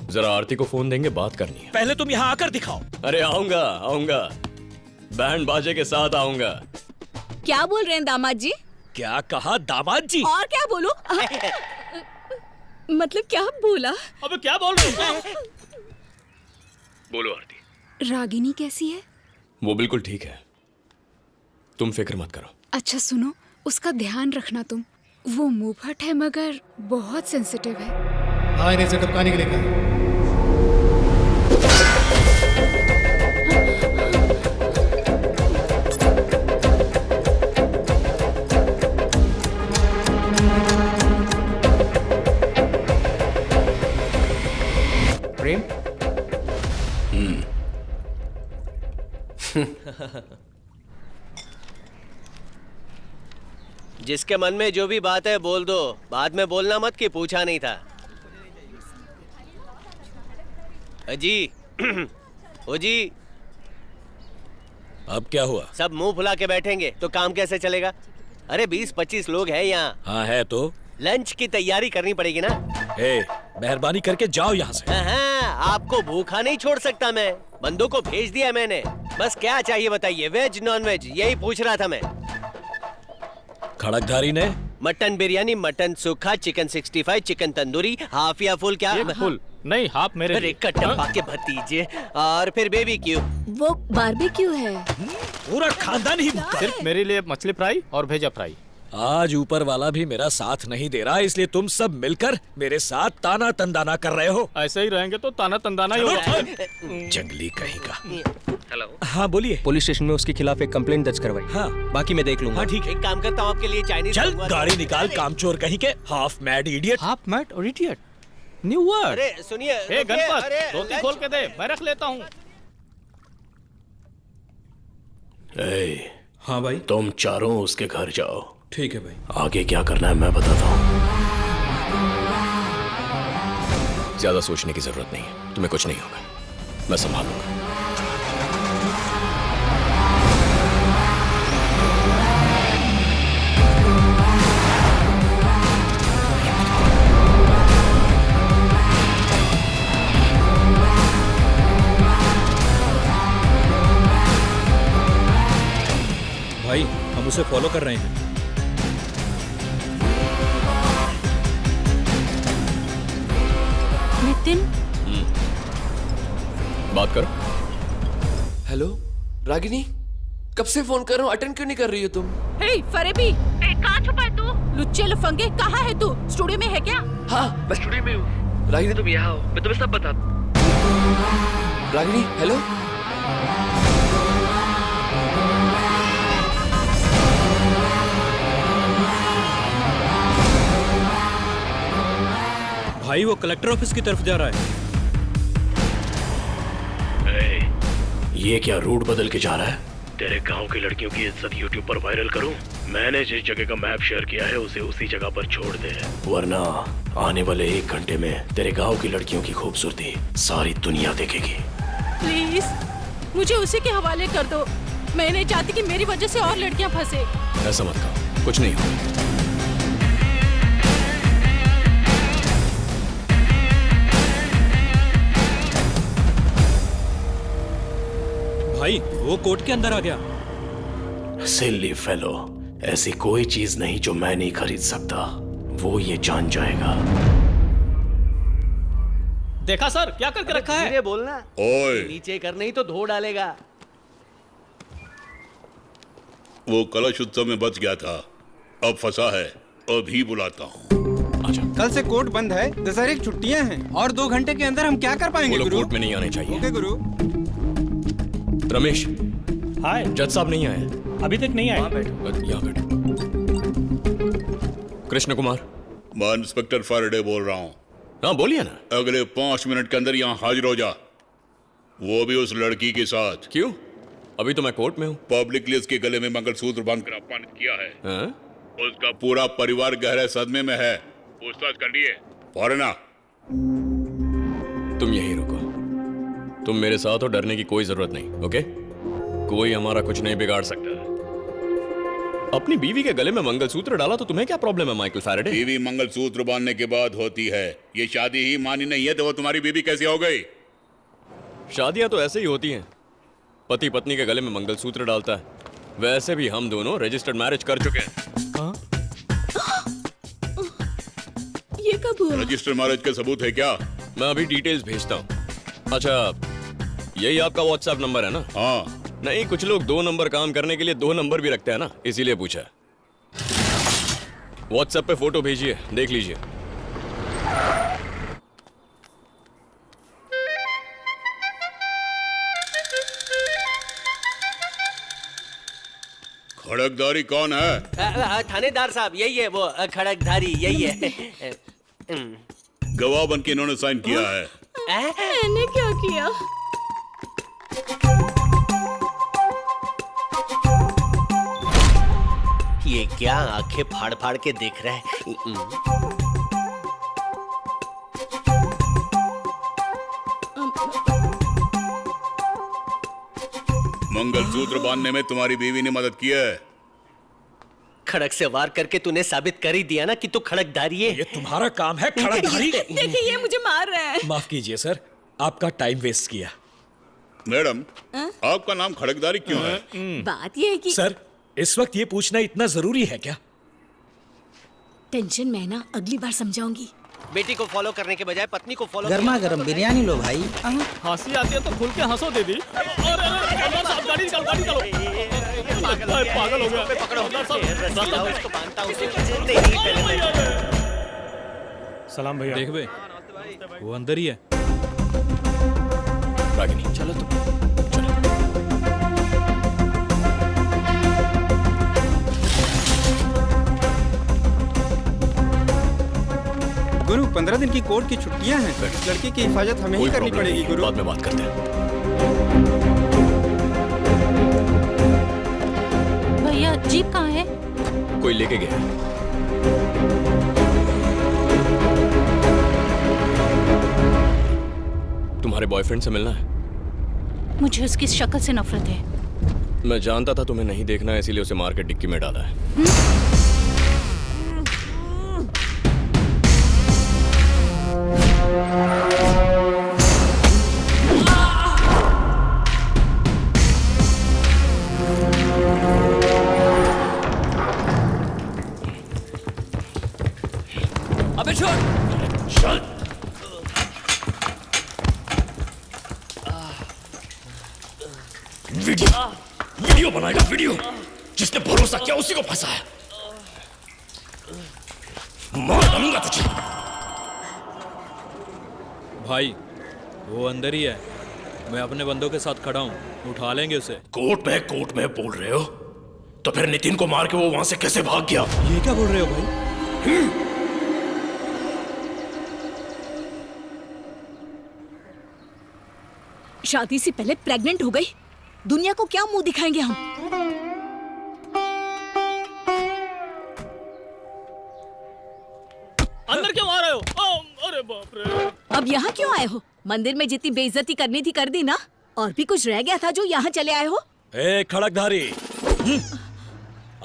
जरा आरती को फोन देंगे, बात करनी है। पहले तुम यहाँ आकर दिखाओ। अरे आऊंगा आऊंगा, बैंड बाजे के साथ आऊंगा। क्या बोल रहे हैं दामाद जी? क्या कहा दामाद जी? और क्या बोलूं? मतलब क्या बोला? अबे क्या बोल रहे हो? बोलो आरती। रागिनी कैसी है? वो बिल्कुल ठीक है, तुम फिक्र मत करो। अच्छा सुनो, उसका ध्यान रखना तुम। वो मुंहफट है मगर बहुत सेंसिटिव है। हाँ, इन्हें से टपकाने के लिए कहा। प्रेम? जिसके मन में जो भी बात है बोल दो, बाद में बोलना मत कि पूछा नहीं था। अजी ओ जी, अब क्या हुआ? सब मुंह फुला के बैठेंगे तो काम कैसे चलेगा? अरे 20-25 लोग हैं यहाँ। हाँ है तो। लंच की तैयारी करनी पड़ेगी ना। मेहरबानी करके जाओ यहाँ से। हाँ, आपको भूखा नहीं छोड़ सकता मैं। बंदों को भेज दिया मैंने। बस क्या चाहिए बताइए, वेज नॉन वेज, यही पूछ रहा था मैं। खड़कधारी ने मटन बिरयानी, मटन सूखा, चिकन 65, चिकन तंदूरी, हाफ या फुल? क्या फुल नहीं, हाफ मेरे लिए। कट्टा के भतीजे। और फिर बेबीक्यू। वो बारबेक्यू है। पूरा खानदान ही सिर्फ मेरे लिए मछली फ्राई और भेजा फ्राई। आज ऊपर वाला भी मेरा साथ नहीं दे रहा, इसलिए तुम सब मिलकर मेरे साथ ताना तंदाना कर रहे हो। ऐसे ही रहेंगे तो ताना तंदाना ही होगा। जंगली कहीं का। हेलो। हाँ बोलिए। पुलिस स्टेशन में उसके खिलाफ एक कंप्लेंट दर्ज करवाई। हाँ बाकी मैं देख लूंगा। हाँ ठीक है। एक काम करता हूँ, आपके लिए चाइनीज। चल गाड़ी निकाल, कामचोर कहीं के। Half mad idiot. Half mad और इडियट, न्यू वर्ड। अरे सुनिए। ए गणपत, रोटी खोल के दे, मैं रख लेता हूँ। हाँ भाई। तुम चारों उसके घर जाओ। ठीक है भाई। आगे क्या करना है मैं बताता हूँ। ज्यादा सोचने की जरूरत नहीं है, तुम्हें कुछ नहीं होगा, मैं संभालूंगा। भाई हम उसे फॉलो कर रहे हैं। नितिन, बात करो। हेलो रागिनी, कब से फोन कर रहा हूँ, अटेंड क्यों नहीं कर रही हो तुम? हे फरेबी, कहाँ छुपा है तू? लुच्चे लफंगे, कहाँ है तू? स्टूडियो में है क्या? हाँ मैं स्टूडियो में हूँ। रागिनी तुम यहाँ हो, मैं तुम्हें सब बता। रागिनी हेलो। भाई वो कलेक्टर ऑफिस की तरफ जा रहा है। ये क्या रूट बदल के जा रहा है? तेरे गांव की लड़कियों की इज्जत यूट्यूब पर वायरल करूं? मैंने जिस जगह का मैप शेयर किया है उसे उसी जगह पर छोड़ दे, वरना आने वाले 1 घंटे में तेरे गांव की लड़कियों की खूबसूरती सारी दुनिया देखेगी। प्लीज मुझे उसी के हवाले कर दो। मैं नहीं चाहती कि मेरी वजह से और लड़कियां फंसे। ऐसा मत कहो, कुछ नहीं होगा। भाई वो कोर्ट के अंदर आ गया। सिली फेलो, ऐसी कोई चीज नहीं जो मैं नहीं खरीद सकता, वो ये जान जाएगा। देखा सर क्या करके रखा है? धीरे बोलना। ओए, नीचे कर नहीं तो धो डालेगा। वो कलश उत्सव में बच गया था, अब फंसा है, अभी बुलाता हूँ। कल से कोर्ट बंद है, दशहरे की छुट्टियां हैं और 2 घंटे के अंदर हम क्या कर पाएंगे वो लोग गुरु? कोर्ट में नहीं आने चाहिए। ओके गुरु। रमेश, हाय। जज साहब नहीं आए? अभी तक नहीं आए। यहाँ बैठो। कृष्ण कुमार, मैं इंस्पेक्टर फैराडे बोल रहा हूँ। हाँ बोलिए ना। अगले 5 मिनट के अंदर यहाँ हाजिर हो जा, वो भी उस लड़की के साथ। क्यों? अभी तो मैं कोर्ट में हूँ। पब्लिकली उसके गले में मंगलसूत्र बांधकर अपमानित किया है। हाँ? उसका पूरा परिवार गहरे सदमे में है, पूछताछ करिए। फौरना। तुम यहीं रुको, तुम मेरे साथ हो, डरने की कोई जरूरत नहीं। ओके? कोई हमारा कुछ नहीं बिगाड़ सकता। अपनी बीवी के गले में मंगलसूत्र डाला तो तुम्हें क्या प्रॉब्लम है माइकल फैराडे? बीवी मंगलसूत्र बांधने के बाद होती है, ये शादी ही मानी नहीं है तो वो तुम्हारी बीवी कैसी हो गई? शादियां तो ऐसे ही होती हैं, पति पत्नी के गले में मंगलसूत्र डालता है। वैसे भी हम दोनों रजिस्टर्ड मैरिज कर चुके हैं। ये कब हुआ? रजिस्टर्ड मैरिज का सबूत है क्या? मैं अभी डिटेल्स भेजता हूँ। अच्छा, यही आपका व्हाट्सएप नंबर है ना? हाँ। नहीं, कुछ लोग 2 नंबर काम करने के लिए 2 नंबर भी रखते हैं ना, इसीलिए पूछा। व्हाट्सएप पे फोटो भेजिए, देख लीजिए। खड़कधारी कौन है? थानेदार साहब, यही है वो खड़कधारी, यही है। गवाह बन के इन्होंने साइन किया है। मैंने क्या किया? ये क्या आंखें फाड़ फाड़ के देख रहा है? मंगलसूत्र बांधने में तुम्हारी बीवी ने मदद की है। खड़क से वार करके तूने साबित कर ही दिया ना कि तू खड़कधारी है। ये तुम्हारा काम है, खड़कधारी। देखिए ये मुझे मार रहे हैं। माफ कीजिए सर, आपका टाइम वेस्ट किया। मैडम, आपका नाम खड़कधारी क्यों है? बात ये है कि सर, इस वक्त ये पूछना इतना जरूरी है क्या? टेंशन मैं ना अगली बार समझाऊंगी। बेटी को फॉलो करने के बजाय पत्नी को फॉलो। गर्मा गर्म बिरयानी लो भाई। हंसी आती है तो खुल के हंसो दीदी। गाड़ी निकालो, गाड़ी निकालो। पागल हो गया। सलाम भैया। देख बे, वो अंदर ही है। रागिनी, चलो तुम। गुरु 15 दिन की कोर्ट की छुट्टियां हैं, लड़की की हिफाजत हमें ही करनी पड़ेगी गुरु। बाद में बात करते हैं। भैया जीप कहाँ है? कोई लेके गया है। तुम्हारे बॉयफ्रेंड से मिलना है? मुझे उसकी शक्ल से नफरत है। मैं जानता था तुम्हें नहीं देखना है, इसीलिए उसे मार के डिक्की में डाला है। अबे छोड़। वीडियो बनाएगा, वीडियो। जिसने भरोसा किया उसी को फंसा है। मार डालूंगा तुझे। भाई वो अंदर ही है, मैं अपने बंदों के साथ खड़ा हूँ, उठा लेंगे उसे। कोर्ट में बोल रहे हो? तो फिर नितिन को मार के वो वहां से कैसे भाग गया? ये क्या बोल रहे हो भाई? शादी से पहले प्रेग्नेंट हो गई, दुनिया को क्या मुंह दिखाएंगे हम? अंदर क्यों आ रहे हो? अरे बाप रे। अब यहाँ क्यों आए हो? मंदिर में जितनी बेइज्जती करनी थी कर दी ना? और भी कुछ रह गया था जो यहाँ चले आए हो? ए खड़कधारी,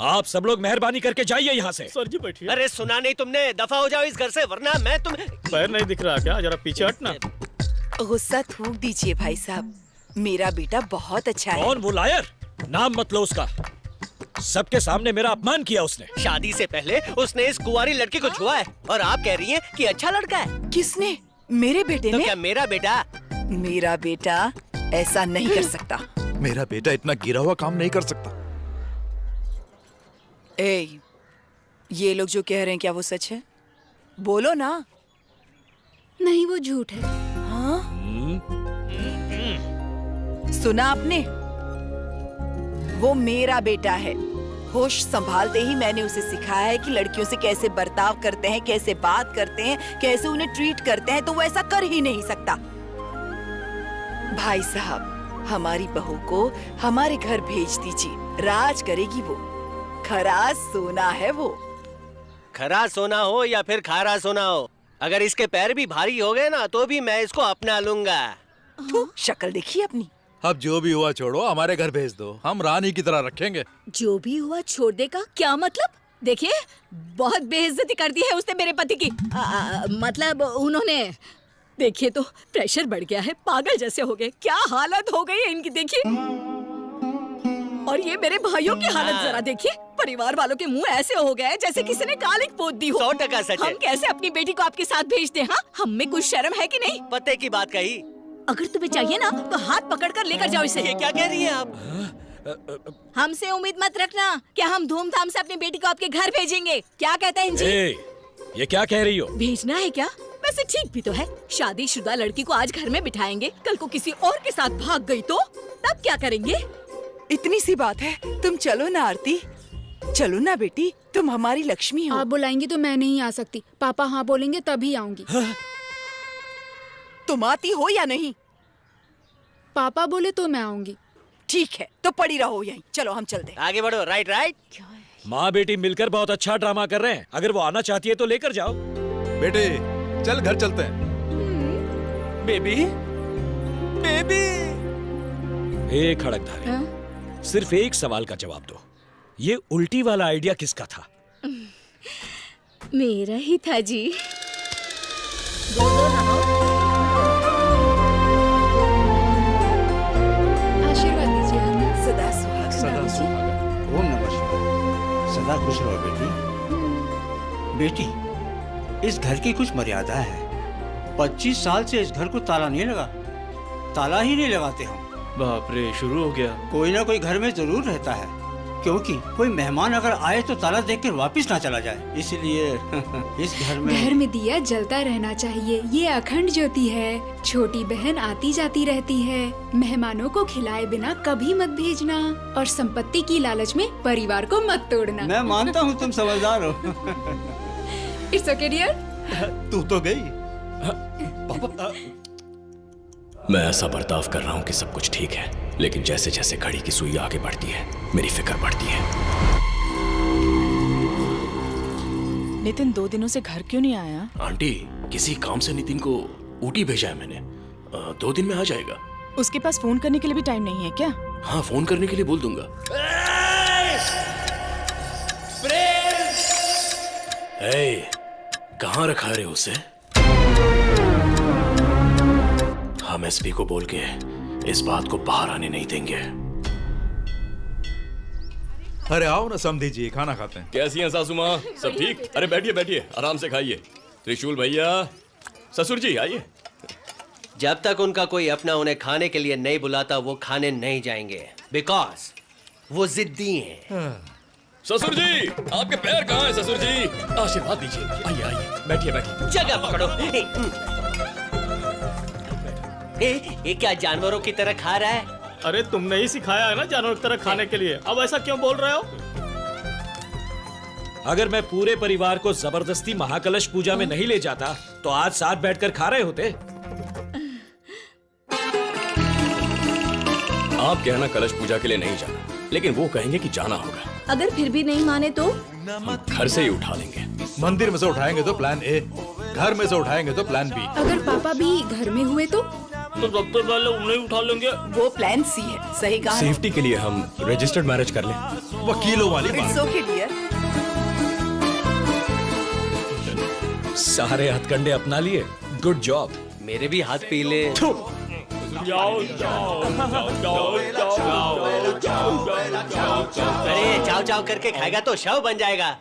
आप सब लोग मेहरबानी करके जाइए यहाँ से। सर जी बैठिए। अरे सुना नहीं तुमने? दफा हो जाओ इस घर से, वरना मैं तुम्हें। पैर नहीं दिख रहा क्या? जरा पीछे हटना। गुस्सा थूक दीजिए भाई साहब, मेरा बेटा बहुत अच्छा है। कौन वो लायर? नाम मत लो उसका। सबके सामने मेरा अपमान किया उसने। शादी से पहले उसने इस कुंवारी लड़की को छुआ है और आप कह रही हैं कि अच्छा लड़का है। किसने? मेरे बेटे ने? तो क्या मेरा बेटा? मेरा बेटा ऐसा नहीं कर सकता। मेरा बेटा इतना गिरा हुआ काम नहीं कर सकता। ए, ये लोग जो कह रहे हैं क्या वो सच है? बोलो ना। नहीं, वो झूठ है। हाँ? सुना आपने? वो मेरा बेटा है। होश संभालते ही मैंने उसे सिखाया है कि लड़कियों से कैसे बर्ताव करते हैं, कैसे बात करते हैं, कैसे उन्हें ट्रीट करते हैं, तो वो ऐसा कर ही नहीं सकता। भाई साहब, हमारी बहू को हमारे घर भेज दीजिए, राज करेगी वो। खरा सोना है वो। खरा सोना हो या फिर खारा सोना हो, अगर इसके पैर भी भारी हो गए ना तो भी मैं इसको अपना लूंगा। शक्ल देखिए अपनी। अब जो भी हुआ छोड़ो, हमारे घर भेज दो, हम रानी की तरह रखेंगे। जो भी हुआ छोड़ देगा क्या मतलब? देखिए, बहुत बेइज्जती कर दी है उसने मेरे पति की। मतलब उन्होंने, देखिए तो प्रेशर बढ़ गया है, पागल जैसे हो गए। क्या हालत हो गई है इनकी, देखिए। और ये मेरे भाइयों की हालत जरा देखिए। परिवार वालों के मुंह ऐसे हो गए जैसे किसी ने कालिक पोत दी हो। 100% सच है। हम कैसे अपनी बेटी को आपके साथ भेज दें? हाँ, हम में कुछ शर्म है कि नहीं? पते की बात कही। अगर तुम्हें चाहिए ना तो हाथ पकड़कर लेकर जाओ इसे। ये क्या कह रही हैं आप? हमसे उम्मीद मत रखना कि हम धूमधाम से अपनी बेटी को आपके घर भेजेंगे। क्या कहते हैं जी? ये क्या कह रही हो? भेजना है क्या? वैसे ठीक भी तो है। शादीशुदा लड़की को आज घर में बिठाएंगे, कल को किसी और के साथ भाग गई तो तब क्या करेंगे? इतनी सी बात है, तुम चलो ना आरती। चलो ना बेटी, तुम हमारी लक्ष्मी हो। आप बुलाएंगी तो मैं नहीं आ सकती। पापा हाँ बोलेंगे तभी आऊंगी। तुम आती हो या नहीं? पापा बोले तो मैं आऊंगी। ठीक है, तो पड़ी रहो यहीं। चलो हम चलते हैं। आगे बढ़ो। Right right. माँ बेटी मिलकर बहुत अच्छा ड्रामा कर रहे हैं। अगर वो आना चाहती है तो लेकर जाओ। बेटे चल घर चलते हैं। Baby, baby. ए खड़कधारी, सिर्फ एक सवाल का जवाब दो। ये उल्टी वाला आइडिया किसका था? मेरा ही था जी। आशीर्वाद दीजिए हमें। सदा सुहागन। ओम नमः शिवाय। सदा खुश रहो बेटी। इस घर की कुछ मर्यादा है। 25 साल से इस घर को ताला नहीं लगा, ताला ही नहीं लगाते हम। बाप रे, शुरू हो गया। कोई ना कोई घर में जरूर रहता है, क्योंकि कोई मेहमान अगर आए तो ताला देखकर वापस ना चला जाए, इसलिए इस घर में दिया जलता रहना चाहिए। ये अखंड ज्योति है। छोटी बहन आती जाती रहती है। मेहमानों को खिलाए बिना कभी मत भेजना, और संपत्ति की लालच में परिवार को मत तोड़ना। मैं मानता हूँ तुम समझदार हो। It's okay dear. तू तो गई। मैं ऐसा बर्ताव कर रहा हूं कि सब कुछ ठीक है, लेकिन जैसे जैसे घड़ी की सुई आगे बढ़ती है मेरी फिक्र बढ़ती है। नितिन 2 दिनों से घर क्यों नहीं आया? आंटी, किसी काम से नितिन को ऊटी भेजा है मैंने। 2 दिन में आ जाएगा। उसके पास फोन करने के लिए भी टाइम नहीं है क्या? हाँ, फोन करने के लिए बोल दूंगा। कहाँ रखा रे उसे? हम एसपी को बोल के इस बात को बाहर आने नहीं देंगे। अरे आओ ना समधी जी, खाना खाते हैं। कैसी हैं सासू माँ? सब ठीक? अरे बैठिए बैठिए, आराम से खाइए। त्रिशूल भैया, ससुर जी आइए। जब तक उनका कोई अपना उन्हें खाने के लिए नहीं बुलाता वो खाने नहीं जाएंगे, बिकॉज वो जिद्दी हैं। ससुर जी, आपके पैर कहाँ हैं ससुर जी? आशीर्वाद दीजिए। आइए आइए, बैठिए बैठिए। जगह पकड़ो। ये क्या जानवरों की तरह खा रहा है? अरे तुमने ही सिखाया है ना जानवरों की तरह खाने के लिए, अब ऐसा क्यों बोल रहे हो? अगर मैं पूरे परिवार को जबरदस्ती महाकलश पूजा में नहीं ले जाता तो आज साथ बैठकर खा रहे होते। आप कहना कलश पूजा के लिए नहीं जाना, लेकिन वो कहेंगे कि जाना होगा। अगर फिर भी नहीं माने तो घर से ही उठा लेंगे। मंदिर में से उठाएंगे तो प्लान ए, घर में से उठाएंगे तो प्लान बी। अगर पापा भी घर में हुए तो? तो सबसे पहले उन्हें उठा लेंगे। वो प्लान सी है, सही कहा। सेफ्टी के लिए हम रजिस्टर्ड मैरिज कर लें। वकीलों वाली बात। It's okay dear. सारे हथकंडे अपना लिए, गुड जॉब। मेरे भी हाथ पीले। अरे चाव चाव करके खाएगा तो शव बन जाएगा।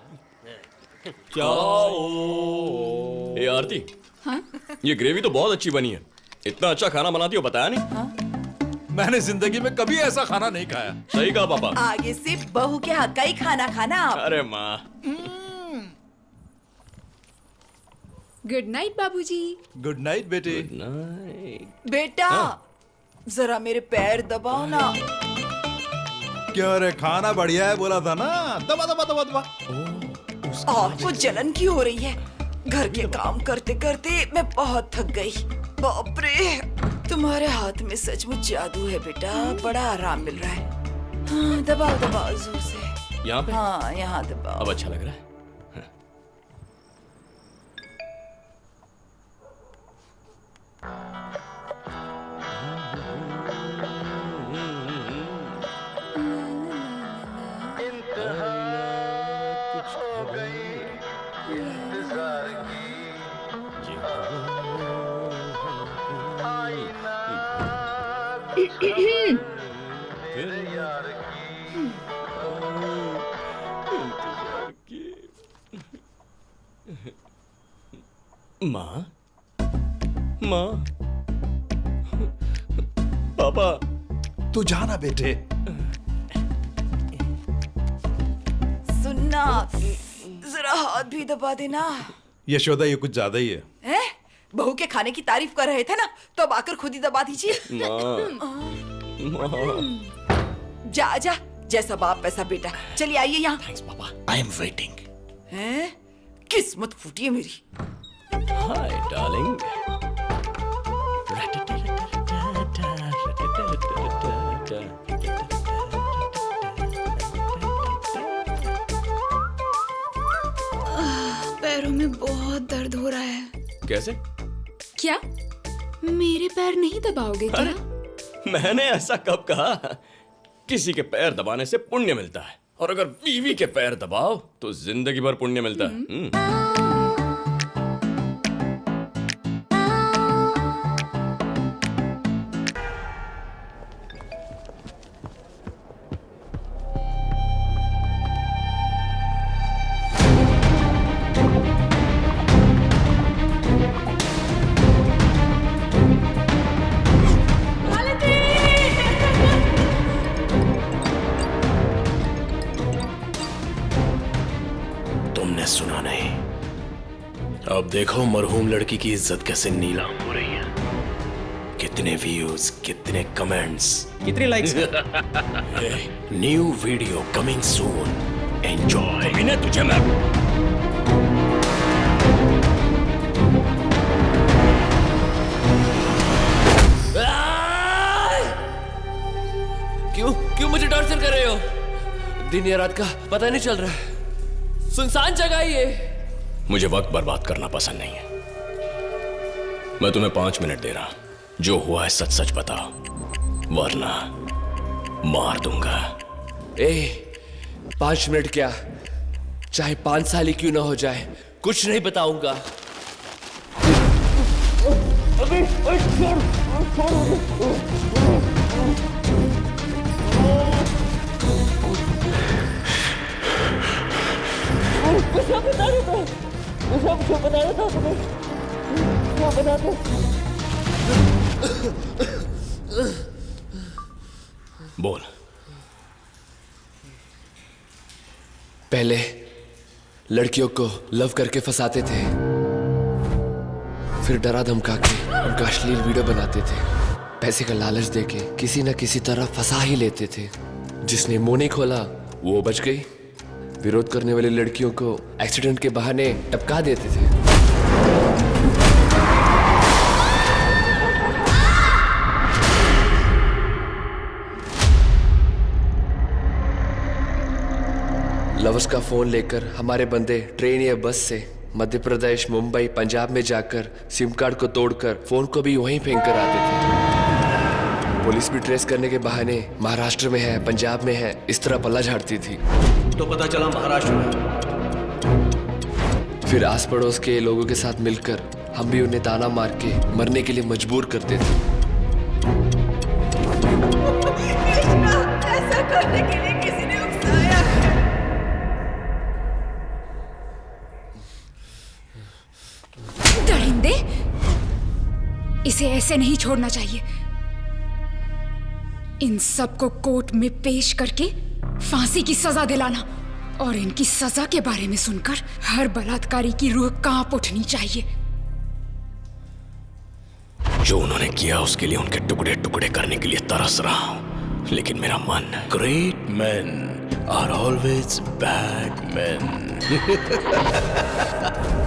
ए आरती, हाँ? ये ग्रेवी तो बहुत अच्छी बनी है। इतना अच्छा खाना बनाती हो, बताया नहीं? मैंने जिंदगी में कभी ऐसा खाना नहीं खाया। सही कहा पापा। आगे से बहू के हाथ का ही खाना खाना आप। अरे माँ। गुड नाइट बाबूजी। गुड नाइट बेटे। गुड नाइट बेटा जरा मेरे पैर दबाओ ना। क्यों रे, खाना बढ़िया है बोला था ना, दबा दबा दबा दबा। आपको जलन क्यों हो रही है? घर के काम करते करते मैं बहुत थक गई। बाप रे, तुम्हारे हाथ में सचमुच जादू है बेटा, बड़ा आराम मिल रहा है। हाँ, दबाओ दबाओ जोर से। यहाँ पे? हाँ यहाँ दबाओ। अब अच्छा लग रहा है। माँ, माँ, पापा। तू जाना बेटे। सुनना, जरा हाथ भी दबा देना। यशोदा ये कुछ ज्यादा ही है। हैं? बहू के खाने की तारीफ कर रहे थे ना, तो अब आकर खुद ही दबा दीजिए। जा जा, जैसा बाप वैसा बेटा। चलिए आइए यहाँ। थैंक्स पापा, आई एम वेटिंग। हैं? किस्मत फूटी है मेरी। Hi darling. पैरों में बहुत दर्द हो रहा है। कैसे? क्या मेरे पैर नहीं दबाओगे क्या? मैंने ऐसा कब कहा? किसी के पैर दबाने से पुण्य मिलता है, और अगर बीवी के पैर दबाओ तो जिंदगी भर पुण्य मिलता है। सुना नहीं? अब देखो मरहूम लड़की की इज्जत कैसे नीलाम हो रही है। कितने व्यूज, कितने कमेंट्स, कितने likes. New video coming soon, enjoy. इन्हें तुझे मैं क्यों मुझे टॉर्चर कर रहे हो? दिन या रात का पता नहीं चल रहा है। सुनसान जगह ही है। मुझे वक्त बर्बाद करना पसंद नहीं है। मैं तुम्हें 5 मिनट दे रहा, जो हुआ है सच सच बताओ, वरना मार दूंगा। 5 मिनट क्या, चाहे 5 साल ही क्यों ना हो जाए, कुछ नहीं बताऊंगा। बोल। पहले लड़कियों को लव करके फंसाते थे, फिर डरा धमका के उनका अश्लील वीडियो बनाते थे। पैसे का लालच देके किसी न किसी तरह फंसा ही लेते थे। जिसने मुंह नहीं खोला वो बच गई। विरोध करने वाली लड़कियों को एक्सीडेंट के बहाने टपका देते थे। लवर्स का फोन लेकर हमारे बंदे ट्रेन या बस से मध्य प्रदेश, मुंबई, पंजाब में जाकर सिम कार्ड को तोड़कर फोन को भी वहीं फेंक कर आते थे। पुलिस भी ट्रेस करने के बहाने महाराष्ट्र में है, पंजाब में है, इस तरह पल्ला झाड़ती थी। तो पता चला महाराष्ट्र में। फिर आस पड़ोस के लोगों के साथ मिलकर हम भी उन्हें ताना मार के मरने के लिए मजबूर करते थे। ऐसा करने के लिए किसी ने उकसाया है। दरिंदे, इसे ऐसे नहीं छोड़ना चाहिए। इन सबको कोर्ट में पेश करके फांसी की सजा दिलाना, और इनकी सजा के बारे में सुनकर हर बलात्कारी की रूह कांप उठनी चाहिए। जो उन्होंने किया उसके लिए उनके टुकड़े टुकड़े करने के लिए तरस रहा हूं, लेकिन मेरा मन, great man are always bad man.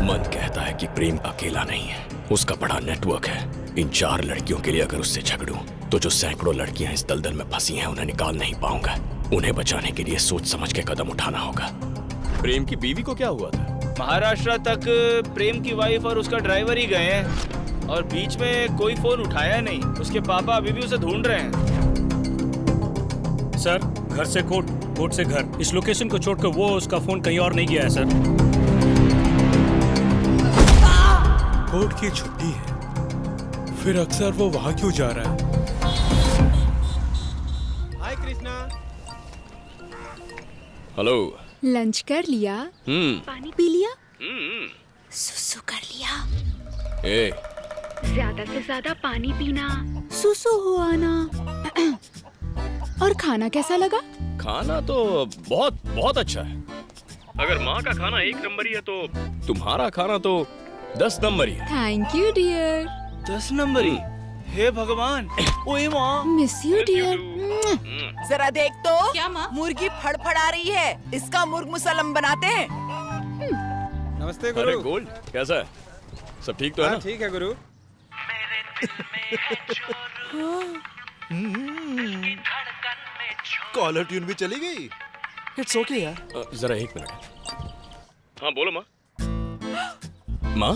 मन कहता है कि प्रेम अकेला नहीं है, उसका बड़ा नेटवर्क है। इन 4 लड़कियों के लिए अगर उससे झगड़ूं तो जो सैकड़ों लड़कियां इस दलदल में फंसी हैं उन्हें निकाल नहीं पाऊंगा। उन्हें बचाने के लिए सोच समझ के कदम उठाना होगा। प्रेम की बीवी को क्या हुआ था? महाराष्ट्र तक प्रेम की वाइफ और उसका ड्राइवर ही गए हैं और बीच में कोई फोन उठाया नहीं। उसके पापा अभी भी उसे ढूंढ रहे हैं। सर, घर से कोर्ट, कोर्ट से घर, इस लोकेशन को छोड़कर वो उसका फोन कहीं और नहीं गया है सर। कोर्ट की छुट्टी है, फिर अक्सर वो वहां क्यों जा रहा है? हाय कृष्णा। हेलो। लंच कर लिया? पानी पी लिया? सुसु कर लिया? ए, ज्यादा से ज्यादा पानी पीना, सुसु हो आना। और खाना कैसा लगा? खाना तो बहुत बहुत अच्छा है। अगर माँ का खाना 1 नंबर ही है तो तुम्हारा खाना तो 10 नंबर ही है। Thank you dear. 10 नंबर ही? हे भगवान, ओए माँ। Miss you dear. जरा देख तो। क्या माँ? मुर्गी फड़फड़ा रही है, इसका मुर्ग मुसलम बनाते हैं। नमस्ते अरे गुरु। गोल्ड, कैसा है? सब ठीक तो है ना? ठीक है गुरु। कॉलर ट्यून भी चली गई। इट्स ओके यार। जरा 1 मिनट। हाँ बोलो माँ। माँ?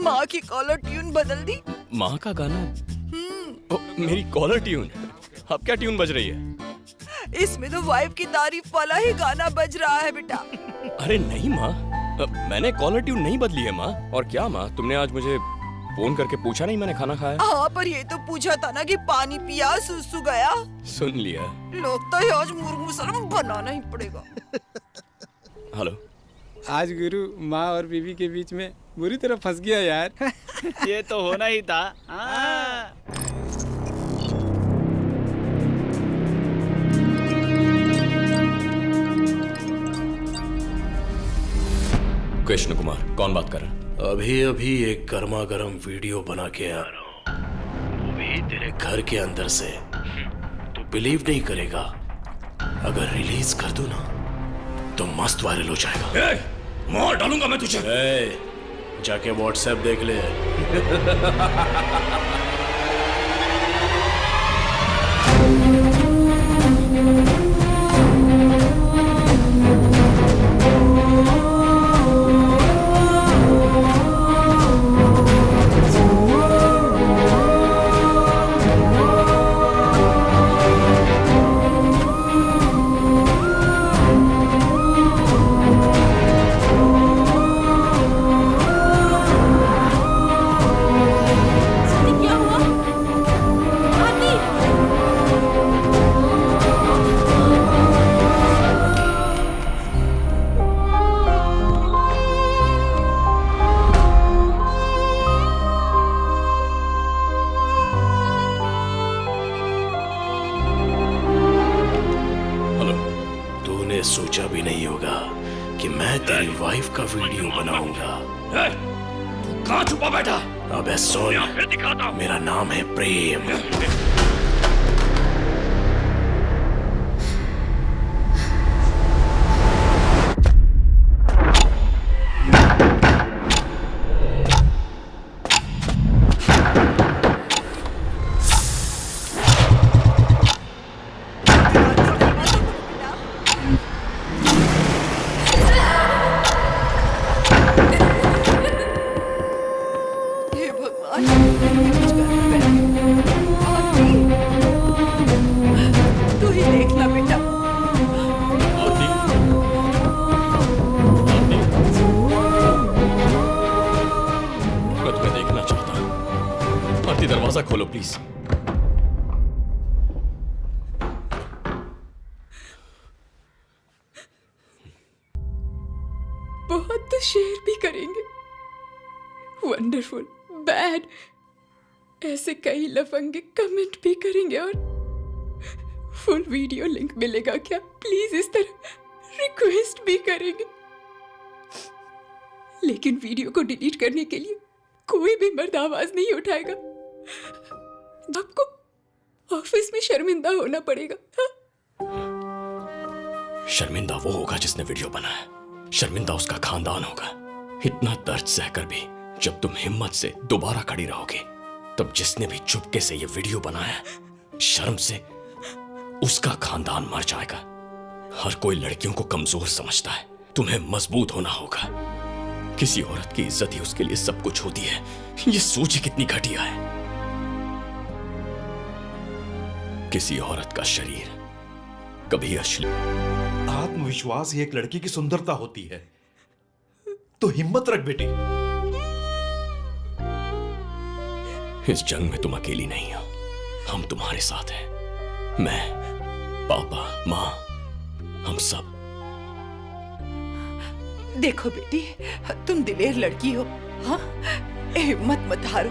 माँ की कॉलर ट्यून बदल दी। माँ का गाना? ओ, मेरी कॉलर ट्यून? अब क्या ट्यून बज रही है? इसमें तो वाइफ की तारीफ वाला ही गाना बज रहा है बेटा। अरे नहीं माँ, मैंने कॉलर ट्यून नहीं बदली है माँ। और क्या माँ, तुमने आज मुझे फोन करके पूछा नहीं मैंने खाना खाया? हाँ, पर ये तो पूछा था ना कि पानी पिया, सुसु गया। सुन लिया। लगता है आज मुर्ग मुसलम बनाना ही पड़ेगा। हेलो। आज गुरु माँ और बीवी के बीच में बुरी तरह फंस गया यार। ये तो होना ही था। कृष्ण कुमार, कौन बात कर रहा है? अभी अभी एक गर्मा गर्म वीडियो बना के आ रहा हूँ, वो भी तेरे घर के अंदर से। तू बिलीव नहीं करेगा, अगर रिलीज कर दूं ना तो मस्त वायरल हो जाएगा। मार डालूंगा मैं तुझे। जाके व्हाट्सएप देख ले। सोचा भी नहीं होगा कि मैं तेरी वाइफ का वीडियो बनाऊंगा। कहाँ छुपा बैठा? अबे सुन, मेरा नाम है प्रेम। हे भगवान, कुछ कर। खोलो प्लीज। बहुत तो शेयर भी करेंगे, वंडरफुल, बैड, ऐसे कई लफंगे कमेंट भी करेंगे और फुल वीडियो लिंक मिलेगा क्या? प्लीज इस तरह रिक्वेस्ट भी करेंगे, लेकिन वीडियो को डिलीट करने के लिए कोई भी मर्द आवाज नहीं उठाएगा। आपको ऑफिस में शर्मिंदा होना पड़ेगा। शर्मिंदा वो होगा जिसने वीडियो बनाया, शर्मिंदा उसका खानदान होगा। इतना दर्द सहकर भी जब तुम हिम्मत से दोबारा खड़ी रहोगे, तब जिसने भी चुपके से ये वीडियो बनाया, शर्म से उसका खानदान मर जाएगा। हर कोई लड़कियों को कमजोर समझता है, तुम्हें मजबूत होना होगा। किसी औरत की इज्जत ही उसके लिए सब कुछ होती है। ये सोच कितनी घटिया है। किसी औरत का शरीर कभी अश्लील। आत्मविश्वास ही एक लड़की की सुंदरता होती है, तो हिम्मत रख बेटी। इस जंग में तुम अकेली नहीं हो, हम तुम्हारे साथ हैं। मैं, पापा, माँ, हम सब। देखो बेटी, तुम दिलेर लड़की हो, हाँ? हिम्मत मत हारो,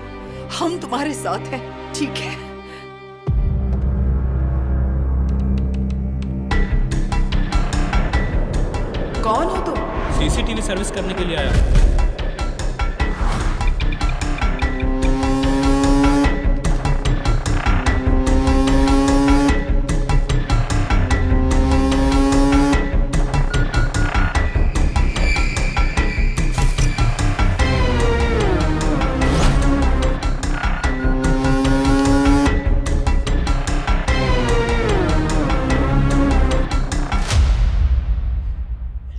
हम तुम्हारे साथ हैं, ठीक है? कौन हो तुम? सीसीटीवी सर्विस करने के लिए आया हूं।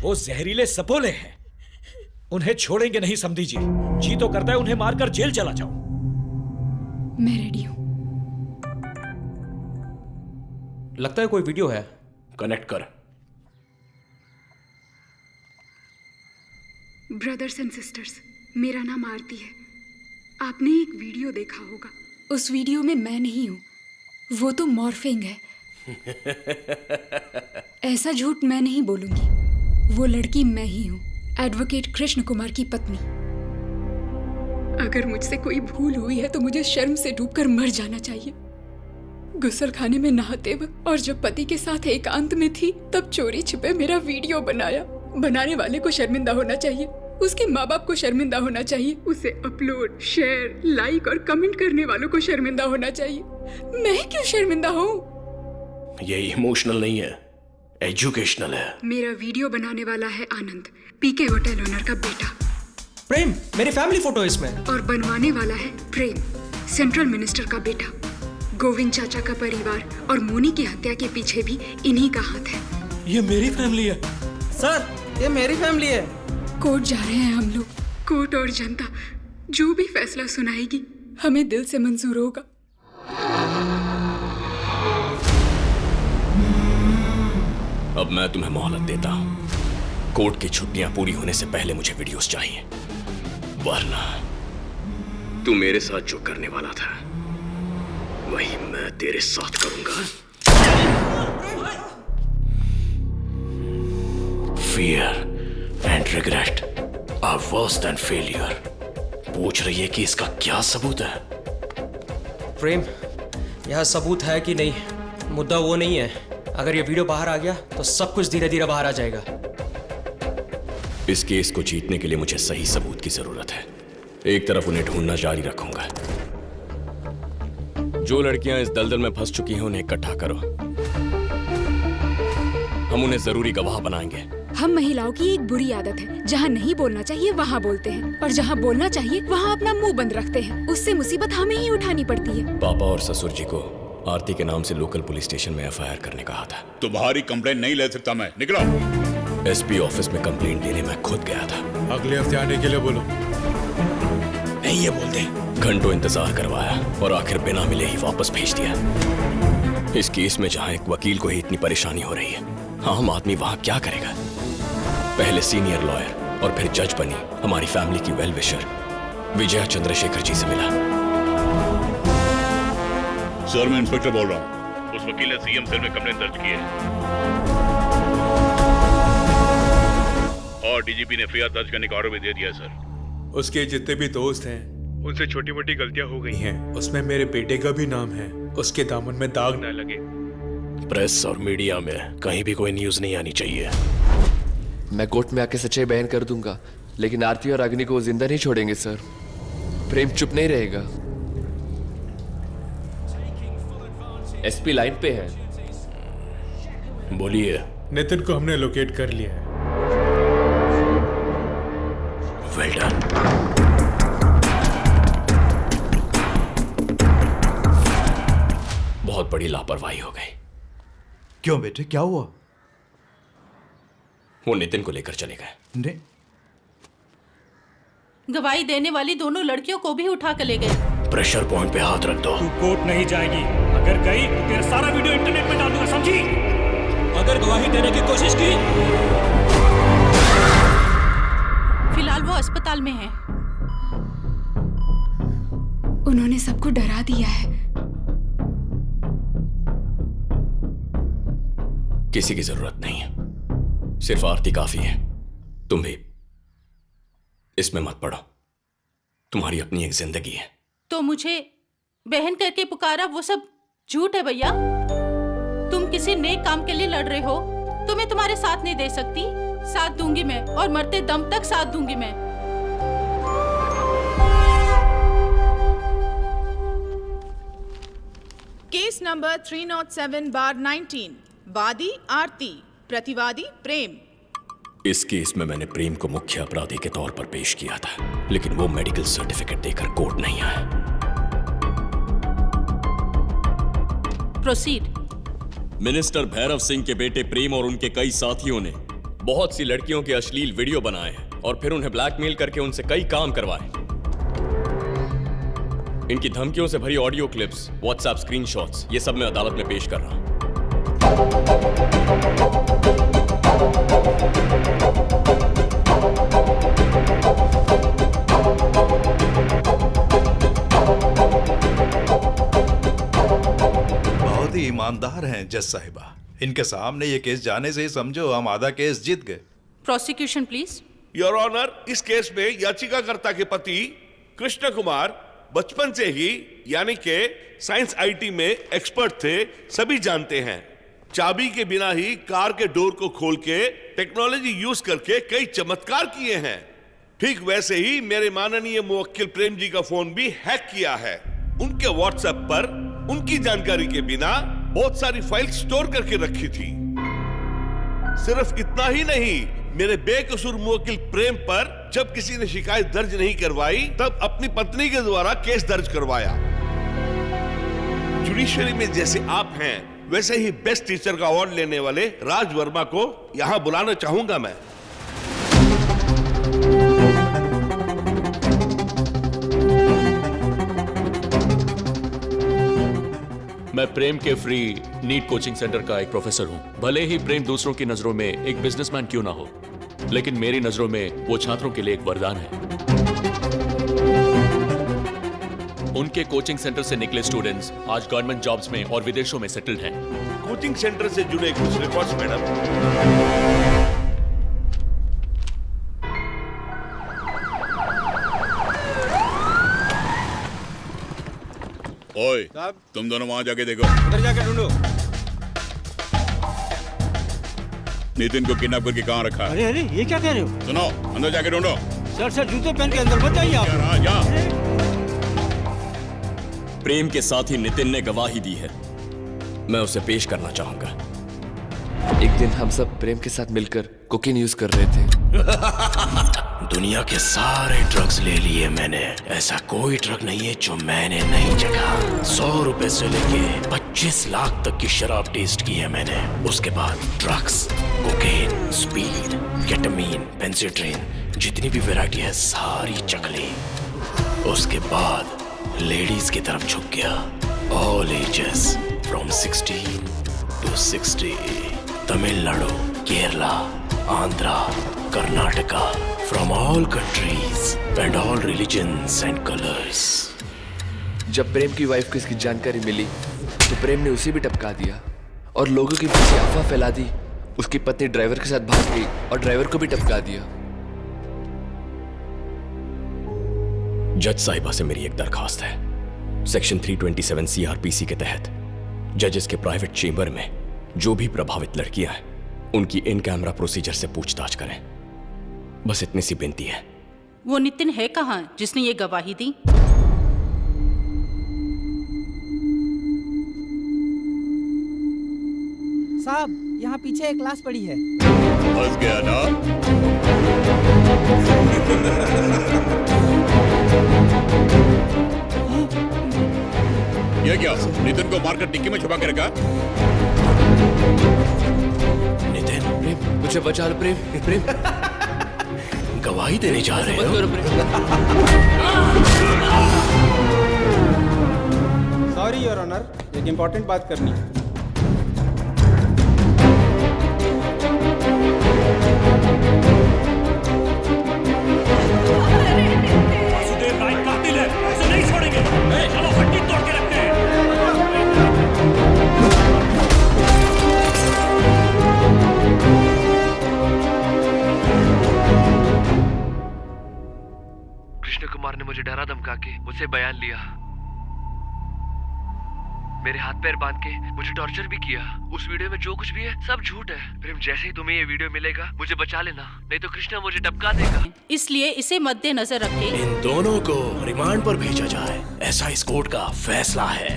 वो जहरीले सपोले हैं, उन्हें छोड़ेंगे नहीं समधी जी। जी तो करता है उन्हें मारकर जेल चला जाऊं। मैं रेडी हूं। लगता है कोई वीडियो है। कनेक्ट कर। ब्रदर्स एंड सिस्टर्स, मेरा नाम आरती है। आपने एक वीडियो देखा होगा। उस वीडियो में मैं नहीं हूं, वो तो मॉर्फिंग है। ऐसा झूठ मैं नहीं बोलूंगी। वो लड़की मैं ही हूँ, एडवोकेट कृष्ण कुमार की पत्नी। अगर मुझसे कोई भूल हुई है तो मुझे शर्म से डूबकर मर जाना चाहिए। गुस्लखाने में नहाते वक्त और जब पति के साथ एकांत में थी, तब चोरी छिपे मेरा वीडियो बनाया। बनाने वाले को शर्मिंदा होना चाहिए, उसके माँ बाप को शर्मिंदा होना चाहिए, उसे अपलोड, शेयर, लाइक और कमेंट करने वालों को शर्मिंदा होना चाहिए। मैं क्यों शर्मिंदा हूँ? ये इमोशनल नहीं है, एजुकेशनल है। मेरा वीडियो बनाने वाला है आनंद, पीके होटल ओनर का बेटा। प्रेम, मेरी फैमिली फोटो है इसमें। और बनवाने वाला है प्रेम, सेंट्रल मिनिस्टर का बेटा। गोविंद चाचा का परिवार और मोनी की हत्या के पीछे भी इन्हीं का हाथ है। ये मेरी फैमिली है सर, ये मेरी फैमिली है। कोर्ट जा रहे हैं हम लोग। कोर्ट और जनता जो भी फैसला सुनाएगी, हमें दिल से मंजूर होगा। अब मैं तुम्हें मोहलत देता हूं। कोर्ट की छुट्टियां पूरी होने से पहले मुझे वीडियोस चाहिए, वरना तू मेरे साथ जो करने वाला था वही मैं तेरे साथ करूंगा। Fear and regret are worse than failure. पूछ रही है कि इसका क्या सबूत है? प्रेम, यह सबूत है कि नहीं, मुद्दा वो नहीं है। अगर ये वीडियो बाहर आ गया तो सब कुछ धीरे धीरे बाहर आ जाएगा। इस केस को जीतने के लिए मुझे सही सबूत की जरूरत है। एक तरफ उन्हें ढूंढना जारी रखूंगा। जो लड़कियां इस दलदल में फंस चुकी हैं उन्हें इकट्ठा करो। हम उन्हें जरूरी गवाह बनाएंगे। हम महिलाओं की एक बुरी आदत है, जहाँ नहीं बोलना चाहिए वहाँ बोलते हैं, और जहाँ बोलना चाहिए वहाँ अपना मुंह बंद रखते हैं। उससे मुसीबत हमें ही उठानी पड़ती है। पापा और ससुर जी को आरती के नाम से लोकल पुलिस स्टेशन में एफआईआर करने कहा था। तुम्हारी कंप्लेंट नहीं ले सकता मैं, निकलो। एसपी ऑफिस में कंप्लेंट देने मैं खुद गया था। अगले हफ्ते आने के लिए बोलो। नहीं ये बोलते। घंटों इंतजार करवाया और आखिर बिना मिले ही वापस भेज दिया। इस केस में जहां एक वकील को ही इतनी परेशानी हो रही है, आम आदमी वहां क्या करेगा? पहले सीनियर लॉयर और फिर जज बनी हमारी फैमिली की वेल विशर विजया चंद्रशेखर जी से मिला। सर मैं इंस्पेक्टर बोल रहा हूँ। उस वकील ने सीएम सेल में कंप्लेंट दर्ज की है और डीजीपी ने एफआईआर दर्ज करने का ऑर्डर भी दे दिया है सर। उसके जितने भी दोस्त हैं उनसे छोटी मोटी गलतियां हो गई हैं। उसमें मेरे बेटे का भी नाम है, उसके दामन में दाग ना लगे। प्रेस और मीडिया में कहीं भी कोई न्यूज नहीं आनी चाहिए। मैं कोर्ट में आके सच्चाई बयान कर दूंगा, लेकिन आरती और अग्नि को जिंदा नहीं छोड़ेंगे सर। प्रेम चुप नहीं रहेगा। एसपी लाइन पे है। बोलिए। नितिन को हमने लोकेट कर लिया है। Well done. बहुत बड़ी लापरवाही हो गई। क्यों बेटे, क्या हुआ? वो नितिन को लेकर चले गए। गवाही देने वाली दोनों लड़कियों को भी उठा कर ले गए। प्रेशर पॉइंट पे हाथ रख दो। तू कोर्ट नहीं जाएगी। अगर गई तो तेरा सारा वीडियो इंटरनेट में डाल दूंगा, समझी? अगर गवाही देने की कोशिश की। फिलहाल वो अस्पताल में है। उन्होंने सबको डरा दिया है। किसी की जरूरत नहीं है, सिर्फ आरती काफी है। तुम भी इसमें मत पड़ो, तुम्हारी अपनी एक जिंदगी है। तो मुझे बहन करके पुकारा वो सब झूठ है भैया। तुम किसी नेक काम के लिए लड़ रहे हो तो मैं तुम्हारे साथ नहीं दे सकती। साथ दूंगी मैं, और मरते दम तक साथ दूंगी मैं। Case number 307/19। वादी आरती, प्रतिवादी प्रेम। इस केस में मैंने प्रेम को मुख्य अपराधी के तौर पर पेश किया था, लेकिन वो मेडिकल सर्टिफिकेट देकर कोर्ट नहीं आया। प्रोसीड। मिनिस्टर भैरव सिंह के बेटे प्रेम और उनके कई साथियों ने बहुत सी लड़कियों के अश्लील वीडियो बनाए हैं और फिर उन्हें ब्लैकमेल करके उनसे कई काम करवाए। इनकी धमकियों से भरी ऑडियो क्लिप्स, व्हाट्सएप स्क्रीनशॉट्स, ये सब मैं अदालत में पेश कर रहा हूं। बहुत ही ईमानदार हैं जज साहिबा। इनके सामने ये केस जाने से ही समझो हम आधा केस जीत गए। Prosecution please. योर ऑनर, इस केस में याचिकाकर्ता के पति कृष्ण कुमार बचपन से ही यानी के साइंस आईटी में एक्सपर्ट थे, सभी जानते हैं। चाबी के बिना ही कार के डोर को खोल के टेक्नोलॉजी यूज करके कई चमत्कार किए हैं। ठीक वैसे ही मेरे माननीय मुवक्किल प्रेम जी का फोन भी हैक किया है। उनके व्हाट्सएप पर उनकी जानकारी के बिना बहुत सारी फाइल स्टोर करके रखी थी। सिर्फ इतना ही नहीं, मेरे बेकसूर मुवक्किल प्रेम पर जब किसी ने शिकायत दर्ज नहीं करवाई तब अपनी पत्नी के द्वारा केस दर्ज करवाया। जुडिशरी में जैसे आप हैं वैसे ही बेस्ट टीचर का अवार्ड लेने वाले राज वर्मा को यहां बुलाना चाहूंगा मैं। मैं प्रेम के फ्री नीट कोचिंग सेंटर का एक प्रोफेसर हूं। भले ही प्रेम दूसरों की नजरों में एक बिजनेसमैन क्यों ना हो, लेकिन मेरी नजरों में वो छात्रों के लिए एक वरदान है। उनके कोचिंग सेंटर से निकले स्टूडेंट्स आज गवर्नमेंट जॉब्स में और विदेशों में सेटल्ड हैं। कोचिंग सेंटर से जुड़े कुछ रिकॉर्ड्स मैडम। ओए, तुम दोनों वहां जाके देखो। उधर जाके ढूंढो। नितिन को किडनैप करके कहाँ रखा है? अरे अरे, ये क्या कह रहे हो? सुनो, अंदर जाके ढूंढो। सर जूते पहन के अंदर मत जाइए आप। जा। प्रेम के साथी नितिन ने गवाही दी है, मैं उसे पेश करना चाहूंगा। एक दिन हम सब प्रेम के साथ मिलकर कोकीन यूज कर रहे थे। दुनिया के सारे ड्रग्स ले लिए मैंने, ऐसा कोई ड्रग नहीं है जो मैंने नहीं चखा। 100 रुपए से लेके 25 लाख तक की शराब टेस्ट की है मैंने। उसके बाद ड्रग्स, कोकेन, स्पीड, केटामीन, पेंसिड्रिन, जितनी भी वैरायटी है सारी चख ली। उसके बाद लेडीज की तरफ झुक गया। All ages from 16 to 60, Tamil Nadu, Kerala, Andhra, Karnataka, from all countries and all religions and colors. जब प्रेम की वाइफ को इसकी जानकारी मिली तो प्रेम ने उसे भी टपका दिया और लोगों के पीछे अफवाह फैला दी। उसकी पत्नी ड्राइवर के साथ भाग गई और ड्राइवर को भी टपका दिया। जज साहिबा से मेरी एक दरखास्त है। सेक्शन 327 CRPC के तहत जजेस के प्राइवेट चेंबर में जो भी प्रभावित लड़कियां हैं उनकी इन कैमरा प्रोसीजर से पूछताछ करें। बस इतनी सी विनती है। वो नितिन है कहाँ जिसने ये गवाही दी? साहब, यहाँ पीछे एक लाश पड़ी है। फंस गया ना? ये क्या? नितिन को मारकर टिक्की में छुपा के रखा? नितिन, प्रेम मुझे बचा लो। प्रेम प्रेम गवाही देने जा रहे हो? सॉरी योर ऑनर, एक इम्पोर्टेंट बात करनी है। वासुदेव राय कातिल है, उसे नहीं छोड़ेंगे। चलो हड्डी तोड़ के रखते हैं। कृष्ण कुमार ने मुझे डरा धमका के मुझसे बयान लिया, मेरे हाथ पैर बांध के मुझे टॉर्चर भी किया। उस वीडियो में जो कुछ भी है सब झूठ है। प्रेम, जैसे ही तुम्हें ये वीडियो मिलेगा मुझे बचा लेना, नहीं तो कृष्णा मुझे टपका देगा। इसलिए इसे मद्देनजर रखे इन दोनों को रिमांड पर भेजा जाए, ऐसा इस कोर्ट का फैसला है।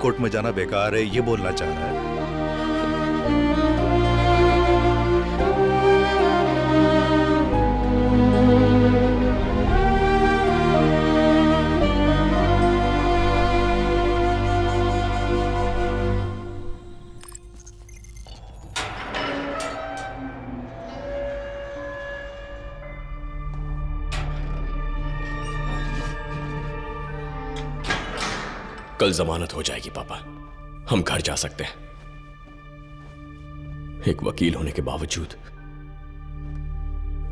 कोर्ट में जाना बेकार है, ये बोलना चाह रहा है। कल जमानत हो जाएगी पापा, हम घर जा सकते हैं। एक वकील होने के बावजूद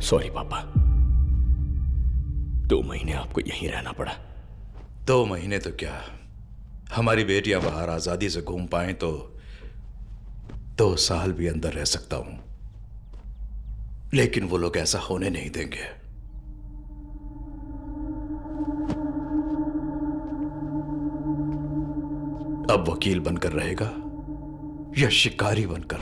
सॉरी पापा, 2 महीने आपको यहीं रहना पड़ा। 2 महीने तो क्या, हमारी बेटियां बाहर आजादी से घूम पाएं तो 2 साल भी अंदर रह सकता हूं, लेकिन वो लोग ऐसा होने नहीं देंगे। अब वकील बनकर रहेगा या शिकारी बनकर?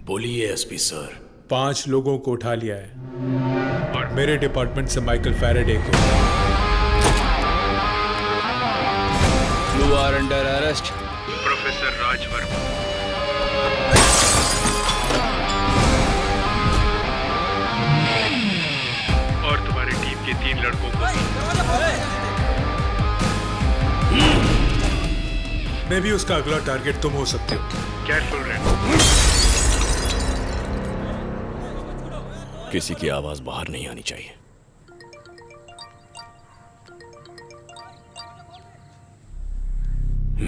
बोलिए एसपी सर। 5 लोगों को उठा लिया है और मेरे डिपार्टमेंट से माइकल फैराडे को। You are under arrest. Professor Raj Verma. और तुम्हारी टीम के 3 लड़कों को। मैं भी उसका अगला टारगेट तुम हो सकते हो। केयरफुल रहना। किसी की आवाज बाहर नहीं आनी चाहिए।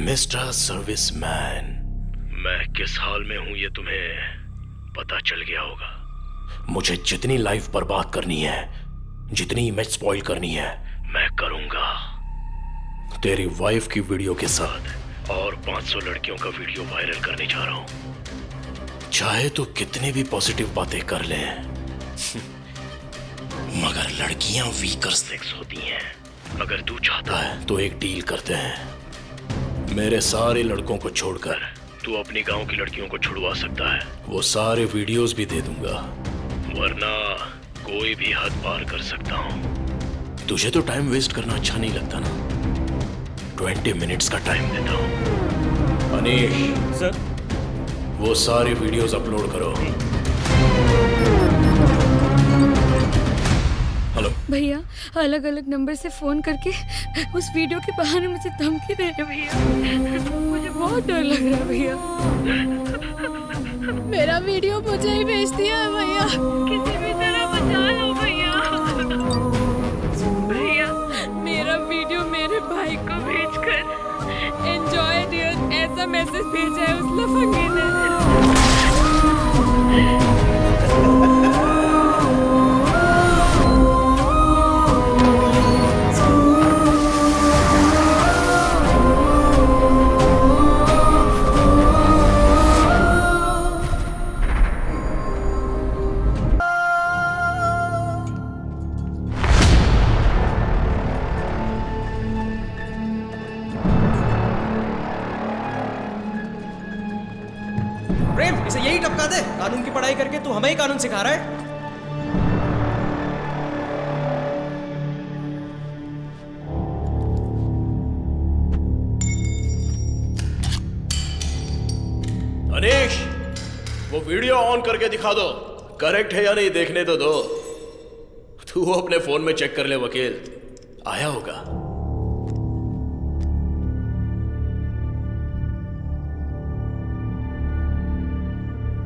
मिस्टर सर्विसमैन, मैं किस हाल में हूं ये तुम्हें पता चल गया होगा। मुझे जितनी लाइफ बर्बाद करनी है, जितनी इमेज स्पॉइल करनी है, मैं करूंगा। तेरी वाइफ की वीडियो के साथ और 500 लड़कियों का वीडियो वायरल करने जा रहा हूं। चाहे तो कितनी भी पॉजिटिव बातें कर ले, मगर लड़कियां वीकर सेक्स होती हैं। अगर तू चाहता है तो एक डील करते हैं। मेरे सारे लड़कों को छोड़कर तू अपनी गांव की लड़कियों को छुड़वा सकता है। वो सारे वीडियोस भी दे दूंगा, वरना कोई भी हद पार कर सकता हूं। तुझे तो टाइम वेस्ट करना अच्छा नहीं लगता ना? 20 मिनट्स का टाइम देता हूं। अनीश सर, वो सारे वीडियोस अपलोड करो। हेलो भैया, अलग अलग नंबर से फोन करके उस वीडियो के बहाने मुझे धमकी दे रहे भैया। मुझे बहुत डर लग रहा है भैया। मेरा वीडियो मुझे ही भेज दिया है भैया। किसी भी तरह बचा लो भैया। भैया, मेरा वीडियो मेरे भाई को भेजकर एंजॉय डियर ऐसा मैसेज भेजा है उस लफंगे ने। प्रेम, इसे यही टपका दे। कानून की पढ़ाई करके तू हमें ही कानून सिखा रहा है। अनीश, वो वीडियो ऑन करके दिखा दो। करेक्ट है या नहीं देखने तो दो। तू अपने फोन में चेक कर ले वकील, आया होगा।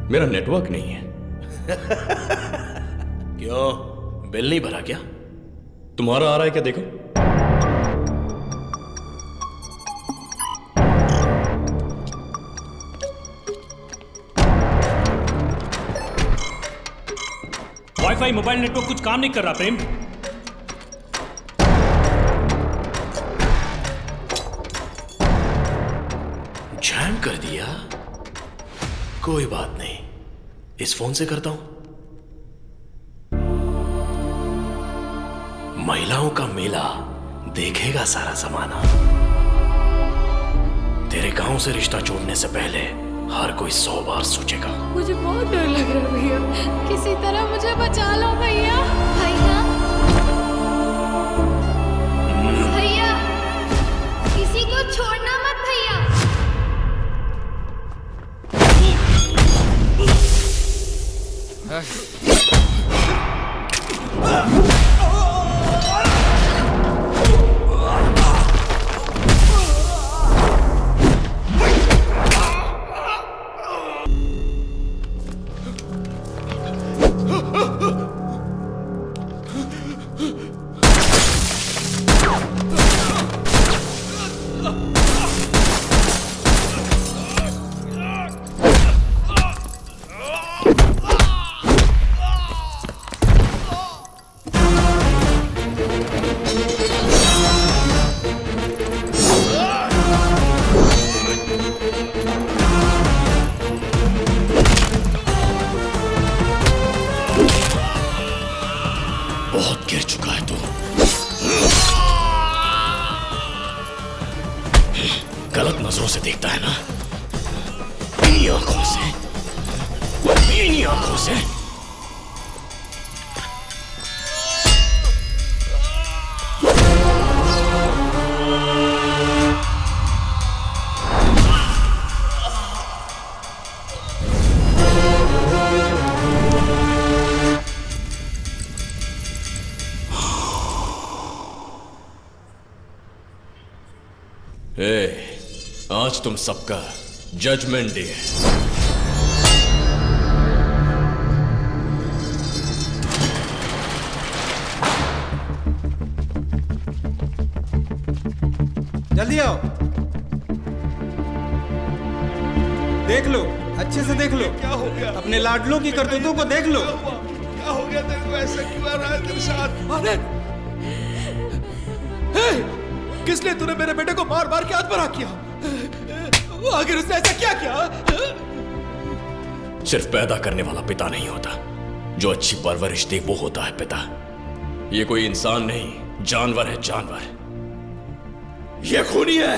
मेरा नेटवर्क नहीं है। क्यों, बिल नहीं भरा क्या? तुम्हारा आ रहा है क्या? देखो। वाईफाई मोबाइल नेटवर्क कुछ काम नहीं कर रहा प्रेम। जैम कर दिया? कोई बात नहीं, इस फोन से करता हूं। महिलाओं का मेला देखेगा सारा जमाना। तेरे गांव से रिश्ता जोड़ने से पहले हर कोई 100 बार सोचेगा। मुझे बहुत डर लग रहा है भैया। किसी तरह मुझे बचा लो भैया। भैया, भैया, किसी को छोड़ना मत भैया। बहुत गिर चुका है तू। गलत नजरों से देखता है ना, इन्हीं आंखों से, इन्हीं आंखों से। आज तुम सबका जजमेंट डे है। जल्दी आओ, देख लो, अच्छे से देख लो। क्या हो गया? अपने लाडलों की करतूतों को देख लो। क्या हो गया तेरे को? ऐसा क्यों आ रहा है तेरे साथ? अरे किसने तूने मेरे बेटे को मार मार के आत्महत्या किया? आखिर उसने ऐसा क्या किया? सिर्फ पैदा करने वाला पिता नहीं होता, जो अच्छी परवरिश दे वो होता है पिता। ये कोई इंसान नहीं, जानवर है, जानवर। ये खूनी है,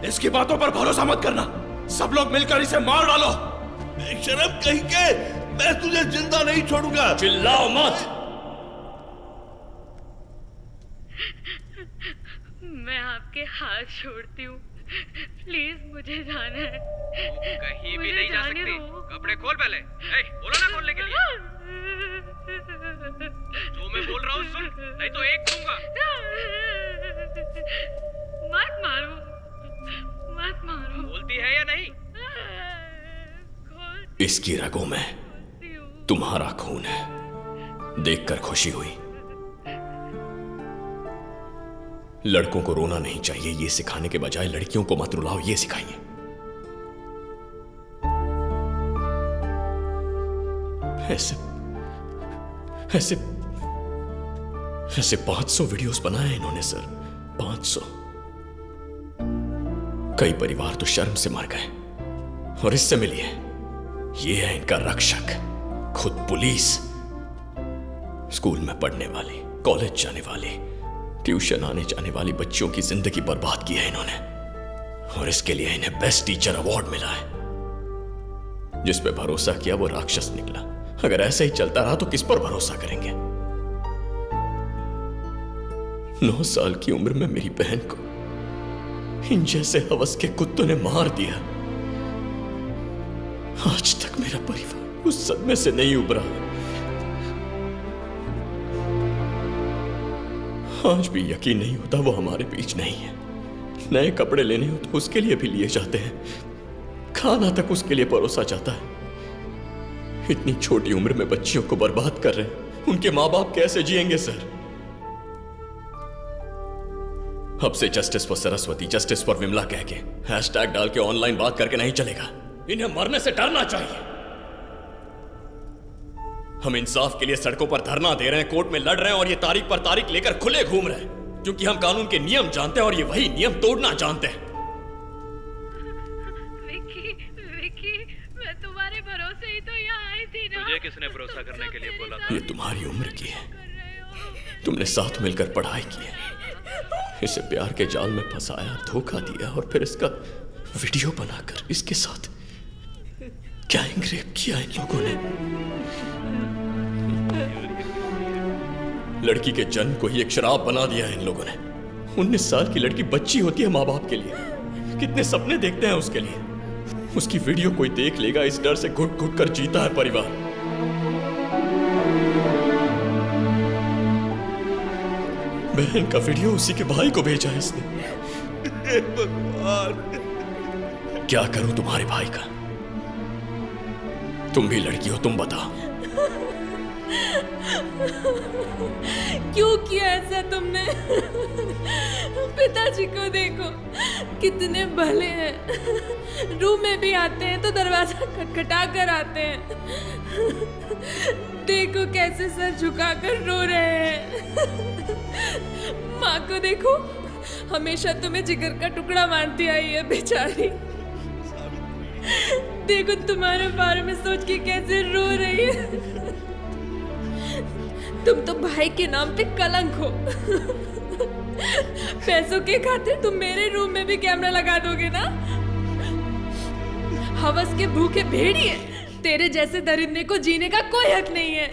इसकी बातों पर भरोसा मत करना। सब लोग मिलकर इसे मार डालो। शर्म कहीं के, मैं तुझे जिंदा नहीं छोड़ूंगा। चिल्लाओ मत। मैं आपके हाथ छोड़ती हूँ, प्लीज मुझे जाना है। कहीं भी नहीं जा सकती। कपड़े खोल पहले। बोलो ना खोलने के लिए। जो मैं बोल रहा हूँ सुन, नहीं तो एक दूंगा। मत मारो, मत मारो। बोलती है या नहीं? इसकी रगों में तुम्हारा खून है, देखकर खुशी हुई। लड़कों को रोना नहीं चाहिए, ये सिखाने के बजाय लड़कियों को मत रुलाओ, ये सिखाइए। ऐसे ऐसे ऐसे 500 वीडियोस बनाए इन्होंने सर, 500। कई परिवार तो शर्म से मर गए। और इससे मिलिए, ये है इनका रक्षक, खुद पुलिस। स्कूल में पढ़ने वाली, कॉलेज जाने वाली, ट्यूशन आने जाने वाली बच्चियों की जिंदगी बर्बाद की है इन्होंने। और इसके लिए इन्हें बेस्ट टीचर अवार्ड मिला है। जिस पे भरोसा किया वो राक्षस निकला। अगर ऐसे ही चलता रहा तो किस पर भरोसा करेंगे? 9 साल की उम्र में मेरी बहन को इन जैसे हवस के कुत्तों ने मार दिया। आज तक मेरा परिवार उस सदमे से नहीं उबरा। आज भी यकीन नहीं होता वो हमारे बीच नहीं है। नए कपड़े लेने हो तो उसके लिए भी लिए जाते हैं, खाना तक उसके लिए परोसा जाता है। इतनी छोटी उम्र में बच्चियों को बर्बाद कर रहे हैं, उनके माँ बाप कैसे जिएंगे सर? अब से justice for Saraswati, justice for Vimla कह के हैशटैग डाल के ऑनलाइन बात करके नहीं चलेगा। इन्हें मरने से डरना चाहिए। हम इंसाफ के लिए सड़कों पर धरना दे रहे हैं, कोर्ट में लड़ रहे हैं और ये तारीख पर तारीख लेकर खुले घूम रहे हैं, क्योंकि हम कानून के नियम जानते हैं और ये वही नियम तोड़ना जानते हैं। विक्की, मैं तुम्हारे भरोसे ही तो यहाँ आई थी ना। तुझे किसने भरोसा करने के लिए बोला था? ये तुम्हारी उम्र की है, तुमने साथ मिलकर पढ़ाई की है, इसे प्यार के जाल में फंसाया, धोखा दिया और फिर इसका वीडियो बनाकर इसके साथ गैंग रेप किया इन लोगों ने। लड़की के जन्म को ही एक शराब बना दिया है इन लोगों ने। 19 साल की लड़की बच्ची होती है माँ बाप के लिए, कितने सपने देखते हैं उसके लिए। उसकी वीडियो कोई देख लेगा, इस डर से घुट घुट कर जीता है परिवार। बहन का वीडियो उसी के भाई को भेजा है इसने। क्या करूं तुम्हारे भाई का? तुम भी लड़की हो, तुम बताओ। क्यों किया ऐसा तुमने? पिताजी को देखो, कितने भले हैं। रूम में भी आते हैं तो दरवाजा खटखटा कर आते हैं। देखो कैसे सर झुकाकर रो रहे हैं। माँ को देखो, हमेशा तुम्हें जिगर का टुकड़ा मारती आई है बेचारी। देखो तुम्हारे बारे में सोच के कैसे रो रही है। तुम तो भाई के नाम पे कलंक हो। पैसों के खातिर तुम मेरे रूम में भी कैमरा लगा दोगे ना? हवस के भूखे भेड़िए, तेरे जैसे दरिंदे को जीने का कोई हक नहीं है।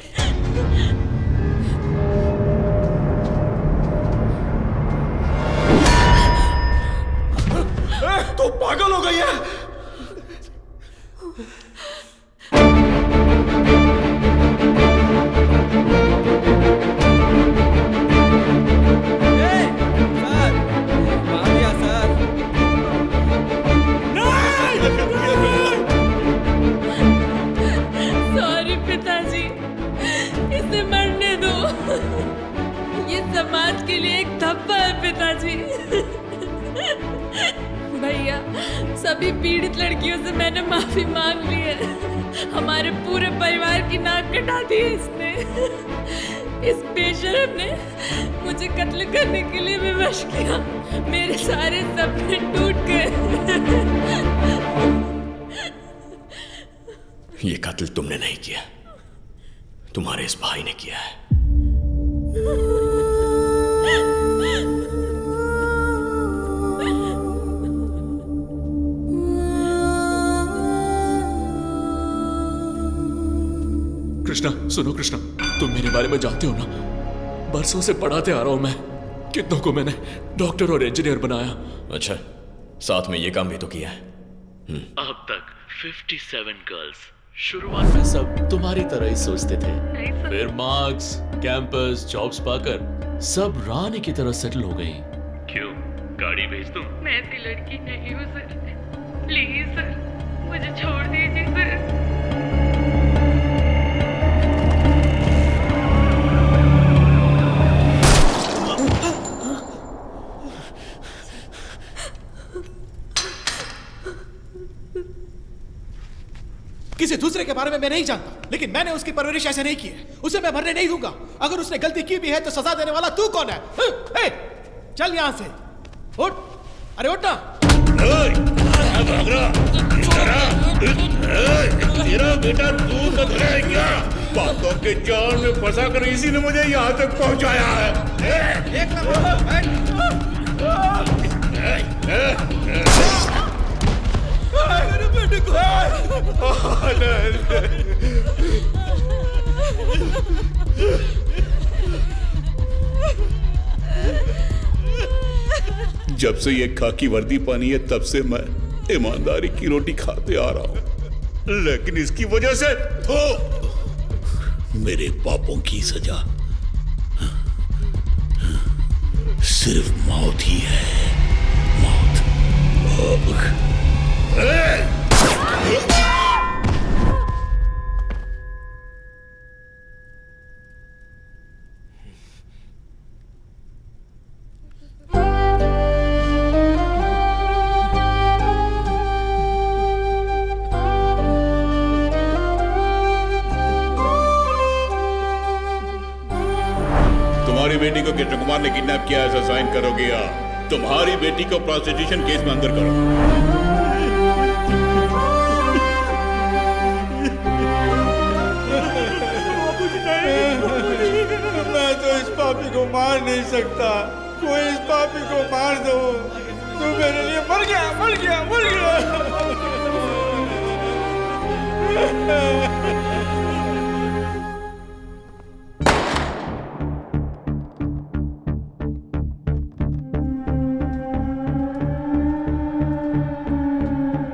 तो पागल हो गई है। सॉरी पिताजी, इसे मरने दो। ये समाज के लिए एक धब्बा है पिताजी। भैया, सभी पीड़ित लड़कियों से मैंने माफी मांग ली है। हमारे पूरे परिवार की नाक कटा दी है इसने। इस बेशरम ने मुझे कत्ल करने के लिए विवश किया। मेरे सारे सपने टूट गए। ये कत्ल तुमने नहीं किया, तुम्हारे इस भाई ने किया है। कृष्णा सुनो, कृष्णा तुम मेरे बारे में जानते हो ना, बरसों से पढ़ाते आ रहा हूं मैं, कितनों को मैंने डॉक्टर और इंजीनियर बनाया। अच्छा, साथ में ये काम भी तो किया है। अब तक 57 गर्ल्स, शुरुआत में सब तुम्हारी तरह ही सोचते थे, फिर मार्क्स, कैंपस, जॉब्स पाकर सब रानी की तरह सेटल हो गई। क्यों, गाड़ी भेज दूं? मैं ऐसी लड़की नहीं हूँ सर, प्लीज सर मुझे छोड़ दीजिए सर। किसी दूसरे के बारे में मैं नहीं जानता, लेकिन मैंने उसकी परवरिश ऐसे नहीं की है। उसे मैं मरने नहीं दूंगा। अगर उसने गलती की भी है तो सजा देने वाला तू कौन है? ए, चल यहां से, उठ, अरे उठ ना। तेरा बेटा तू तो है क्या? बातों के जाल में फंसा कर इसी ने मुझे यहाँ तक पहुँचाया है। मेरे बेटे को जब से ये खाकी वर्दी पानी है तब से मैं ईमानदारी की रोटी खाते आ रहा हूं, लेकिन इसकी वजह से तो मेरे पापों की सजा सिर्फ मौत ही है, मौत। तुम्हारी बेटी को कृष्ण कुमार ने किडनैप किया, ऐसा साइन करोगे या तुम्हारी बेटी को प्रोस्टिट्यूशन केस में अंदर करो। मैं तो इस पापी को मार नहीं सकता, कोई इस पापी को मार दो। तू मेरे लिए मर गया, मर गया, मर गया।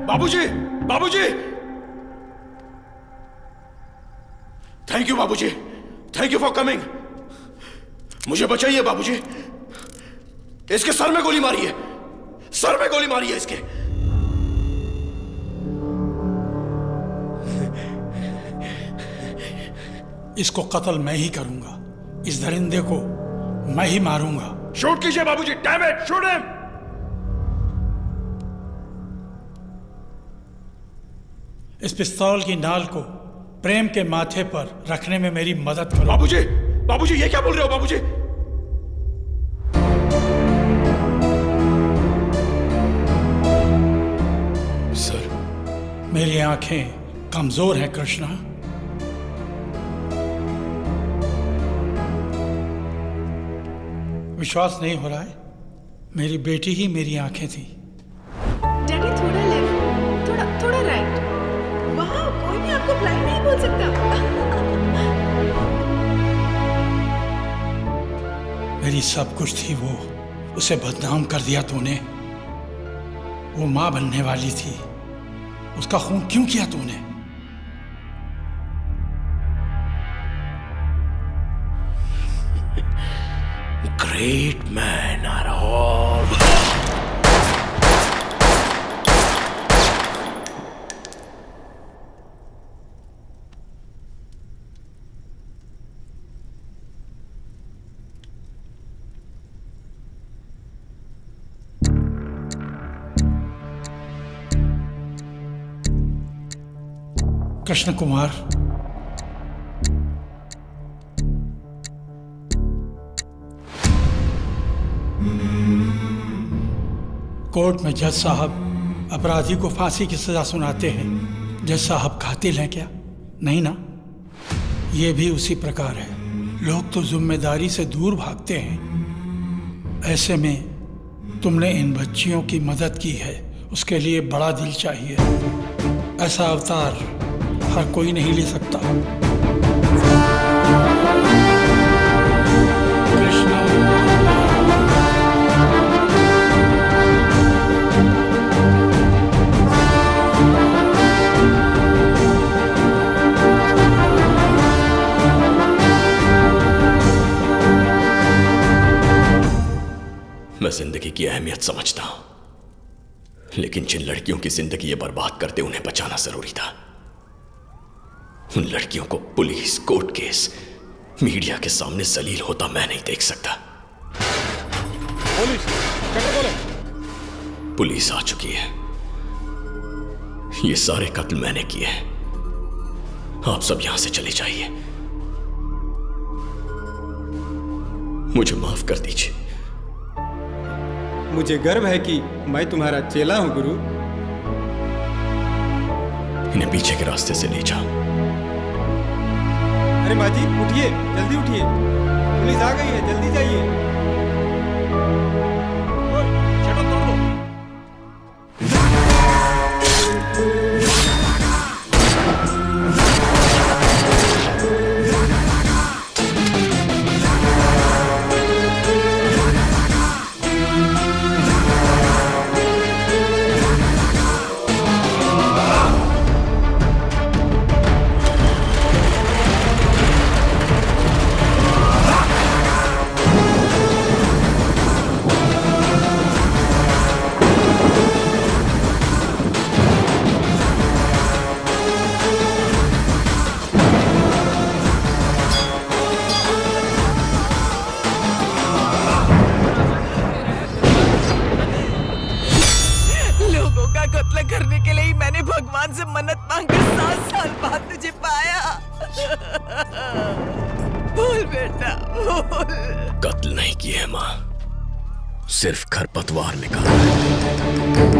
बाबूजी, बाबूजी, थैंक यू बाबूजी, थैंक यू फॉर कमिंग। मुझे बचाइए बाबूजी, इसके सर में गोली मारी है, सर में गोली मारी है इसके। इसको कत्ल मैं ही करूंगा, इस दरिंदे को मैं ही मारूंगा। शूट कीजिए बाबूजी, डैम इट, शूट हिम। इस पिस्तौल की नाल को प्रेम के माथे पर रखने में मेरी मदद करो। बाबूजी, बाबूजी ये क्या बोल रहे हो बाबूजी? सर, मेरी आंखें कमजोर हैं कृष्णा। विश्वास नहीं हो रहा है? मेरी बेटी ही मेरी आंखें थी। डैडी थोड़ा लेफ्ट, थोड़ा राइट। वहाँ कोई भी आपको ब्लाइंड नहीं बोल सकता। मेरी सब कुछ थी वो, उसे बदनाम कर दिया तूने। वो मां बनने वाली थी, उसका खून क्यों किया तूने? Great men are all. Krishna Kumar, court में जज साहब अपराधी को फांसी की सजा सुनाते हैं। जज साहब कातिल हैं क्या? नहीं ना? ये भी उसी प्रकार है। लोग तो जिम्मेदारी से दूर भागते हैं। ऐसे में तुमने इन बच्चियों की मदद की है, उसके लिए बड़ा दिल चाहिए। ऐसा अवतार हर कोई नहीं ले सकता। कृष्णा, मैं जिंदगी की अहमियत समझता हूं, लेकिन जिन लड़कियों की जिंदगी ये बर्बाद करते उन्हें बचाना जरूरी था। उन लड़कियों को पुलिस, कोर्ट केस, मीडिया के सामने जलील होता मैं नहीं देख सकता। पुलिस आ चुकी है। ये सारे कत्ल मैंने किए हैं। आप सब यहां से चले जाइए। मुझे माफ कर दीजिए। मुझे गर्व है कि मैं तुम्हारा चेला हूं गुरु। इन्हें पीछे के रास्ते से ले जाओ। अरे माँ जी उठिए, जल्दी उठिए, पुलिस आ गई है, जल्दी जाइए। करने के लिए ही मैंने भगवान से मन्नत मांगकर 7 साल बाद तुझे पाया। बोल बेटा बोल। कत्ल नहीं किए माँ, सिर्फ खरपतवार निकाला।